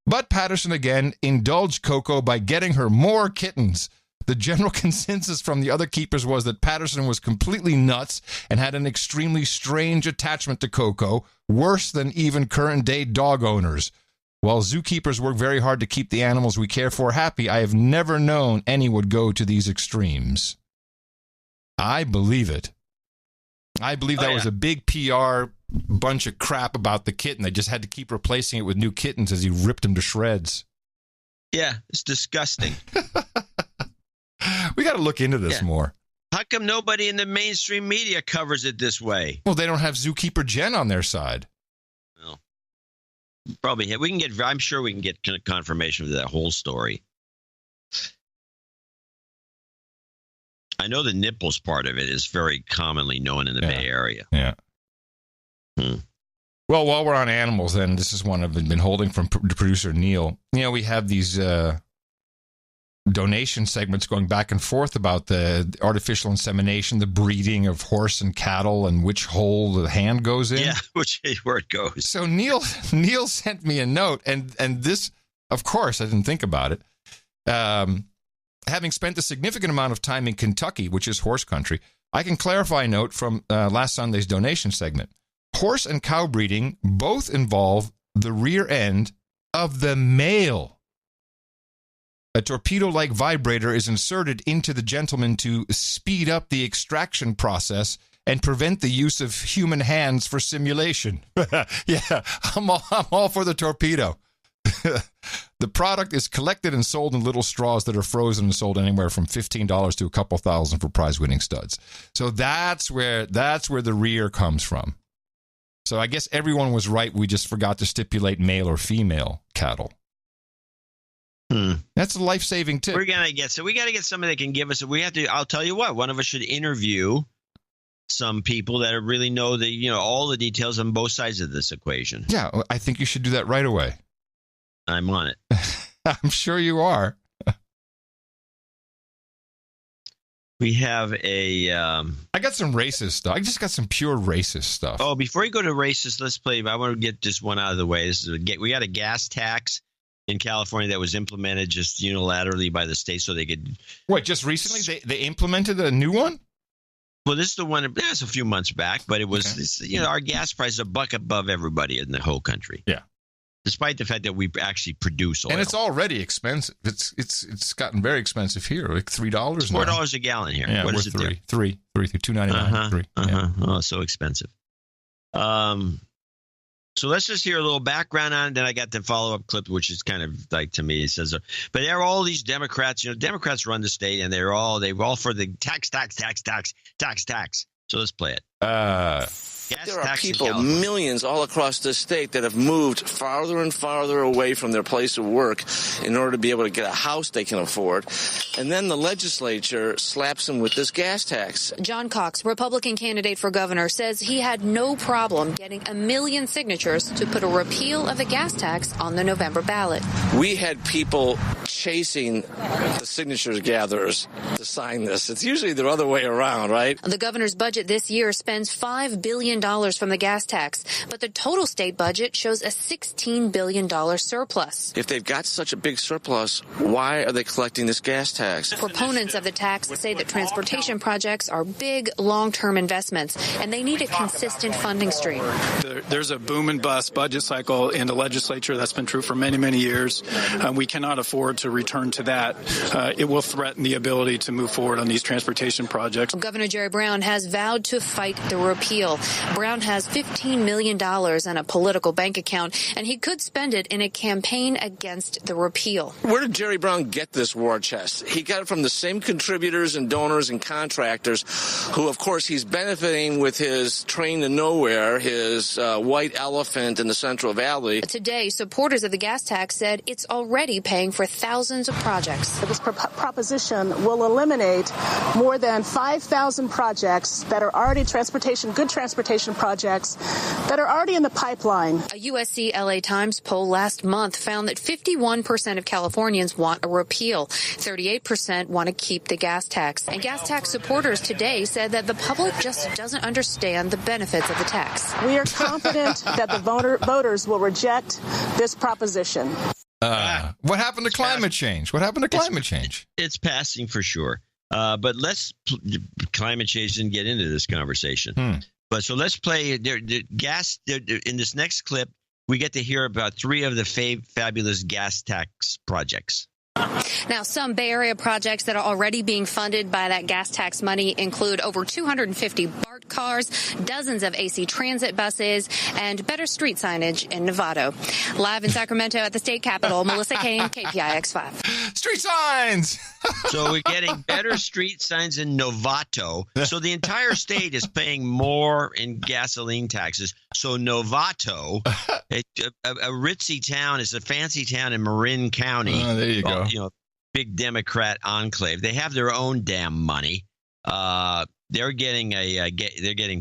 But Patterson again indulged Coco by getting her more kittens. The general consensus from the other keepers was that Patterson was completely nuts and had an extremely strange attachment to Coco, worse than even current-day dog owners. While zookeepers work very hard to keep the animals we care for happy, I have never known any would go to these extremes. I believe it. I believe that was a big PR bunch of crap about the kitten. They just had to keep replacing it with new kittens as he ripped them to shreds. Yeah, it's disgusting. We got to look into this more. How come nobody in the mainstream media covers it this way? Well, they don't have Zookeeper Jen on their side. Well, probably I'm sure we can get confirmation of that whole story. I know the nipples part of it is very commonly known in the Bay Area. Yeah. Well, while we're on animals, then, this is one I've been holding from producer Neil. We have these donation segments going back and forth about the artificial insemination, the breeding of horse and cattle, and which hole the hand goes in. Yeah, where it goes. So Neil sent me a note, and this, of course, I didn't think about it. Having spent a significant amount of time in Kentucky, which is horse country, I can clarify a note from last Sunday's donation segment. Horse and cow breeding both involve the rear end of the male. A torpedo-like vibrator is inserted into the gentleman to speed up the extraction process and prevent the use of human hands for simulation. Yeah, I'm all for the torpedo. The product is collected and sold in little straws that are frozen and sold anywhere from $15 to a couple thousand for prize-winning studs. So that's where the rear comes from. So I guess everyone was right. We just forgot to stipulate male or female cattle. That's a life-saving tip. We got to get somebody that can give us. I'll tell you what. One of us should interview some people that really know all the details on both sides of this equation. Yeah, I think you should do that right away. I'm on it. I'm sure you are. We have I got some racist stuff. I just got some pure racist stuff. Oh, before you go to racist, let's play. I want to get this one out of the way. We got a gas tax in California that was implemented just unilaterally by the state so they could. What, just recently they implemented a new one? Well, this is the one that's a few months back, but it was our gas price is $1 above everybody in the whole country. Yeah. Despite the fact that we actually produce oil. And it's already expensive. It's gotten very expensive here, like $3 now. $4 a gallon here. Yeah, what we're is it there? $2.99. Yeah. Oh, so expensive. So let's just hear a little background on it. Then I got the follow-up clip, which is kind of like, to me, it says, but there are all these Democrats. Democrats run the state, and they're all for the tax. So let's play it. There are people, millions all across this state, that have moved farther and farther away from their place of work in order to be able to get a house they can afford. And then the legislature slaps them with this gas tax. John Cox, Republican candidate for governor, says he had no problem getting 1 million signatures to put a repeal of the gas tax on the November ballot. We had people chasing the signatures gatherers to sign this. It's usually the other way around, right? The governor's budget this year spends $5 billion from the gas tax, but the total state budget shows a $16 billion surplus. If they've got such a big surplus, why are they collecting this gas tax? Proponents of the tax say that transportation projects are big, long-term investments, and they need a consistent funding stream. There's a boom and bust budget cycle in the legislature that's been true for many, many years. We cannot afford to return to that. It will threaten the ability to move forward on these transportation projects. Governor Jerry Brown has vowed to fight the repeal. Brown has $15 million in a political bank account, and he could spend it in a campaign against the repeal. Where did Jerry Brown get this war chest? He got it from the same contributors and donors and contractors who, of course, he's benefiting with his train to nowhere, his white elephant in the Central Valley. Today, supporters of the gas tax said it's already paying for thousands of projects. This proposition will eliminate more than 5,000 projects that are already good transportation projects that are already in the pipeline. A USC LA Times poll last month found that 51% of Californians want a repeal. 38% want to keep the gas tax. And gas tax supporters today said that the public just doesn't understand the benefits of the tax. We are confident that the voters will reject this proposition. What happened to climate change? It's passing for sure. But let's climate change didn't get into this conversation. But so let's play the gas in this next clip. we get to hear about 3 of the fabulous gas tax projects. Now, some Bay Area projects that are already being funded by that gas tax money include over 250 BART cars, dozens of AC transit buses, and better street signage in Novato. Live in Sacramento at the state capitol, Melissa Kane, KPIX5. Street signs! So we're getting better street signs in Novato. So the entire state is paying more in gasoline taxes. So Novato, a ritzy town, is a fancy town in Marin County. Oh, there you go. Big Democrat enclave. They have their own damn money. They're getting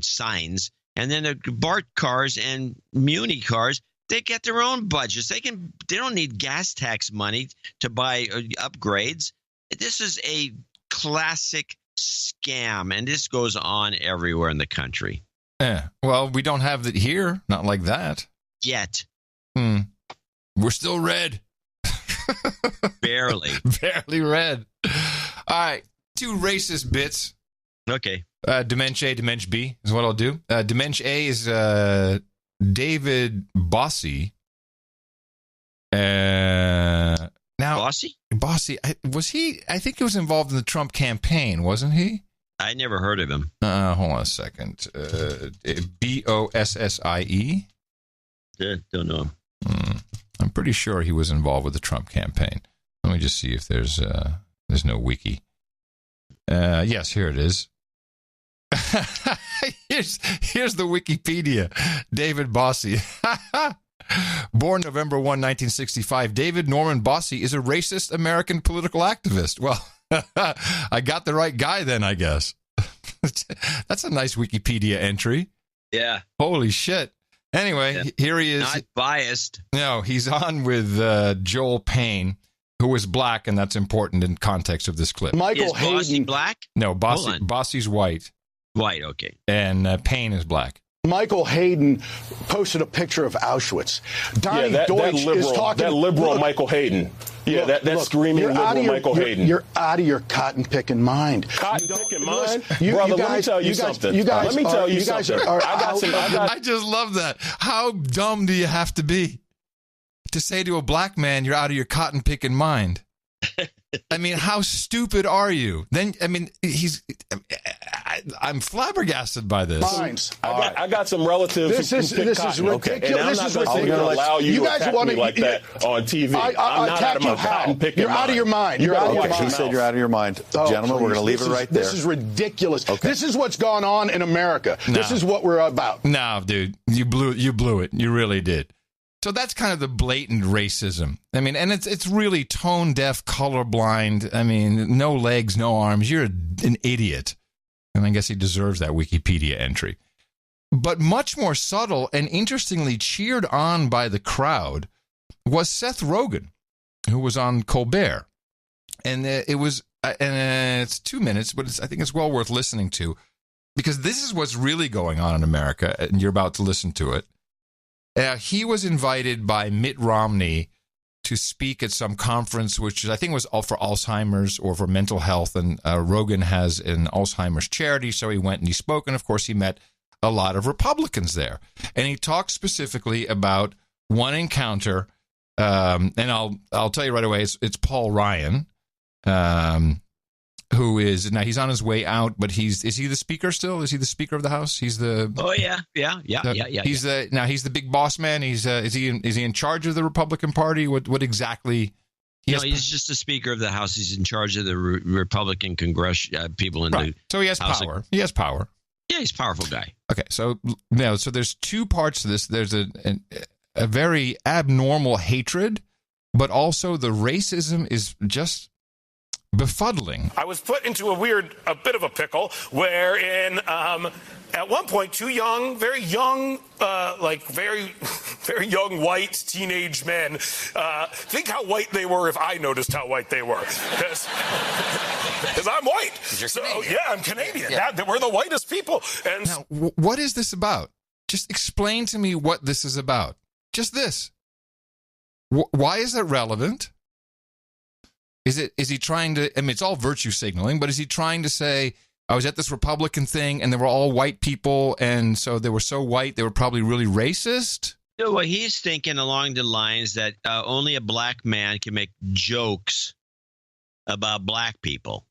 signs, and then the BART cars and Muni cars, they get their own budgets. They don't need gas tax money to buy upgrades. This is a classic scam, and this goes on everywhere in the country. Yeah. Well, we don't have it here. Not like that. Yet. We're still red. Barely. Barely red. All right. 2 racist bits. Okay. Dimension A, Dimension B is what I'll do. Dimension A is David Bossie. Now, Bossie, was he? I think he was involved in the Trump campaign, wasn't he? I never heard of him. Hold on a second. Bossie? Don't know him. I'm pretty sure he was involved with the Trump campaign. Let me just see if there's no wiki. Yes, here it is. here's the Wikipedia. David Bossie. Born November 1, 1965, David Norman Bossie is a racist American political activist. Well, I got the right guy then, I guess. That's a nice Wikipedia entry. Yeah. Holy shit. Anyway, here he is. Not biased. No, he's on with Joel Payne, who is black, and that's important in context of this clip. Is Bossie black? No, Bossie's white. White, okay. And Payne is black. Michael Hayden posted a picture of Auschwitz. Donnie Deutsch is talking. That liberal Michael Hayden. Yeah, that screaming liberal Michael Hayden. You're out of your cotton-picking mind. Cotton-picking mind? Brother, let me tell you something. Let me tell you something. I just love that. How dumb do you have to be to say to a black man, you're out of your cotton-picking mind? I mean, how stupid are you? Then, I mean, I'm flabbergasted by this. I got some relatives. This is ridiculous. Okay. And I'm not going to allow you to attack me like that on TV. I'm not out of my cotton picking mind. You're out of your mind. You're out of your mind. He said you're out of your mind. Gentlemen, we're going to leave it right there. This is ridiculous. Okay. This is what's gone on in America. No. This is what we're about. No, dude. You blew it. You really did. So that's kind of the blatant racism. I mean, and it's really tone deaf, colorblind. I mean, no legs, no arms. You're an idiot. And I guess he deserves that Wikipedia entry. But much more subtle and interestingly cheered on by the crowd was Seth Rogen, who was on Colbert. And it's 2 minutes, but I think it's well worth listening to, because this is what's really going on in America, and you're about to listen to it. He was invited by Mitt Romney to speak at some conference, which I think was all for Alzheimer's or for mental health. And Rogan has an Alzheimer's charity, so he went and he spoke. And, of course, he met a lot of Republicans there. And he talked specifically about one encounter, and I'll tell you right away, it's Paul Ryan, who is, now he's on his way out, but is he the speaker still? Is he the Speaker of the House? He's the... Oh, yeah. He's the big boss man. Is he in charge of the Republican Party? What exactly? He's just the Speaker of the House. He's in charge of the Republican people in the So he has House. Power. He has power. Yeah, he's a powerful guy. Okay, so there's 2 parts to this. There's a very abnormal hatred, but also the racism is just befuddling. I was put into a bit of a pickle wherein at one point 2 very young white teenage men, think how white they were if I noticed how white they were. Because I'm white. So, yeah, I'm Canadian. Yeah. We're the whitest people. And now, what is this about? Just explain to me what this is about. Just this. Why is that relevant? Is he trying to, I mean, it's all virtue signaling, but is he trying to say, I was at this Republican thing and they were all white people, and so they were so white they were probably really racist? Well, he's thinking along the lines that only a black man can make jokes about black people.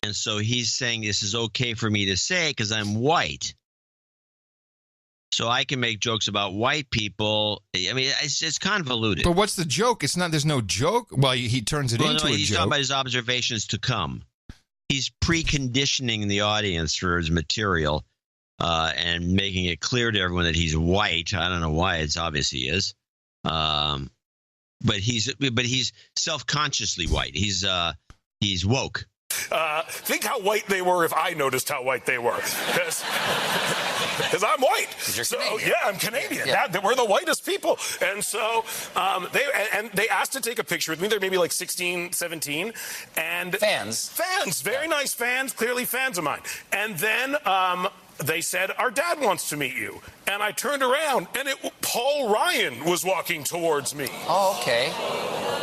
And so he's saying this is okay for me to say because I'm white. So I can make jokes about white people. I mean, it's convoluted. But what's the joke? It's not. There's no joke. Well, he turns it into a he's joke. talking about his observations to come. He's preconditioning the audience for his material and making it clear to everyone that he's white. I don't know why. It's obvious he is. But he's self-consciously white. He's woke. Think how white they were if I noticed how white they were. Because I'm white. So, yeah, I'm Canadian. Yeah. We're the whitest people. And so they asked to take a picture with me. They're maybe like 16, 17. And fans. Very nice fans. Clearly fans of mine. And then they said, our dad wants to meet you. And I turned around, and Paul Ryan was walking towards me. Oh, okay.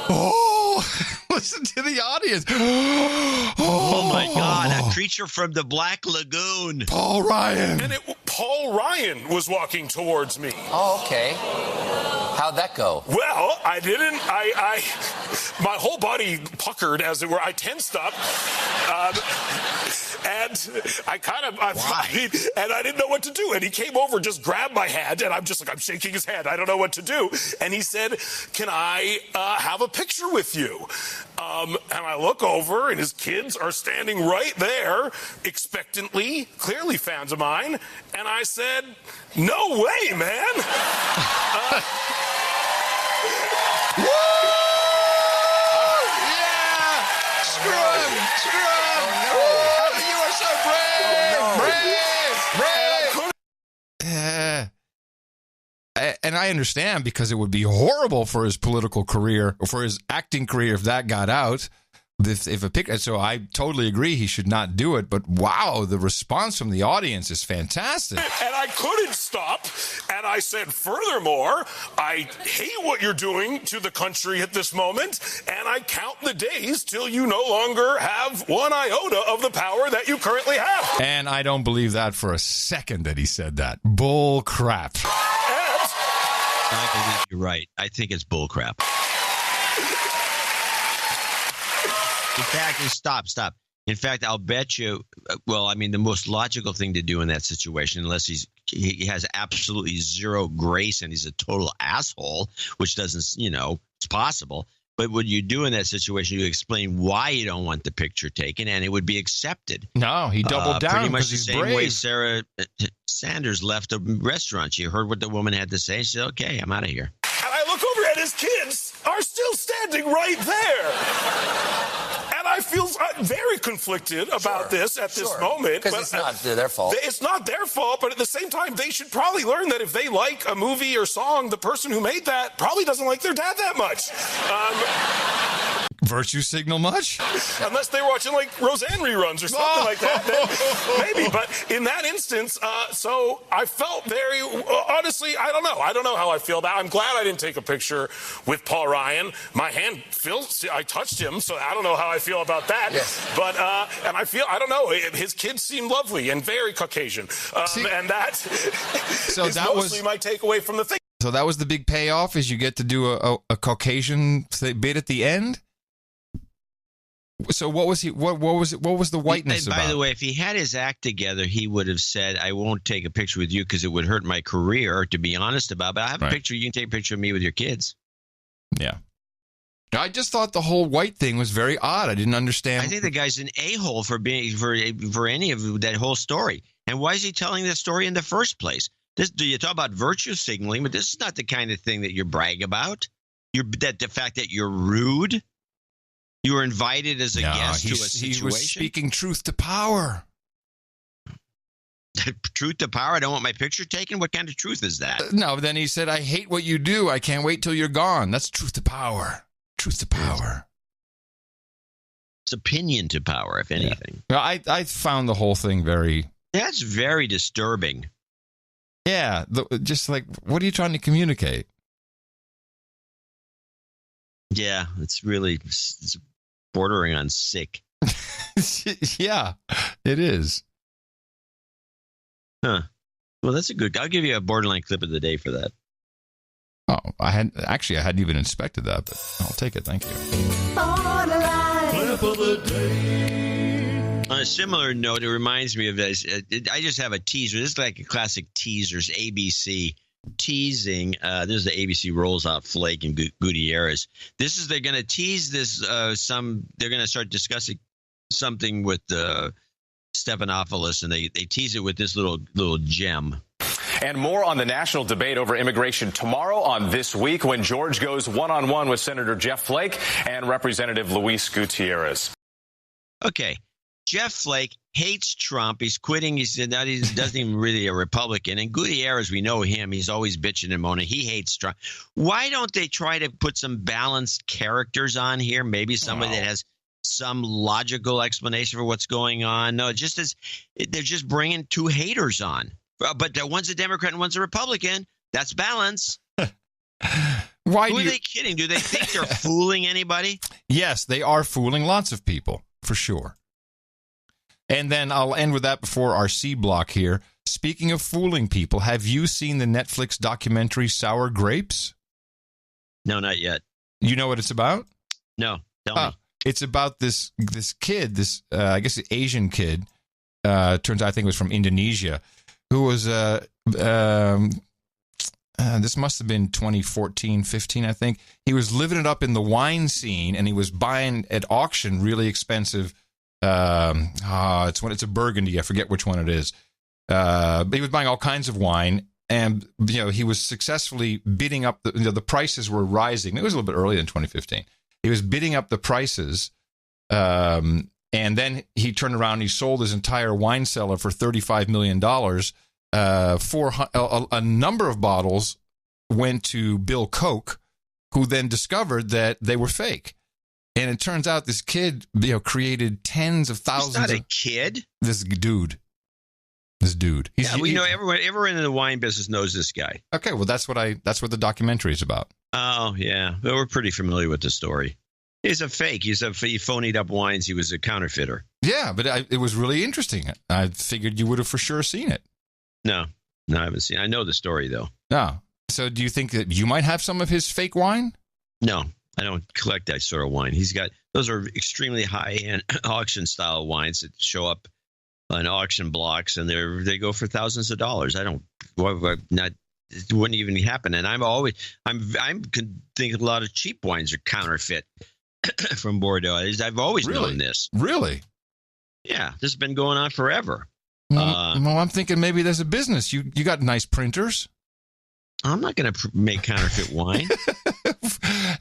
Oh, listen to the audience. Oh, my God. A creature from the Black Lagoon. Paul Ryan. And Paul Ryan was walking towards me. Oh, okay. How'd that go? Well, I didn't. My whole body puckered, as it were. I tensed up. And I didn't know what to do. And he came over, just grabbed my hand, and I'm shaking his hand. I don't know what to do. And he said, can I have a picture with you? And I look over, and his kids are standing right there, expectantly, clearly fans of mine. And I said, no way, man. And I understand, because it would be horrible for his political career, or for his acting career, if that got out. So I totally agree he should not do it. But wow, the response from the audience is fantastic. And I couldn't stop. And I said, furthermore, I hate what you're doing to the country at this moment. And I count the days till you no longer have one iota of the power that you currently have. And I don't believe that for a second that he said that. Bull crap. I believe you're right. I think it's bull crap. In fact, stop. In fact, I'll bet you, the most logical thing to do in that situation, unless he has absolutely zero grace and he's a total asshole, which doesn't, it's possible. But what you do in that situation, you explain why you don't want the picture taken, and it would be accepted. No, he doubled down. Pretty much the he's same brave. way Sarah Sanders left a restaurant. She heard what the woman had to say. She said, okay, I'm out of here. And I look over at his kids are still standing right there. And I feel very conflicted about this at this moment. Because it's not their fault. It's not their fault, but at the same time, they should probably learn that if they like a movie or song, the person who made that probably doesn't like their dad that much. Virtue signal much? Unless they were watching like Roseanne reruns or something like that, then maybe. But in that instance, so I felt very, honestly, I don't know how I feel about it. I'm glad I didn't take a picture with Paul Ryan. My hand I touched him, so I don't know how I feel about that. Yes. But, and I don't know, his kids seem lovely and very Caucasian. And that is mostly my takeaway from the thing. So that was the big payoff, is you get to do a Caucasian bit at the end? So what was the whiteness about? By the way, if he had his act together, he would have said, I won't take a picture with you because it would hurt my career, to be honest about. But I have a picture. You can take a picture of me with your kids. Yeah. I just thought the whole white thing was very odd. I didn't understand. I think the guy's an a-hole for any of that whole story. And why is he telling that story in the first place? You talk about virtue signaling, but this is not the kind of thing that you brag about. The fact that you're rude. You were invited as a guest to a situation. He was speaking truth to power. Truth to power? I don't want my picture taken? What kind of truth is that? No, then he said, I hate what you do. I can't wait till you're gone. That's truth to power. Truth to power. It's opinion to power, if anything. Yeah. I found the whole thing very... That's very disturbing. Yeah, just like, what are you trying to communicate? Yeah, it's bordering on sick. Yeah, it is. Huh. Well, that's a good... I'll give you a borderline clip of the day for that. Oh, I hadn't even inspected that, but I'll take it. Thank you. Clip of the day. On a similar note, it reminds me of this. I just have a teaser. This is like a classic teasers, ABC teasing. This is the ABC rolls out Flake and Gutierrez. They're going to tease this. They're going to start discussing something with Stephanopoulos, and they tease it with this little gem. And more on the national debate over immigration tomorrow on This Week, when George goes one-on-one with Senator Jeff Flake and Representative Luis Gutierrez. Okay. Jeff Flake hates Trump. He's quitting. He doesn't even really a Republican. And Gutierrez, we know him. He's always bitching and moaning. He hates Trump. Why don't they try to put some balanced characters on here? Maybe somebody that has some logical explanation for what's going on. No, they're just bringing two haters on. But one's a Democrat and one's a Republican. That's balance. Who are they kidding? Do they think they're fooling anybody? Yes, they are fooling lots of people, for sure. And then I'll end with that before our C block here. Speaking of fooling people, have you seen the Netflix documentary Sour Grapes? No, not yet. You know what it's about? No, tell me. It's about this kid, I guess Asian kid, turns out I think it was from Indonesia, who was, this must have been 2014, 15, I think. He was living it up in the wine scene, and he was buying at auction really expensive. It's a Burgundy. I forget which one it is. But he was buying all kinds of wine, and he was successfully bidding up the prices were rising. It was a little bit earlier than 2015. He was bidding up the prices, and then he turned around and he sold his entire wine cellar for $35 million. A number of bottles went to Bill Koch, who then discovered that they were fake. And it turns out this kid, created tens of thousands. He's not a kid. This dude. Everyone in the wine business knows this guy. Okay, well that's what the documentary is about. Oh yeah, well, we're pretty familiar with the story. He's a fake. He phonied up wines. He was a counterfeiter. Yeah, but it was really interesting. I figured you would have for sure seen it. No, I haven't seen it. I know the story though. No. So do you think that you might have some of his fake wine? No. I don't collect that sort of wine. Those are extremely high-end auction style wines that show up on auction blocks, and they go for thousands of dollars. It wouldn't even happen. And I'm thinking a lot of cheap wines are counterfeit from Bordeaux. I've always known this. Really? Yeah, this has been going on forever. Well, I'm thinking maybe there's a business. You got nice printers. I'm not going to make counterfeit wine.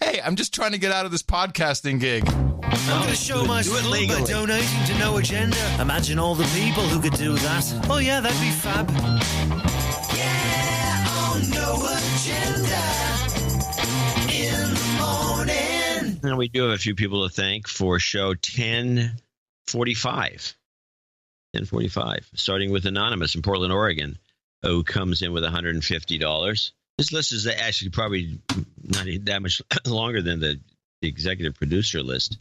Hey, I'm just trying to get out of this podcasting gig. I'm going to show my support by donating to No Agenda. Imagine all the people who could do that. Oh, yeah, that'd be fab. Yeah, on No Agenda in the morning. And we do have a few people to thank for show 1045. 1045, starting with Anonymous in Portland, Oregon, who comes in with $150. This list is actually probably not that much longer than the executive producer list.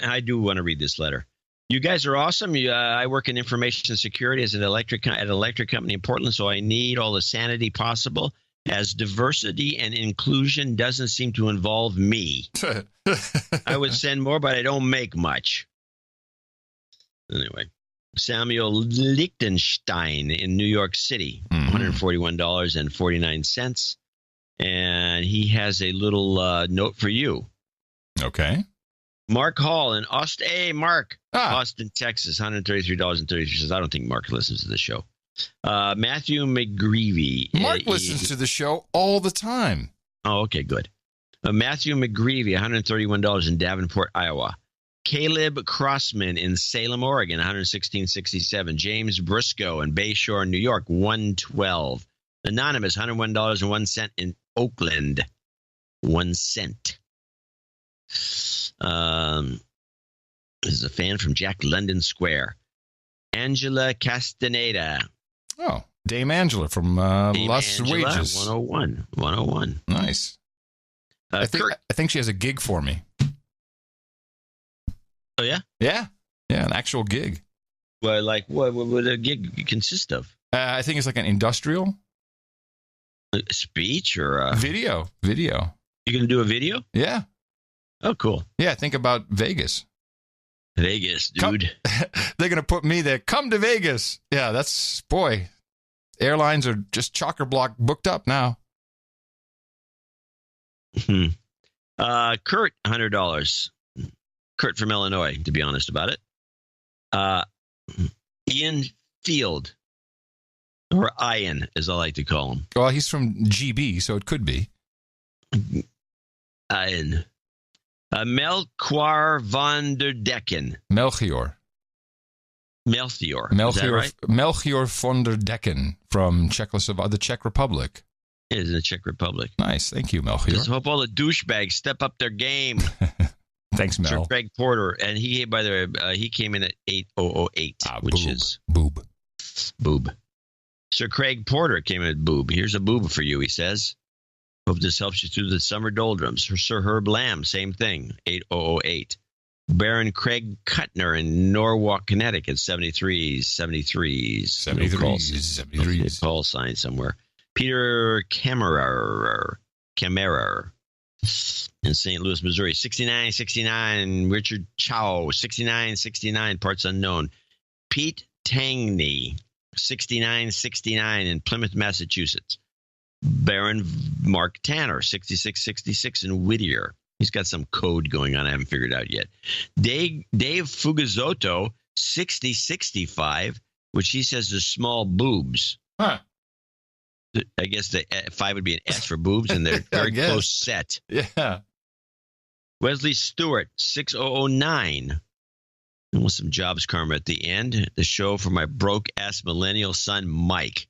I do want to read this letter. You guys are awesome. I work in information security at an electric company in Portland, so I need all the sanity possible, as diversity and inclusion doesn't seem to involve me. I would send more, but I don't make much. Anyway. Samuel Lichtenstein in New York City, $141.49. And he has a little note for you. Okay. Mark Hall in Austin, Texas, $133.33. I don't think Mark listens to the show. Matthew McGreevy. Mark listens to the show all the time. Oh, okay, good. Matthew McGreevy, $131 in Davenport, Iowa. Caleb Crossman in Salem, Oregon, $116.67. James Briscoe in Bayshore, New York, $112. Anonymous, $101.01 in Oakland, 1 cent. This is a fan from Jack London Square. Angela Castaneda. Oh, Dame Angela from Las Wages. 101. Nice. I think she has a gig for me. Oh, yeah? Yeah, an actual gig. Well, like, what would a gig consist of? I think it's like an industrial. A speech or a video? Video. You going to do a video? Yeah. Oh, cool. Yeah, think about Vegas. Vegas, dude. They're going to put me there. Come to Vegas. Yeah, that's, boy, airlines are just chock-a-block booked up now. Kurt, $100. Kurt from Illinois, to be honest about it. Ian Field, or Ian, as I like to call him. Well, he's from GB, so it could be. Ian. Melchior von der Decken. Melchior. Is that right? Melchior von der Decken from the Czech Republic. It is in the Czech Republic. Nice. Thank you, Melchior. Just hope all the douchebags step up their game. Thanks, Mel. Sir Craig Porter. And he, by the way, he came in at 8008, which is... Boob. Sir Craig Porter came in at boob. Here's a boob for you, he says. Hope this helps you through the summer doldrums. Sir Herb Lamb, same thing, 8008. Baron Craig Kuttner in Norwalk, Connecticut, 73s. Call sign somewhere. Peter Kammerer in St. Louis, Missouri, 6969. Richard Chow, 6969, parts unknown. Pete Tangney, 6969 in Plymouth, Massachusetts. Baron Mark Tanner, 6666 in Whittier. He's got some code going on I haven't figured out yet. Dave Fugazotto, 6065, which he says is small boobs. Huh. I guess the 5 would be an S for boobs, and they're very close set. Yeah. Wesley Stewart, 6009. And with some jobs karma at the end. The show for my broke-ass millennial son, Mike.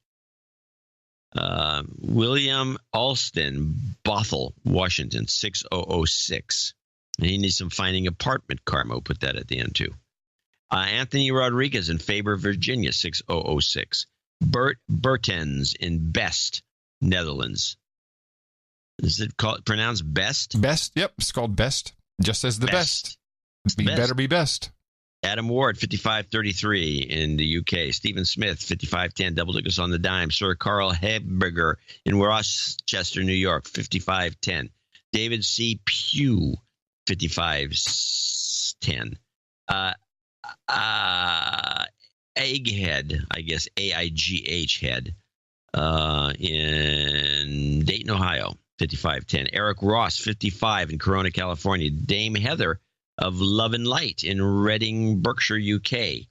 William Alston, Bothell, Washington, 6006. And he needs some finding apartment karma. We'll put that at the end, too. Anthony Rodriguez in Faber, Virginia, 6006. Bert Bertens in Best, Netherlands. Is it pronounced Best? Best, yep. It's called Best. Just as the best. Better be best. Adam Ward, 5533 in the UK. Stephen Smith, 5510. Double Dickers on the dime. Sir Carl Hebberger in Rochester, New York, 5510. David C. Pugh, 5510. Egghead, I guess, AIGH head, in Dayton, Ohio, 5510. Eric Ross, 55 in Corona, California. Dame Heather of Love and Light in Reading, Berkshire, UK.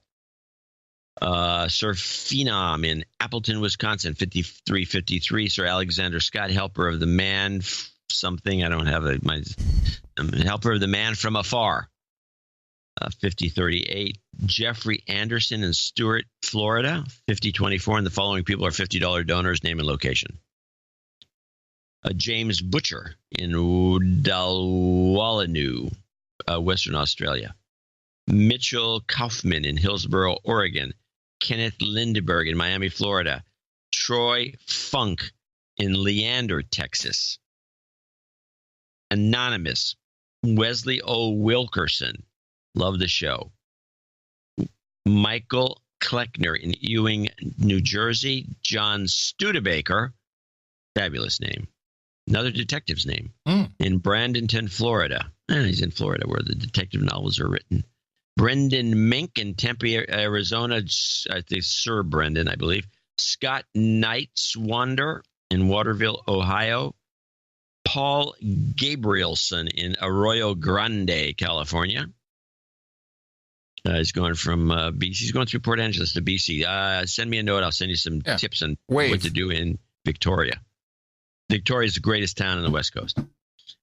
Sir Phenom in Appleton, Wisconsin, 5353. Sir Alexander Scott, helper of the man something. I don't have helper of the man from afar. 5038. Jeffrey Anderson in Stuart, Florida, 5024. And the following people are $50 donors, name and location. James Butcher in Dalwallanu, Western Australia. Mitchell Kaufman in Hillsboro, Oregon. Kenneth Lindeberg in Miami, Florida. Troy Funk in Leander, Texas. Anonymous. Wesley O. Wilkerson. Love the show. Michael Kleckner in Ewing, New Jersey. John Studebaker. Fabulous name. Another detective's name. In Bradenton, Florida. He's in Florida where the detective novels are written. Brendan Mink in Tempe, Arizona. I think Sir Brendan, I believe. Scott Knightswander in Waterville, Ohio. Paul Gabrielson in Arroyo Grande, California. He's going from BC. He's going through Port Angeles to BC. Send me a note. I'll send you some tips on what to do in Victoria. Victoria is the greatest town on the West Coast.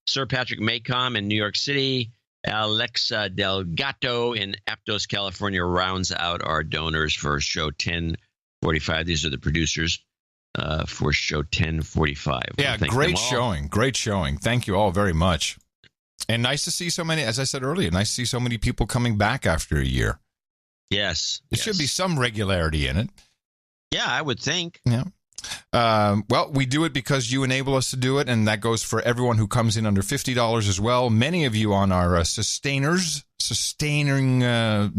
Sir Patrick Maycom in New York City. Alexa Delgato in Aptos, California rounds out our donors for show 1045. These are the producers for show 1045. Yeah, great showing. Great showing. Thank you all very much. And nice to see so many, as I said earlier, nice to see so many people coming back after a year. Yes. There should be some regularity in it. Yeah, I would think. Yeah. Well, we do it because you enable us to do it, and that goes for everyone who comes in under $50 as well. Many of you on our sustaining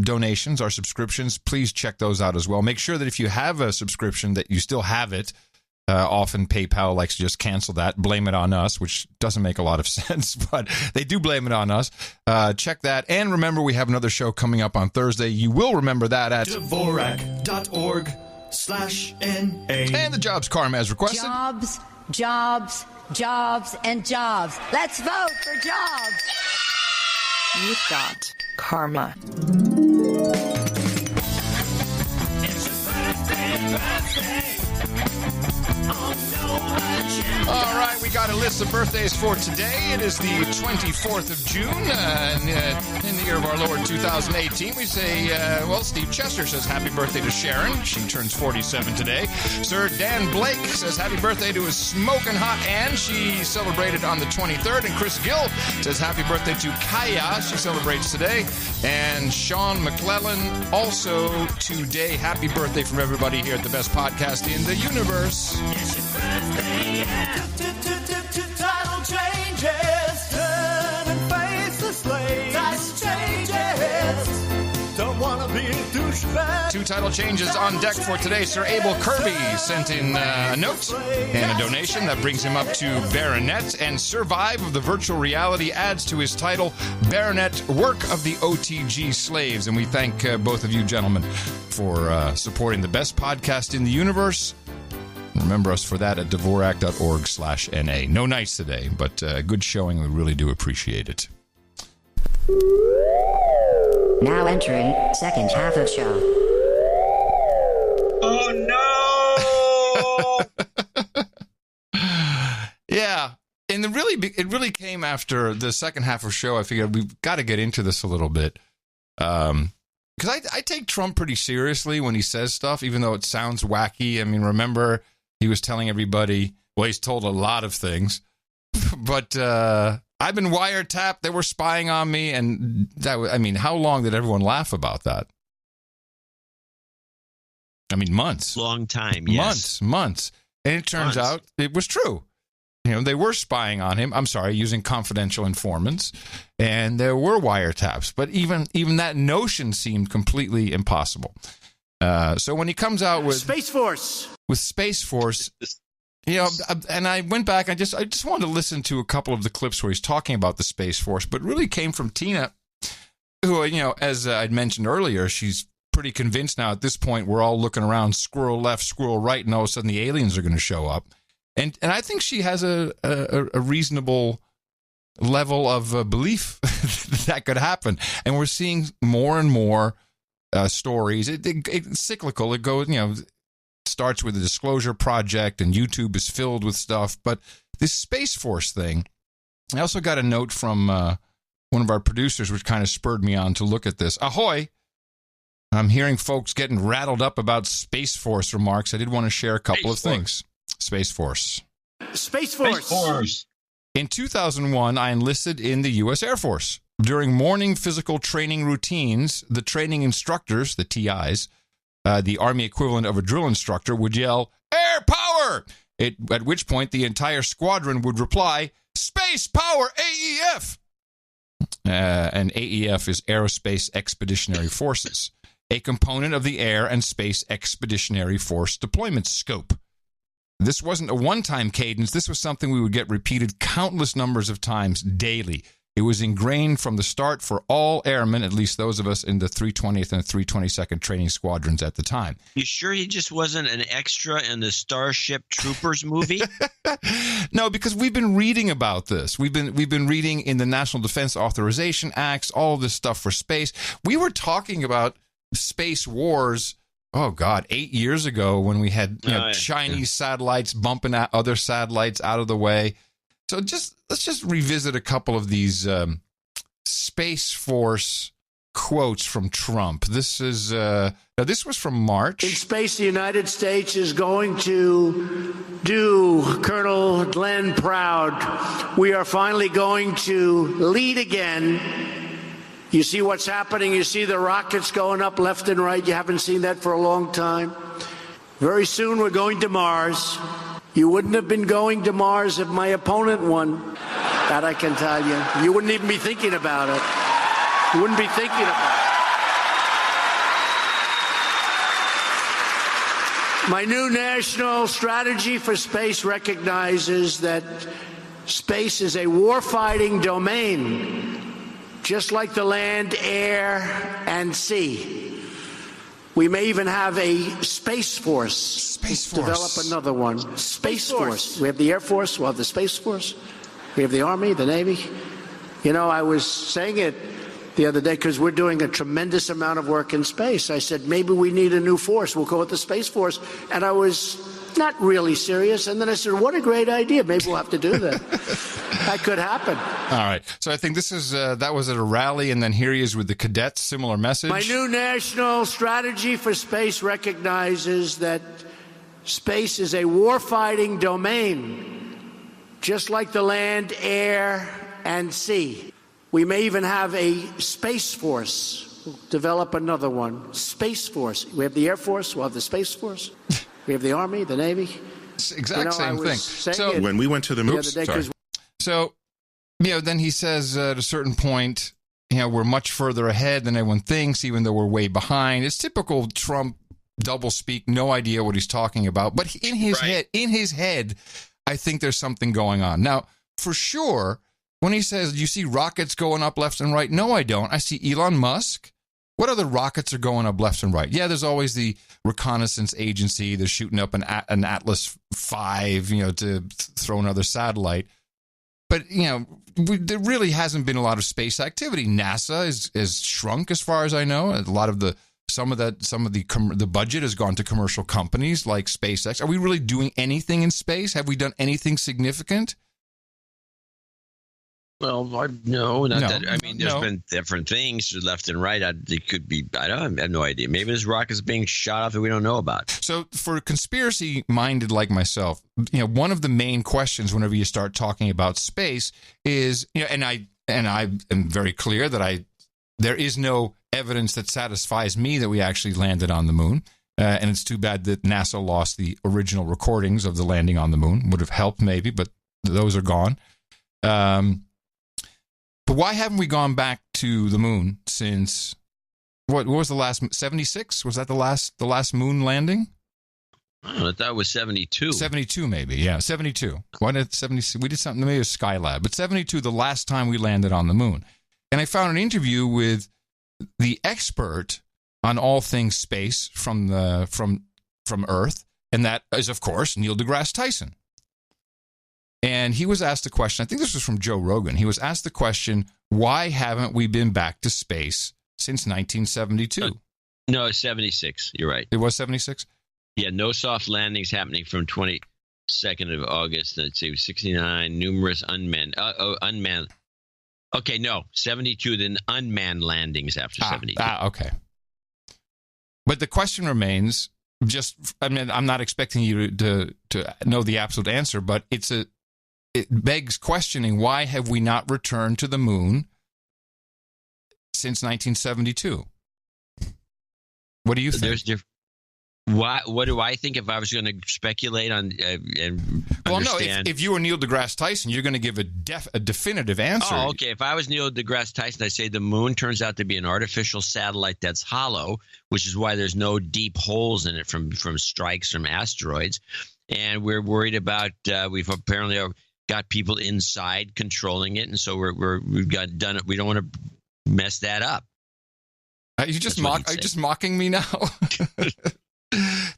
donations, our subscriptions, please check those out as well. Make sure that if you have a subscription that you still have it. Often PayPal likes to just cancel that, blame it on us, which doesn't make a lot of sense, but they do blame it on us. Check that. And remember, we have another show coming up on Thursday. You will remember that at Dvorak.org/NA. And the jobs Karma has requested. Jobs, jobs, jobs, and jobs. Let's vote for jobs. You've got Karma. All right, we got a list of birthdays for today. It is the 24th of June, in the year of our Lord 2018. We say, Steve Chester says happy birthday to Sharon. She turns 47 today. Sir Dan Blake says happy birthday to his smoking hot Ann. She celebrated on the 23rd. And Chris Gill says happy birthday to Kaya. She celebrates today. And Sean McClellan also today. Happy birthday from everybody here at the best podcast in the universe. It's your birthday, yeah. Title changes, turn and face the slaves. Title changes, don't want to be a douchebag. 2 title changes on deck for today. Sir Abel Kirby sent in a note and a donation that brings him up to Baronet, and Survive of the Virtual Reality adds to his title Baronet Work of the OTG Slaves. And we thank both of you gentlemen for supporting the best podcast in the universe. Remember us for that at Dvorak.org/NA. No nights today, but good showing. We really do appreciate it. Now entering second half of show. Oh no! Yeah, and it really came after the second half of show. I figured we've got to get into this a little bit. Because I take Trump pretty seriously when he says stuff, even though it sounds wacky. I mean, remember, he was telling everybody, well, he's told a lot of things, but I've been wiretapped, they were spying on me, and how long did everyone laugh about that? I mean, months. Long time, yes. Months. And it turns out it was true. You know, they were spying on him. I'm sorry, using confidential informants, and there were wiretaps. But even that notion seemed completely impossible. So when he comes out with Space Force, you know, and I went back. I just wanted to listen to a couple of the clips where he's talking about the Space Force, but really came from Tina, who, you know, as I'd mentioned earlier, she's pretty convinced now at this point we're all looking around, squirrel left, squirrel right, and all of a sudden the aliens are going to show up. And I think she has a reasonable level of belief that could happen. And we're seeing more and more stories. It's cyclical. It goes, you know, starts with the Disclosure Project, and YouTube is filled with stuff. But this Space Force thing, I also got a note from one of our producers, which kind of spurred me on to look at this. Ahoy! I'm hearing folks getting rattled up about Space Force remarks. I did want to share a couple of things. Space Force. Space Force. In 2001, I enlisted in the U.S. Air Force. During morning physical training routines, the training instructors, the TIs, the Army equivalent of a drill instructor, would yell, "Air power!" At which point the entire squadron would reply, "Space power, AEF!" And AEF is Aerospace Expeditionary Forces, a component of the Air and Space Expeditionary Force deployment scope. This wasn't a one-time cadence. This was something we would get repeated countless numbers of times daily. It was ingrained from the start for all airmen, at least those of us in the 320th and 322nd training squadrons at the time. You sure he just wasn't an extra in the Starship Troopers movie? No, because we've been reading about this. We've been reading in the National Defense Authorization Acts, all of this stuff for space. We were talking about space wars, 8 years ago, when we had Chinese satellites bumping at other satellites out of the way. So let's just revisit a couple of these Space Force quotes from Trump. This is this was from March. In space, the United States is going to do Colonel Glenn proud. We are finally going to lead again. You see what's happening? You see the rockets going up left and right. You haven't seen that for a long time. Very soon we're going to Mars. You wouldn't have been going to Mars if my opponent won. That I can tell you. You wouldn't even be thinking about it. You wouldn't be thinking about it. My new national strategy for space recognizes that space is a warfighting domain, just like the land, air, and sea. We may even have a Space Force. Space Force. Develop another one. Space Force. We have the Air Force. We'll have the Space Force. We have the Army, the Navy. You know, I was saying it the other day because we're doing a tremendous amount of work in space. I said, maybe we need a new force. We'll call it the Space Force. And I was not really serious. And then I said, what a great idea. Maybe we'll have to do that. That could happen. All right. So I think this is that was at a rally, and then here he is with the cadets. Similar message. My new national strategy for space recognizes that space is a warfighting domain, just like the land, air, and sea. We may even have a Space Force. We'll develop another one. Space Force. We have the Air Force. We'll have the Space Force. We have the Army, the Navy. It's exact same thing. So when we went to the moon, so, you know, then he says at a certain point, you know, we're much further ahead than everyone thinks, even though we're way behind. It's typical Trump doublespeak, no idea what he's talking about. But in his head, I think there's something going on. Now, for sure, when he says, you see rockets going up left and right? No, I don't. I see Elon Musk. What other rockets are going up left and right? Yeah, there's always the reconnaissance agency. They're shooting up an Atlas V, you know, to throw another satellite. But, you know, there really hasn't been a lot of space activity. NASA has shrunk, as far as I know. A lot of the budget has gone to commercial companies like SpaceX. Are we really doing anything in space? Have we done anything significant? Well, no, not that. I mean, there's been different things left and right. It could be. I have no idea. Maybe this rocket is being shot off that we don't know about. So, for conspiracy-minded like myself, you know, one of the main questions whenever you start talking about space is, you know, and I am very clear that there is no evidence that satisfies me that we actually landed on the moon. And it's too bad that NASA lost the original recordings of the landing on the moon. Would have helped maybe, but those are gone. But why haven't we gone back to the moon since what was the last 76? Was that the last moon landing? I thought it was 72. 72 maybe. Yeah, 72. Why did 76? We did something maybe it was Skylab, but 72 the last time we landed on the moon. And I found an interview with the expert on all things space from Earth, and that is of course Neil deGrasse Tyson. And he was asked the question, I think this was from Joe Rogan. He was asked the question, why haven't we been back to space since 1972? No, it's 76. You're right. It was 76? Yeah, no soft landings happening from 22nd of August. Let's see, 69, numerous unmanned. Okay, no, 72, then unmanned landings after 72. Okay. But the question remains, I'm not expecting you to know the absolute answer, but it begs questioning, why have we not returned to the moon since 1972? What do you think? What do I think if I was going to speculate on and understand? No, if you were Neil deGrasse Tyson, you're going to give a definitive answer. Oh, okay. If I was Neil deGrasse Tyson, I'd say the moon turns out to be an artificial satellite that's hollow, which is why there's no deep holes in it from strikes from asteroids. And we're worried about we've apparently got people inside controlling it, and so we've got done it. We don't want to mess that up. Are you just mocking me now?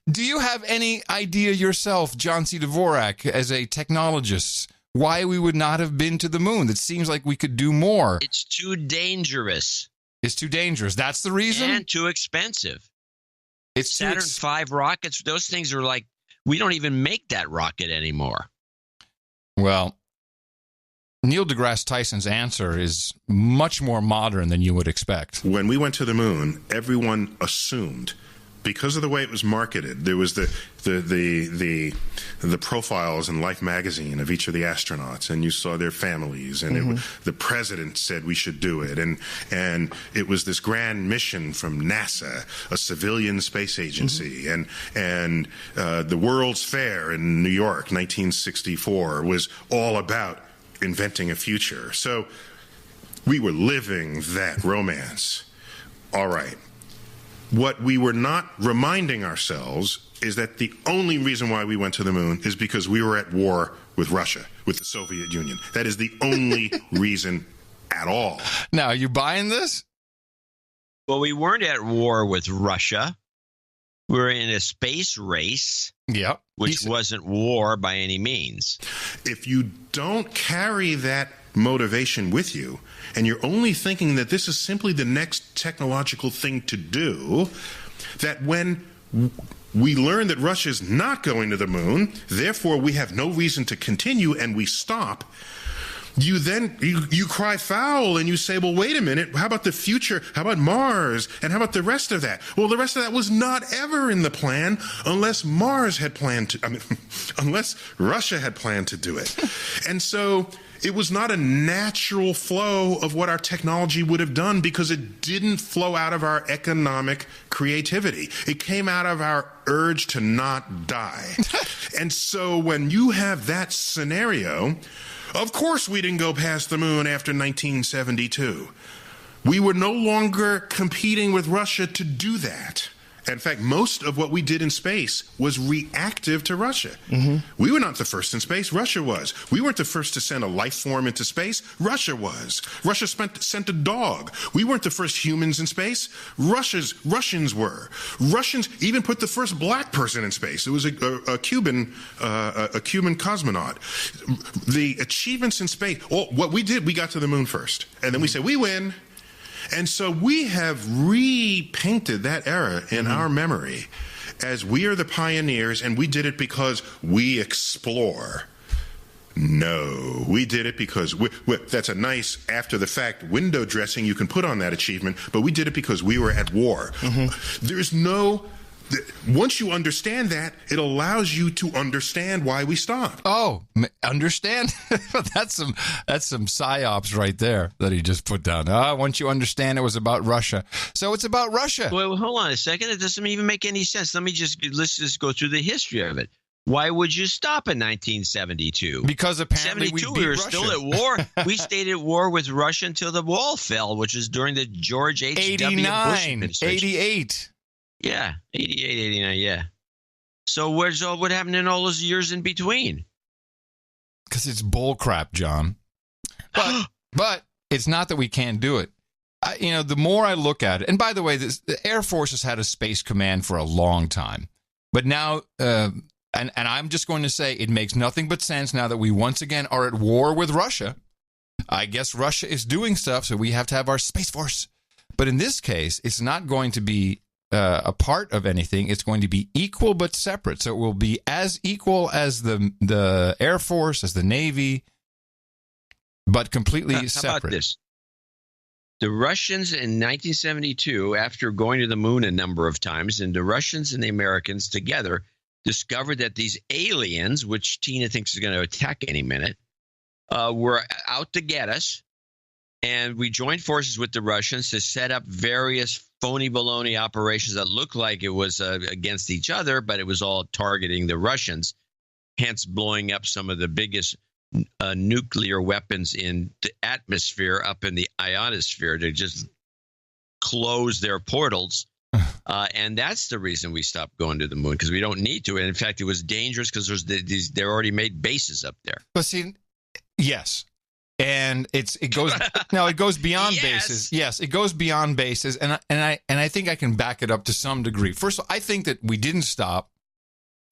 Do you have any idea yourself, John C. Dvorak, as a technologist, why we would not have been to the moon? It seems like we could do more. It's too dangerous. It's too dangerous. That's the reason? And too expensive. It's Saturn V rockets. Those things are like, we don't even make that rocket anymore. Well, Neil deGrasse Tyson's answer is much more modern than you would expect. When we went to the moon, everyone assumed, because of the way it was marketed, there was the profiles in Life magazine of each of the astronauts, and you saw their families, and the president said we should do it, and it was this grand mission from NASA, a civilian space agency, and the World's Fair in New York, 1964, was all about inventing a future. So we were living that romance. All right. What we were not reminding ourselves is that the only reason why we went to the moon is because we were at war with Russia, with the Soviet Union. That is the only reason at all. Now, are you buying this? Well, we weren't at war with Russia. We were in a space race, which wasn't war by any means. If you don't carry that motivation with you, and you're only thinking that this is simply the next technological thing to do, that when we learn that Russia's not going to the moon, therefore we have no reason to continue, and we stop, you then you cry foul and you say, well, wait a minute, how about the future? How about Mars? And how about the rest of that? Well, the rest of that was not ever in the plan unless Mars had planned to, unless Russia had planned to do it. And so it was not a natural flow of what our technology would have done because it didn't flow out of our economic creativity. It came out of our urge to not die. And so when you have that scenario, of course we didn't go past the moon after 1972. We were no longer competing with Russia to do that. In fact, most of what we did in space was reactive to Russia. We were not the first in space. Russia was. We weren't the first to send a life form into space. Russia was. Russia sent a dog. We weren't the first humans in space. Russians were. Russians even put the first black person in space. It was a Cuban cosmonaut. The achievements in space. What we did, we got to the moon first, and then we said we win. And so we have repainted that era in our memory as we are the pioneers, and we did it because we explore. No, we did it because that's a nice after-the-fact window dressing you can put on that achievement, but we did it because we were at war. There's no... Once you understand that, it allows you to understand why we stopped. Oh, understand? That's some psyops right there that he just put down. Once you understand it was about Russia. So it's about Russia. Well, hold on a second. It doesn't even make any sense. Let's just go through the history of it. Why would you stop in 1972? Because apparently we were still at war. We stayed at war with Russia until the wall fell, which is during the George H.W. Bush administration. 88. Yeah, 88, 89, yeah. So what happened in all those years in between? Because it's bull crap, John. But it's not that we can't do it. The more I look at it, and by the way, the Air Force has had a space command for a long time. But now, and I'm just going to say it makes nothing but sense now that we once again are at war with Russia. I guess Russia is doing stuff, so we have to have our Space Force. But in this case, it's not going to be a part of anything. It's going to be equal but separate. So it will be as equal as the Air Force, as the Navy, but completely separate. How about this? The Russians in 1972, after going to the moon a number of times, and the Russians and the Americans together discovered that these aliens, which Tina thinks is going to attack any minute, were out to get us. And we joined forces with the Russians to set up various phony baloney operations that looked like it was against each other, but it was all targeting the Russians, hence blowing up some of the biggest nuclear weapons in the atmosphere up in the ionosphere to just close their portals. And that's the reason we stopped going to the moon, because we don't need to. And in fact, it was dangerous because they're already made bases up there. But see, yes. And it goes beyond bases. Yes, it goes beyond bases, and I think I can back it up to some degree. First of all, I think that we didn't stop.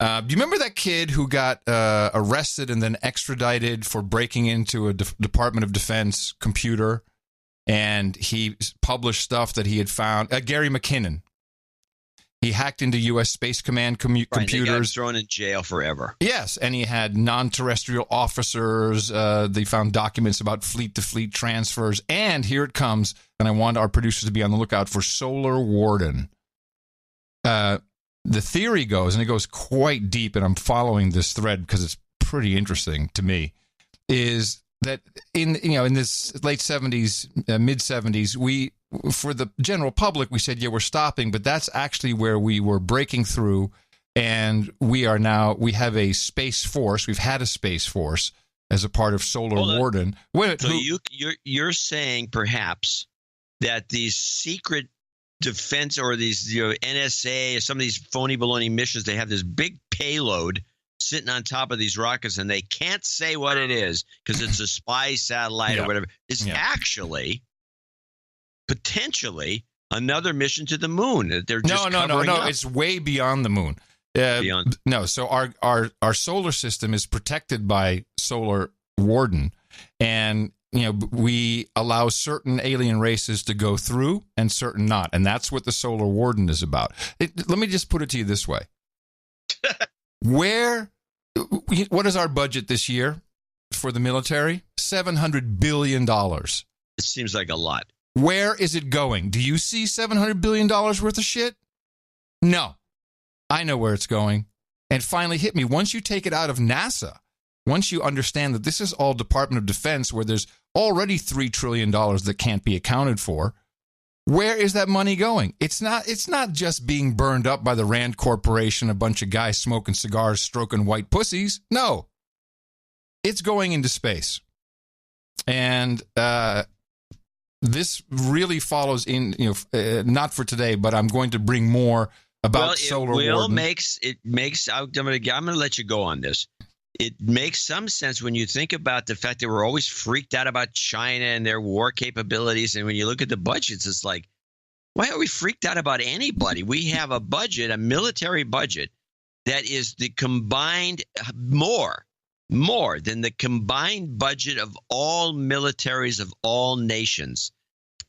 Do you remember that kid who got arrested and then extradited for breaking into a Department of Defense computer, and he published stuff that he had found? Gary McKinnon. He hacked into U.S. Space Command computers. They got thrown in jail forever. Yes, and he had non-terrestrial officers. They found documents about fleet-to-fleet transfers. And here it comes, and I want our producers to be on the lookout for Solar Warden. The theory goes, and it goes quite deep, and I'm following this thread because it's pretty interesting to me, is that in this late 70s, mid 70s, for the general public, we said, yeah, we're stopping, but that's actually where we were breaking through, and we have a space force. We've had a space force as a part of Solar Warden. You're saying perhaps that these secret defense or these NSA, some of these phony baloney missions, they have this big payload sitting on top of these rockets, and they can't say what it is because it's a spy satellite or whatever. It's actually potentially another mission to the moon. They're just no. It's way beyond the moon. Beyond. No, so our solar system is protected by Solar Warden, and we allow certain alien races to go through and certain not, and that's what the Solar Warden is about. Let me just put it to you this way: what is our budget this year for the military? $700 billion. It seems like a lot. Where is it going? Do you see $700 billion worth of shit? No. I know where it's going. And finally hit me. Once you take it out of NASA, once you understand that this is all Department of Defense, where there's already $3 trillion that can't be accounted for, where is that money going? It's not just being burned up by the Rand Corporation, a bunch of guys smoking cigars, stroking white pussies. No. It's going into space. And this really follows in, not for today, but I'm going to bring more about Solar Warden. I'm going to let you go on this. It makes some sense when you think about the fact that we're always freaked out about China and their war capabilities. And when you look at the budgets, it's like, why are we freaked out about anybody? We have a budget, a military budget, that is the combined more than the combined budget of all militaries of all nations.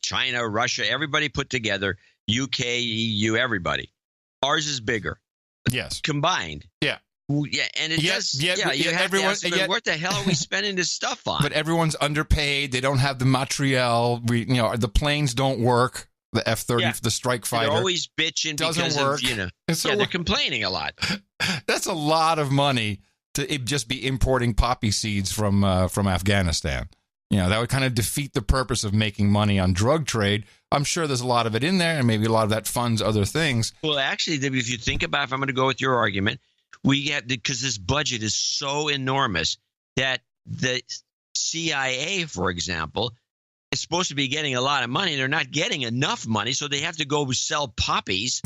China, Russia, everybody put together, UK, EU, everybody. Ours is bigger. Yes. Combined. Yeah. Yeah, and it does. Yeah, you have to ask, what the hell are we spending this stuff on? But everyone's underpaid. They don't have the materiel. The planes don't work. The F-30, the strike fighter. They're always bitching because work. They're complaining a lot. That's a lot of money to just be importing poppy seeds from Afghanistan. That would kind of defeat the purpose of making money on drug trade. I'm sure there's a lot of it in there, and maybe a lot of that funds other things. Well, actually, if you think about, if I'm going to go with your argument, we have, because this budget is so enormous that the CIA, for example, is supposed to be getting a lot of money. They're not getting enough money, so they have to go sell poppies,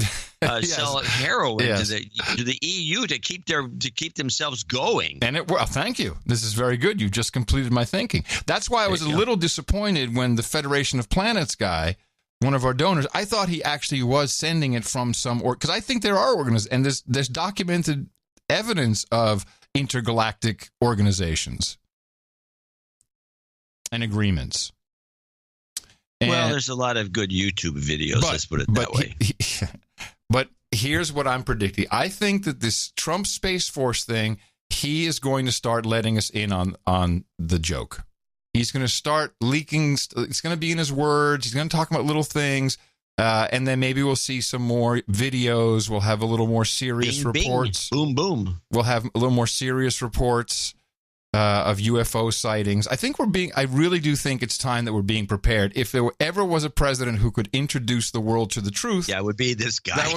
sell heroin to the EU to keep themselves going. And thank you. This is very good. You just completed my thinking. That's why I was a little disappointed when the Federation of Planets guy, one of our donors, I thought he actually was sending it from some because I think there are organizations, and there's documented evidence of intergalactic organizations and agreements. Well, there's a lot of good YouTube videos, let's put it that way. But here's what I'm predicting. I think that this Trump Space Force thing, he is going to start letting us in on the joke. He's going to start leaking. It's going to be in his words. He's going to talk about little things. And then maybe we'll see some more videos. We'll have a little more serious reports. Boom, boom. We'll have a little more serious reports of UFO sightings. I really do think it's time that we're being prepared. If there ever was a president who could introduce the world to the truth, it would be this guy. That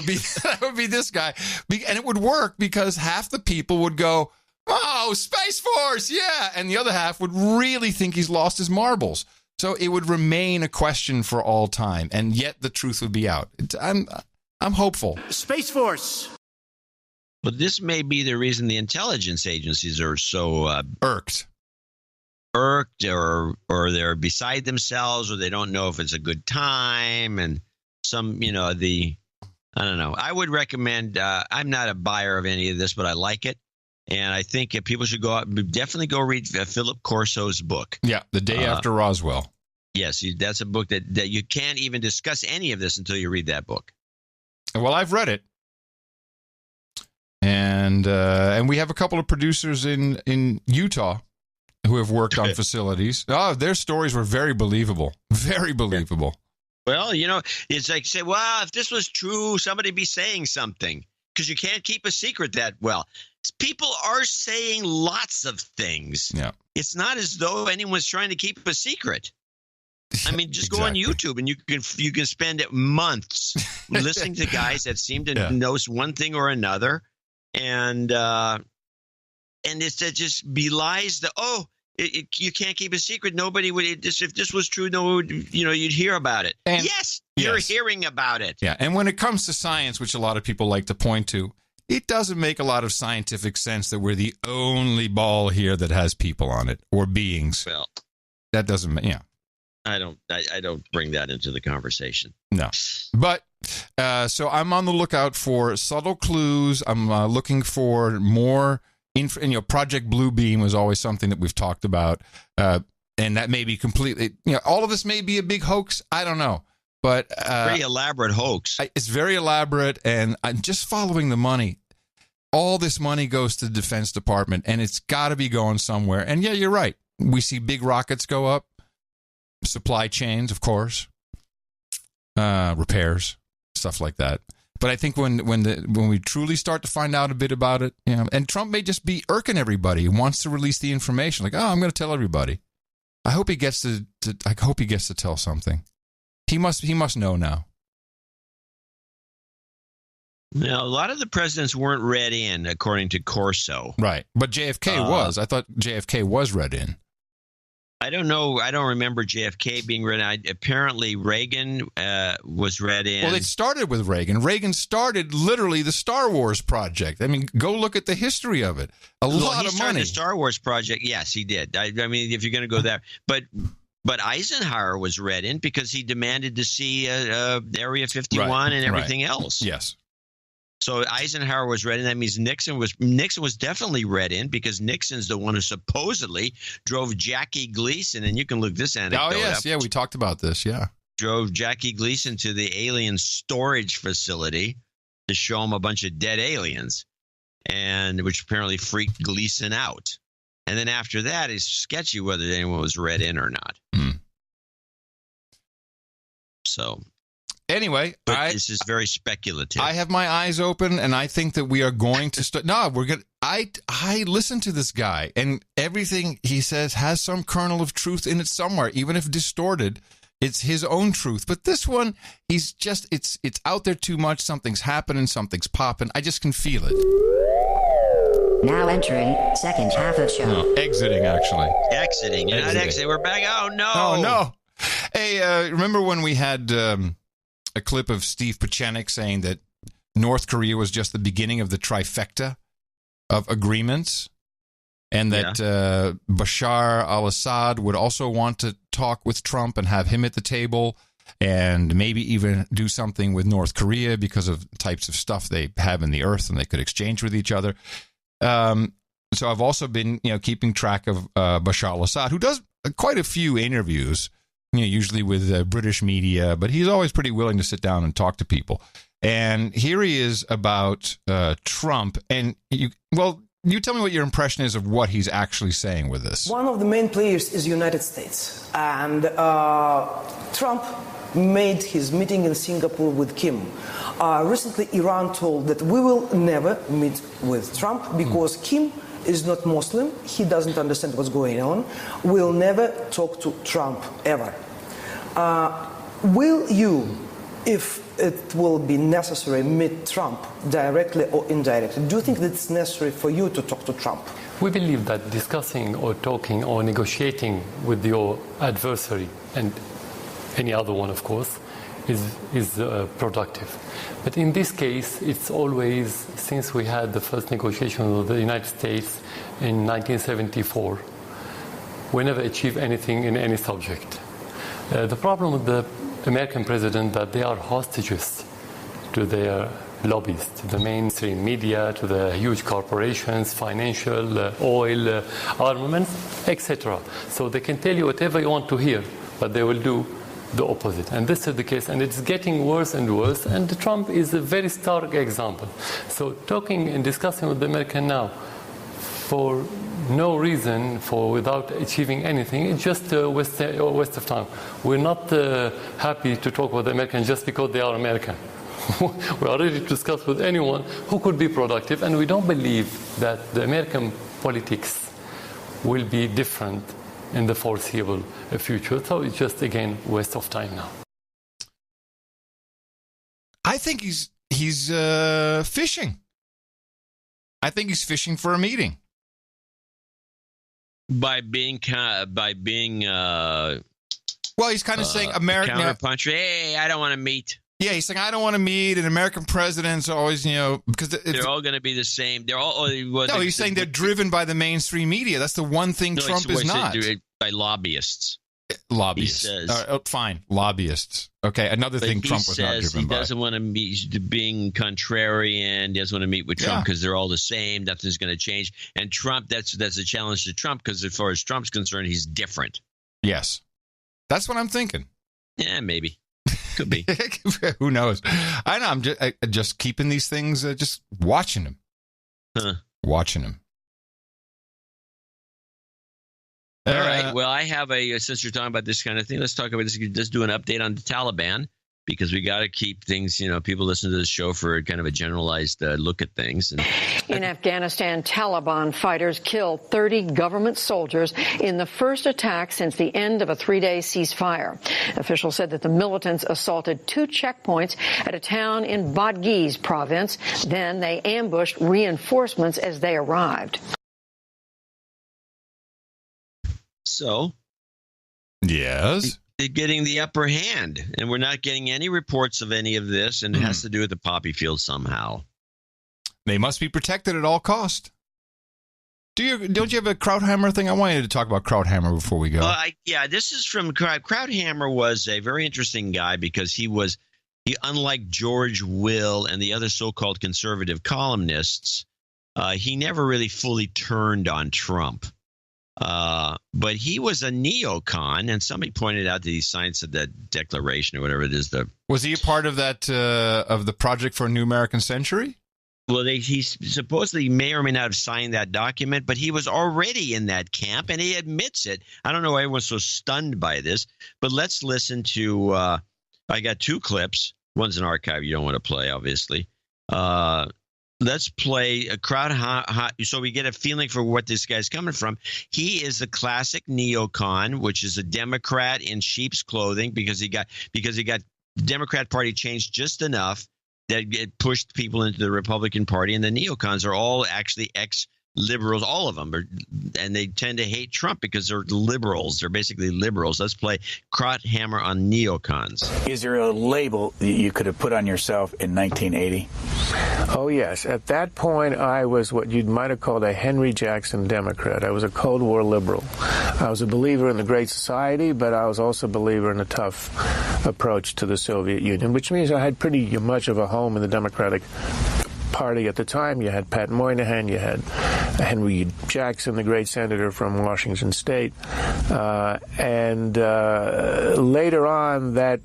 would be this guy. And it would work because half the people would go, "Oh, Space Force, yeah," and the other half would really think he's lost his marbles. So it would remain a question for all time, and yet the truth would be out. I'm hopeful. Space Force. But this may be the reason the intelligence agencies are so irked, or they're beside themselves, or they don't know if it's a good time, and I don't know. I would recommend. I'm not a buyer of any of this, but I like it. And I think people should definitely go read Philip Corso's book. Yeah, The Day After Roswell. Yes, that's a book that you can't even discuss any of this until you read that book. Well, I've read it. And we have a couple of producers in Utah who have worked on facilities. Oh, their stories were very believable. Very believable. Well, it's like, say, well, if this was true, somebody'd be saying something. Because you can't keep a secret that well. People are saying lots of things. Yeah. It's not as though anyone's trying to keep a secret. I mean, just go on YouTube and you can spend months listening to guys that seem to know one thing or another, and it just belies You can't keep a secret. Nobody would. If this was true, no one would, you'd hear about it. And, yes, you're hearing about it. Yeah, and when it comes to science, which a lot of people like to point to, it doesn't make a lot of scientific sense that we're the only ball here that has people on it or beings. Well, that doesn't. Yeah, I don't bring that into the conversation. No, but so I'm on the lookout for subtle clues. I'm looking for more. Project Bluebeam was always something that we've talked about, and that may be completely. All of this may be a big hoax. I don't know. But pretty elaborate hoax. It's very elaborate, and I'm just following the money. All this money goes to the Defense Department, and it's got to be going somewhere. And yeah, you're right. We see big rockets go up, supply chains, of course, repairs, stuff like that. But I think when we truly start to find out a bit about it, and Trump may just be irking everybody. He wants to release the information, like, I'm going to tell everybody. I hope he gets to tell something. He must know now. Now, a lot of the presidents weren't read in, according to Corso. Right. But JFK was. I thought JFK was read in. I don't know. I don't remember JFK being read in. Apparently, Reagan was read in. Well, it started with Reagan. Reagan started literally the Star Wars project. I mean, go look at the history of it. A lot of money. The Star Wars project, yes, he did. I mean, if you're going to go there. But Eisenhower was read in because he demanded to see Area 51 and everything else. Yes. So Eisenhower was read in. That means Nixon was definitely read in because Nixon's the one who supposedly drove Jackie Gleason, and you can look this anecdote up. Oh, yes. Yeah, we talked about this, yeah. Drove Jackie Gleason to the alien storage facility to show him a bunch of dead aliens, and which apparently freaked Gleason out. And then after that, it's sketchy whether anyone was read in or not. So, anyway, this is very speculative. I have my eyes open, and I think that we are going to start. No, we're going. I listen to this guy, and everything he says has some kernel of truth in it somewhere, even if distorted. It's his own truth. But this one, he's just it's out there too much. Something's happening. Something's popping. I just can feel it. Now entering second half of show. No, exiting, actually. Exiting. You're not exiting. We're back. Oh, no. Oh, no. Hey, remember when we had a clip of Steve Pieczenik saying that North Korea was just the beginning of the trifecta of agreements, and that Bashar al-Assad would also want to talk with Trump and have him at the table, and maybe even do something with North Korea because of types of stuff they have in the earth and they could exchange with each other. So I've also been, keeping track of Bashar al-Assad, who does quite a few interviews, usually with British media, but he's always pretty willing to sit down and talk to people. And here he is about Trump. And you tell me what your impression is of what he's actually saying with this. One of the main players is the United States. And Trump made his meeting in Singapore with Kim. Recently, Iran told that we will never meet with Trump because Kim is not Muslim. He doesn't understand what's going on. We'll never talk to Trump, ever. Will you, if it will be necessary, meet Trump directly or indirectly? Do you think that it's necessary for you to talk to Trump? We believe that discussing or talking or negotiating with your adversary, and any other one, of course, is productive. But in this case, it's always, since we had the first negotiation with the United States in 1974, we never achieved anything in any subject. The problem with the American president that they are hostages to their lobbies, to the mainstream media, to the huge corporations, financial, oil, armaments, etc. So they can tell you whatever you want to hear, but they will do the opposite. And this is the case, and it's getting worse and worse, and Trump is a very stark example. So talking and discussing with the American now for no reason, without achieving anything, it's just a waste of time. We're not happy to talk with the Americans just because they are American. We are ready to discuss with anyone who could be productive, and we don't believe that the American politics will be different in the foreseeable future. So it's just, again, waste of time now. I think he's fishing. I think he's fishing for a meeting. By being well, he's kind of saying American counterpuncher. Hey, I don't want to meet. Yeah, he's saying I don't want to meet an American president's always, because they're all going to be the same. They're all. No, he's saying they're driven by the mainstream media. That's the one thing Trump is not. By lobbyists. Lobbyists. He says, fine, lobbyists. Okay, another thing Trump was not driven by. He doesn't want to meet, being contrarian. He doesn't want to meet with Trump because they're all the same. Nothing's going to change. And Trump, that's a challenge to Trump because as far as Trump's concerned, he's different. Yes, that's what I'm thinking. Yeah, maybe. Could be. Who knows? I know. I'm just keeping these things, just watching them. Watching them. All right. Well, I have since you're talking about this kind of thing, let's talk about this. Let's do an update on the Taliban because we got to keep things, people listen to this show for kind of a generalized look at things. In Afghanistan, Taliban fighters killed 30 government soldiers in the first attack since the end of a 3-day ceasefire. Officials said that the militants assaulted 2 checkpoints at a town in Badghis province. Then they ambushed reinforcements as they arrived. So, yes, they're getting the upper hand, and we're not getting any reports of any of this, and it has to do with the poppy field somehow. They must be protected at all cost. Don't you have a Krauthammer thing? I wanted to talk about Krauthammer before we go. This is from Krauthammer. Was a very interesting guy because he unlike George Will and the other so-called conservative columnists, he never really fully turned on Trump. But he was a neocon, and somebody pointed out that he signed that declaration or whatever it is. Was he a part of that of the Project for a New American Century? Well, he supposedly may or may not have signed that document, but he was already in that camp, and he admits it. I don't know why everyone's so stunned by this, but let's listen to I got 2 clips. One's an archive you don't want to play, obviously. Let's play a crowd so we get a feeling for what this guy's coming from. He is the classic neocon, which is a Democrat in sheep's clothing because he got the Democrat Party changed just enough that it pushed people into the Republican Party, and the neocons are all actually ex-liberals, all of them, and they tend to hate Trump because they're liberals. They're basically liberals. Let's play Krauthammer on neocons. Is there a label that you could have put on yourself in 1980? Oh, yes. At that point, I was what you might have called a Henry Jackson Democrat. I was a Cold War liberal. I was a believer in the Great Society, but I was also a believer in a tough approach to the Soviet Union, which means I had pretty much of a home in the Democratic Party at the time. You had Pat Moynihan, you had Henry Jackson, the great senator from Washington State, and later on that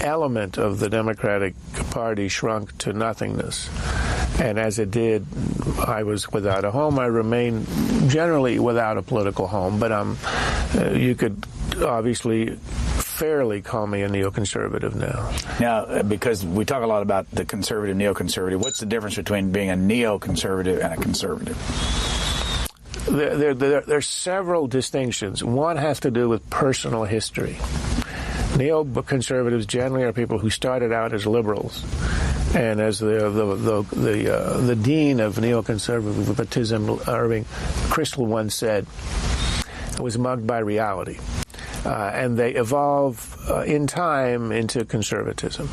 element of the Democratic Party shrunk to nothingness. And as it did, I was without a home. I remained generally without a political home, but you could obviously fairly call me a neoconservative now. Now, because we talk a lot about the conservative, neoconservative, what's the difference between being a neoconservative and a conservative? There are several distinctions. One has to do with personal history. Neoconservatives generally are people who started out as liberals, and as the dean of neoconservatism, Irving Kristol, once said, was mugged by reality, and they evolve in time into conservatism.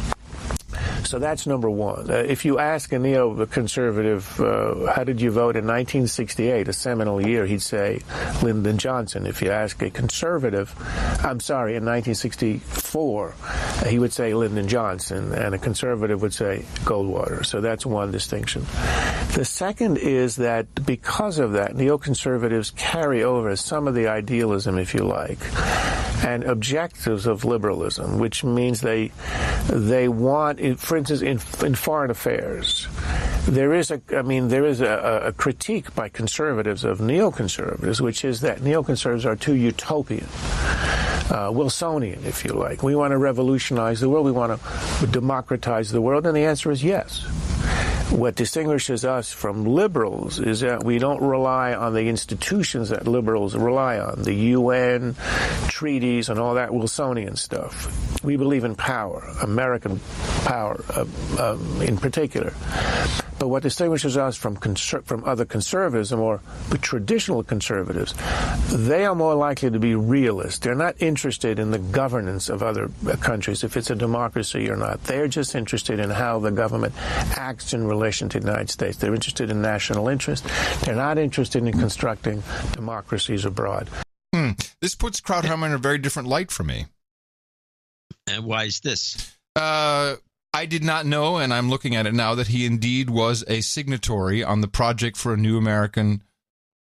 So that's number one. If you ask a neoconservative, how did you vote in 1968, a seminal year, he'd say Lyndon Johnson. If you ask a conservative, in 1964, he would say Lyndon Johnson, and a conservative would say Goldwater. So that's one distinction. The second is that because of that, neoconservatives carry over some of the idealism, if you like, and objectives of liberalism, which means they want, for instance, in foreign affairs, there is a critique by conservatives of neoconservatives, which is that neoconservatives are too utopian, Wilsonian, if you like. We want to revolutionize the world. We want to democratize the world, and the answer is yes. What distinguishes us from liberals is that we don't rely on the institutions that liberals rely on, the UN, treaties, and all that Wilsonian stuff. We believe in power, American power in particular. But what distinguishes us from other conservatives, the more traditional conservatives, they are more likely to be realists. They're not interested in the governance of other countries, if it's a democracy or not. They're just interested in how the government acts in relation to the United States. They're interested in national interest. They're not interested in constructing democracies abroad. This puts Krauthammer in a very different light for me. And why is this? I did not know, and I'm looking at it now, that he indeed was a signatory on the Project for a New American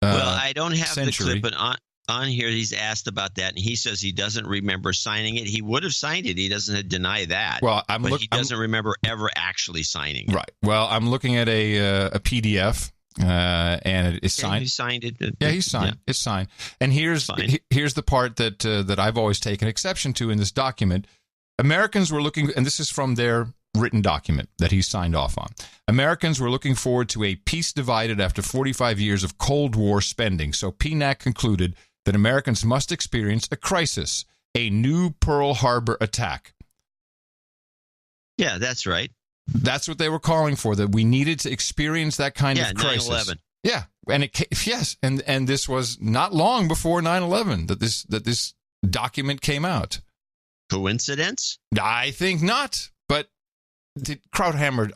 Well, I don't have century. the clip, but on here he's asked about that, and he says he doesn't remember signing it. He would have signed it. He doesn't deny that. Well, he doesn't remember ever actually signing it. Right. Well, I'm looking at a PDF, and it is signed. He signed it. Yeah, he's signed. Yeah. It's signed. And here's the part that I've always taken exception to in this document. Americans were looking, and this is from their written document that he signed off on. Americans were looking forward to a peace divided after 45 years of Cold War spending. So PNAC concluded that Americans must experience a crisis, a new Pearl Harbor attack. Yeah, that's right. That's what they were calling for, that we needed to experience that kind of crisis. 9/11. Yeah, and and this was not long before 9/11 that this document came out. Coincidence? I think not. But Krauthammer,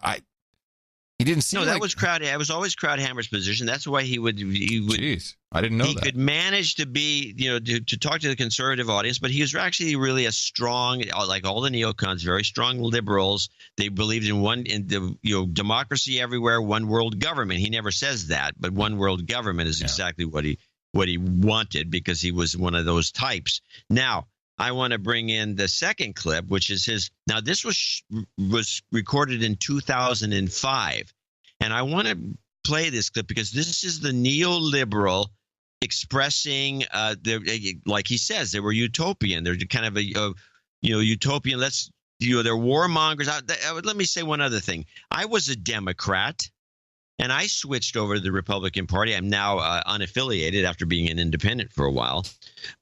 he didn't seem that was It was always Krauthammer's position. That's why he would. Jeez, I didn't know he that. He could manage to be, to talk to the conservative audience, but he was actually really a strong, like all the neocons, very strong liberals. They believed in democracy everywhere, one world government. He never says that, but one world government is exactly what he wanted, because he was one of those types. Now, I want to bring in the second clip, which is his. Now, this was recorded in 2005, and I want to play this clip because this is the neoliberal expressing, like he says, they were utopian. They're kind of a utopian. They're warmongers. Let me say one other thing. I was a Democrat, and I switched over to the Republican Party. I'm now unaffiliated after being an independent for a while.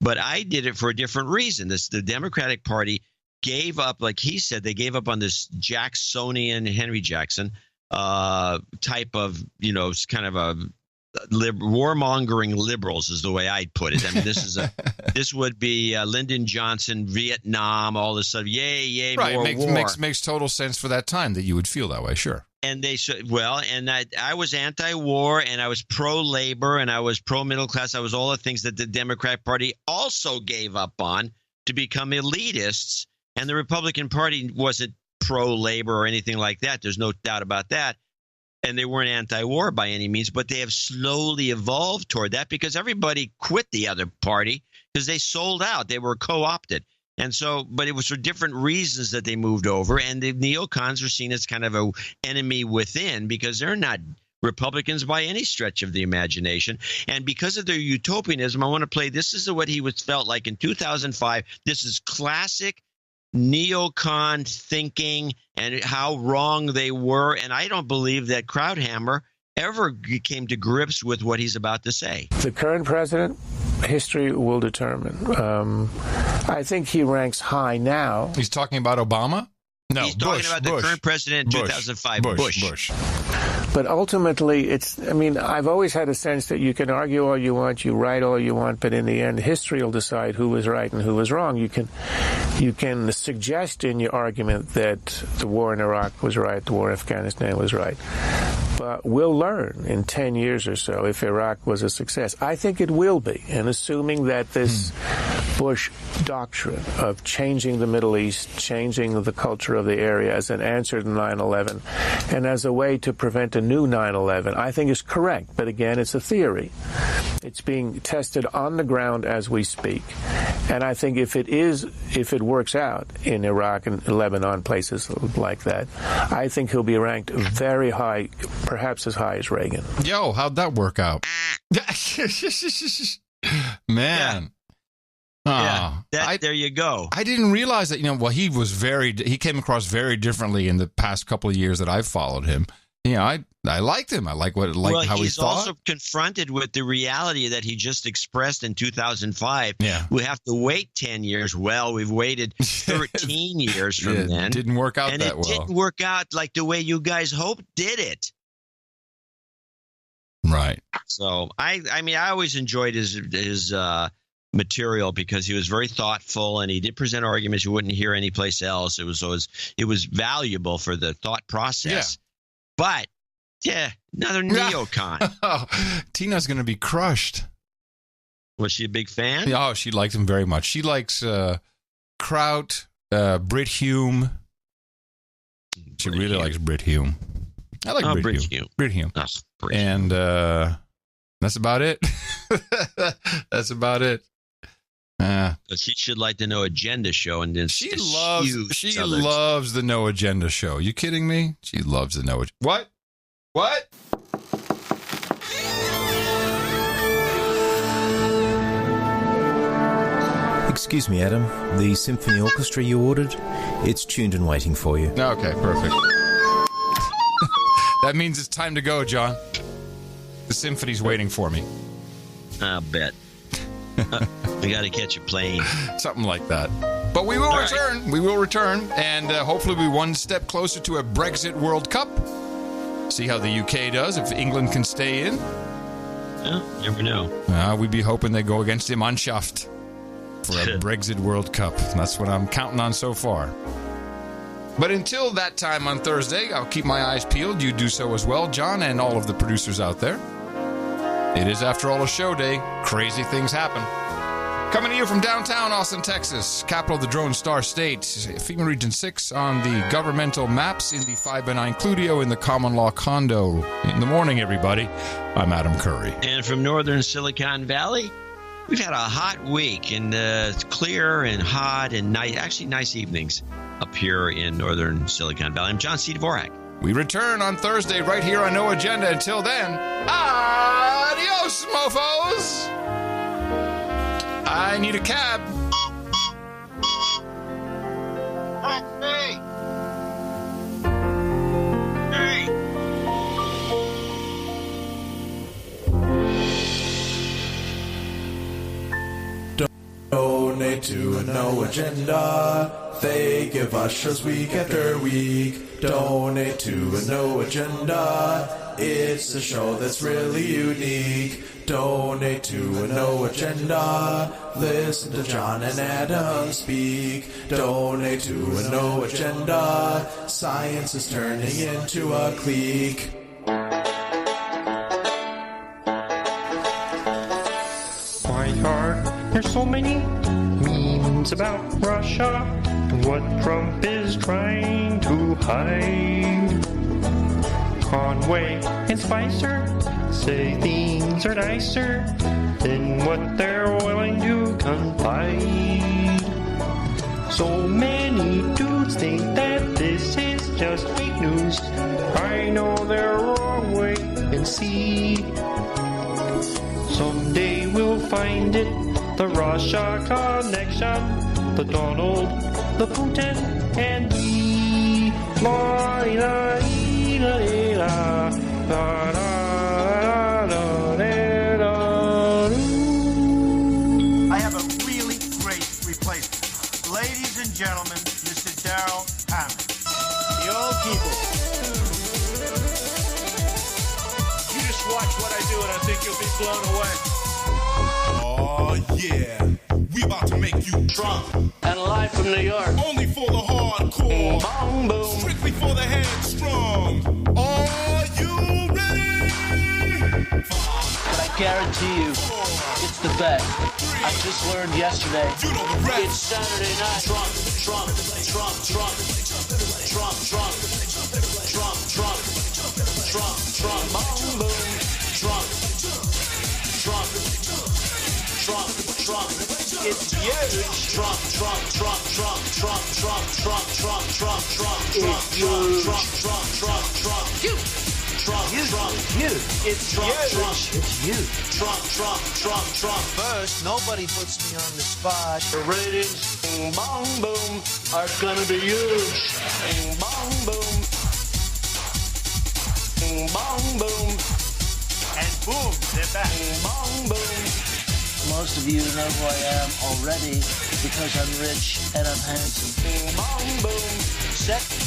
But I did it for a different reason. The Democratic Party gave up, like he said, they gave up on this Jacksonian, Henry Jackson type of, kind of a warmongering liberals is the way I'd put it. I mean, this would be Lyndon Johnson, Vietnam, all this stuff. Yay, right. More war. Makes total sense for that time that you would feel that way, sure. And they said, and I was anti-war, and I was pro-labor, and I was pro-middle class. I was all the things that the Democrat Party also gave up on to become elitists. And the Republican Party wasn't pro-labor or anything like that. There's no doubt about that. And they weren't anti-war by any means, but they have slowly evolved toward that because everybody quit the other party because they sold out. They were co-opted. And so, but it was for different reasons that they moved over. And the neocons are seen as kind of an enemy within because they're not Republicans by any stretch of the imagination. And because of their utopianism, I want to play, this is what he felt like in 2005. This is classic neocon thinking and how wrong they were. And I don't believe that Krauthammer ever came to grips with what he's about to say. The current president, history will determine. I think he ranks high now. He's talking about Obama? No, he's talking about the current president in 2005, Bush. But ultimately, I've always had a sense that you can argue all you want, you write all you want, but in the end, history will decide who was right and who was wrong. You can suggest in your argument that the war in Iraq was right, the war in Afghanistan was right. But we'll learn in 10 years or so if Iraq was a success. I think it will be. And assuming that this Bush doctrine of changing the Middle East, changing the culture of the area as an answer to 9/11 and as a way to prevent a new 9/11, I think is correct. But again, it's a theory. It's being tested on the ground as we speak. And I think if it works out in Iraq and Lebanon, places like that, I think he'll be ranked very high, perhaps as high as Reagan. Yo, how'd that work out? Man. Yeah, there you go. I didn't realize that, he came across very differently in the past couple of years that I've followed him. I liked him. I how he thought. He's also confronted with the reality that he just expressed in 2005. Yeah. We have to wait 10 years. Well, we've waited 13 years from then. It didn't work out and that well. And it didn't work out like the way you guys hoped, did it? Right. So I mean, I always enjoyed his material because he was very thoughtful and he did present arguments you wouldn't hear anyplace else. It was valuable for the thought process. Yeah. But yeah, another neocon. Oh, Tina's going to be crushed. Was she a big fan? Oh, she liked him very much. She likes Kraut, Brit Hume. She really likes Brit Hume. I like Brit Hume. Brit Hume. And that's about it. That's about it. She should like the No Agenda show, and then she loves the No Agenda show. You kidding me? She loves the No Agenda. What? Excuse me, Adam. The symphony orchestra you ordered, it's tuned and waiting for you. Okay, perfect. That means it's time to go, John. The symphony's waiting for me. I'll bet. We got to catch a plane. Something like that. But we will return. Right. We will return. And hopefully we'll be one step closer to a Brexit World Cup. See how the UK does, if England can stay in. Yeah, you never know. We'd be hoping they go against the Mannschaft for a Brexit World Cup. That's what I'm counting on so far. But until that time on Thursday, I'll keep my eyes peeled. You do so as well, John, and all of the producers out there. It is, after all, a show day. Crazy things happen. Coming to you from downtown Austin, Texas, capital of the Drone Star State, FEMA Region 6 on the governmental maps, in the 5x9 Cludio, in the common law condo. In the morning, everybody. I'm Adam Curry. And from northern Silicon Valley, we've had a hot week, and it's clear and hot and nice, actually nice evenings up here in northern Silicon Valley. I'm John C. Dvorak. We return on Thursday right here on No Agenda. Until then, adios, mofos! I need a cab. Hey! Donate to No Agenda. They give us shows week after week. Donate to No Agenda. It's a show that's really unique. Donate to No Agenda. Listen to John and Adam speak. Donate to No Agenda. Science is turning into a clique. My heart, there's so many memes about Russia and what Trump is trying to hide. Conway and Spicer say things are nicer than what they're willing to confide. So many dudes think that this is just fake news. I know they're wrong, wait and see. Someday we'll find it, the Russia connection, the Donald, the Putin, and me. La la la la la la. I have a really great replacement. Ladies and gentlemen, Mr. Daryl Hammond. The old people. You just watch what I do and I think you'll be blown away. Oh, yeah. We about to make you Trump. And live from New York. Only for the hardcore. Bong boom. Strictly for the headstrong. Are you ready? But I guarantee you, it's the best. I just learned yesterday. It's Saturday night. Trump, Trump, Trump, Trump, Trump, Trump, Trump, Trump, Trump, Trump, boom, boom, Trump, Trump, Trump, Trump. It's huge. Trump, Trump, Trump, Trump, Trump, Trump, Trump, Trump, Trump, Trump, Trump, Trump, Trump, Trump, Trump, huge. Trump, Trump, huge. It's Trump, Trump. It's huge. Trump, Trump, Trump, Trump. First, nobody puts me on the spot. The ratings, bong boom, are gonna be huge. Bong boom, bong boom, and boom, they're back. Bong boom. Most of you know who I am already because I'm rich and I'm handsome. Bong boom, set.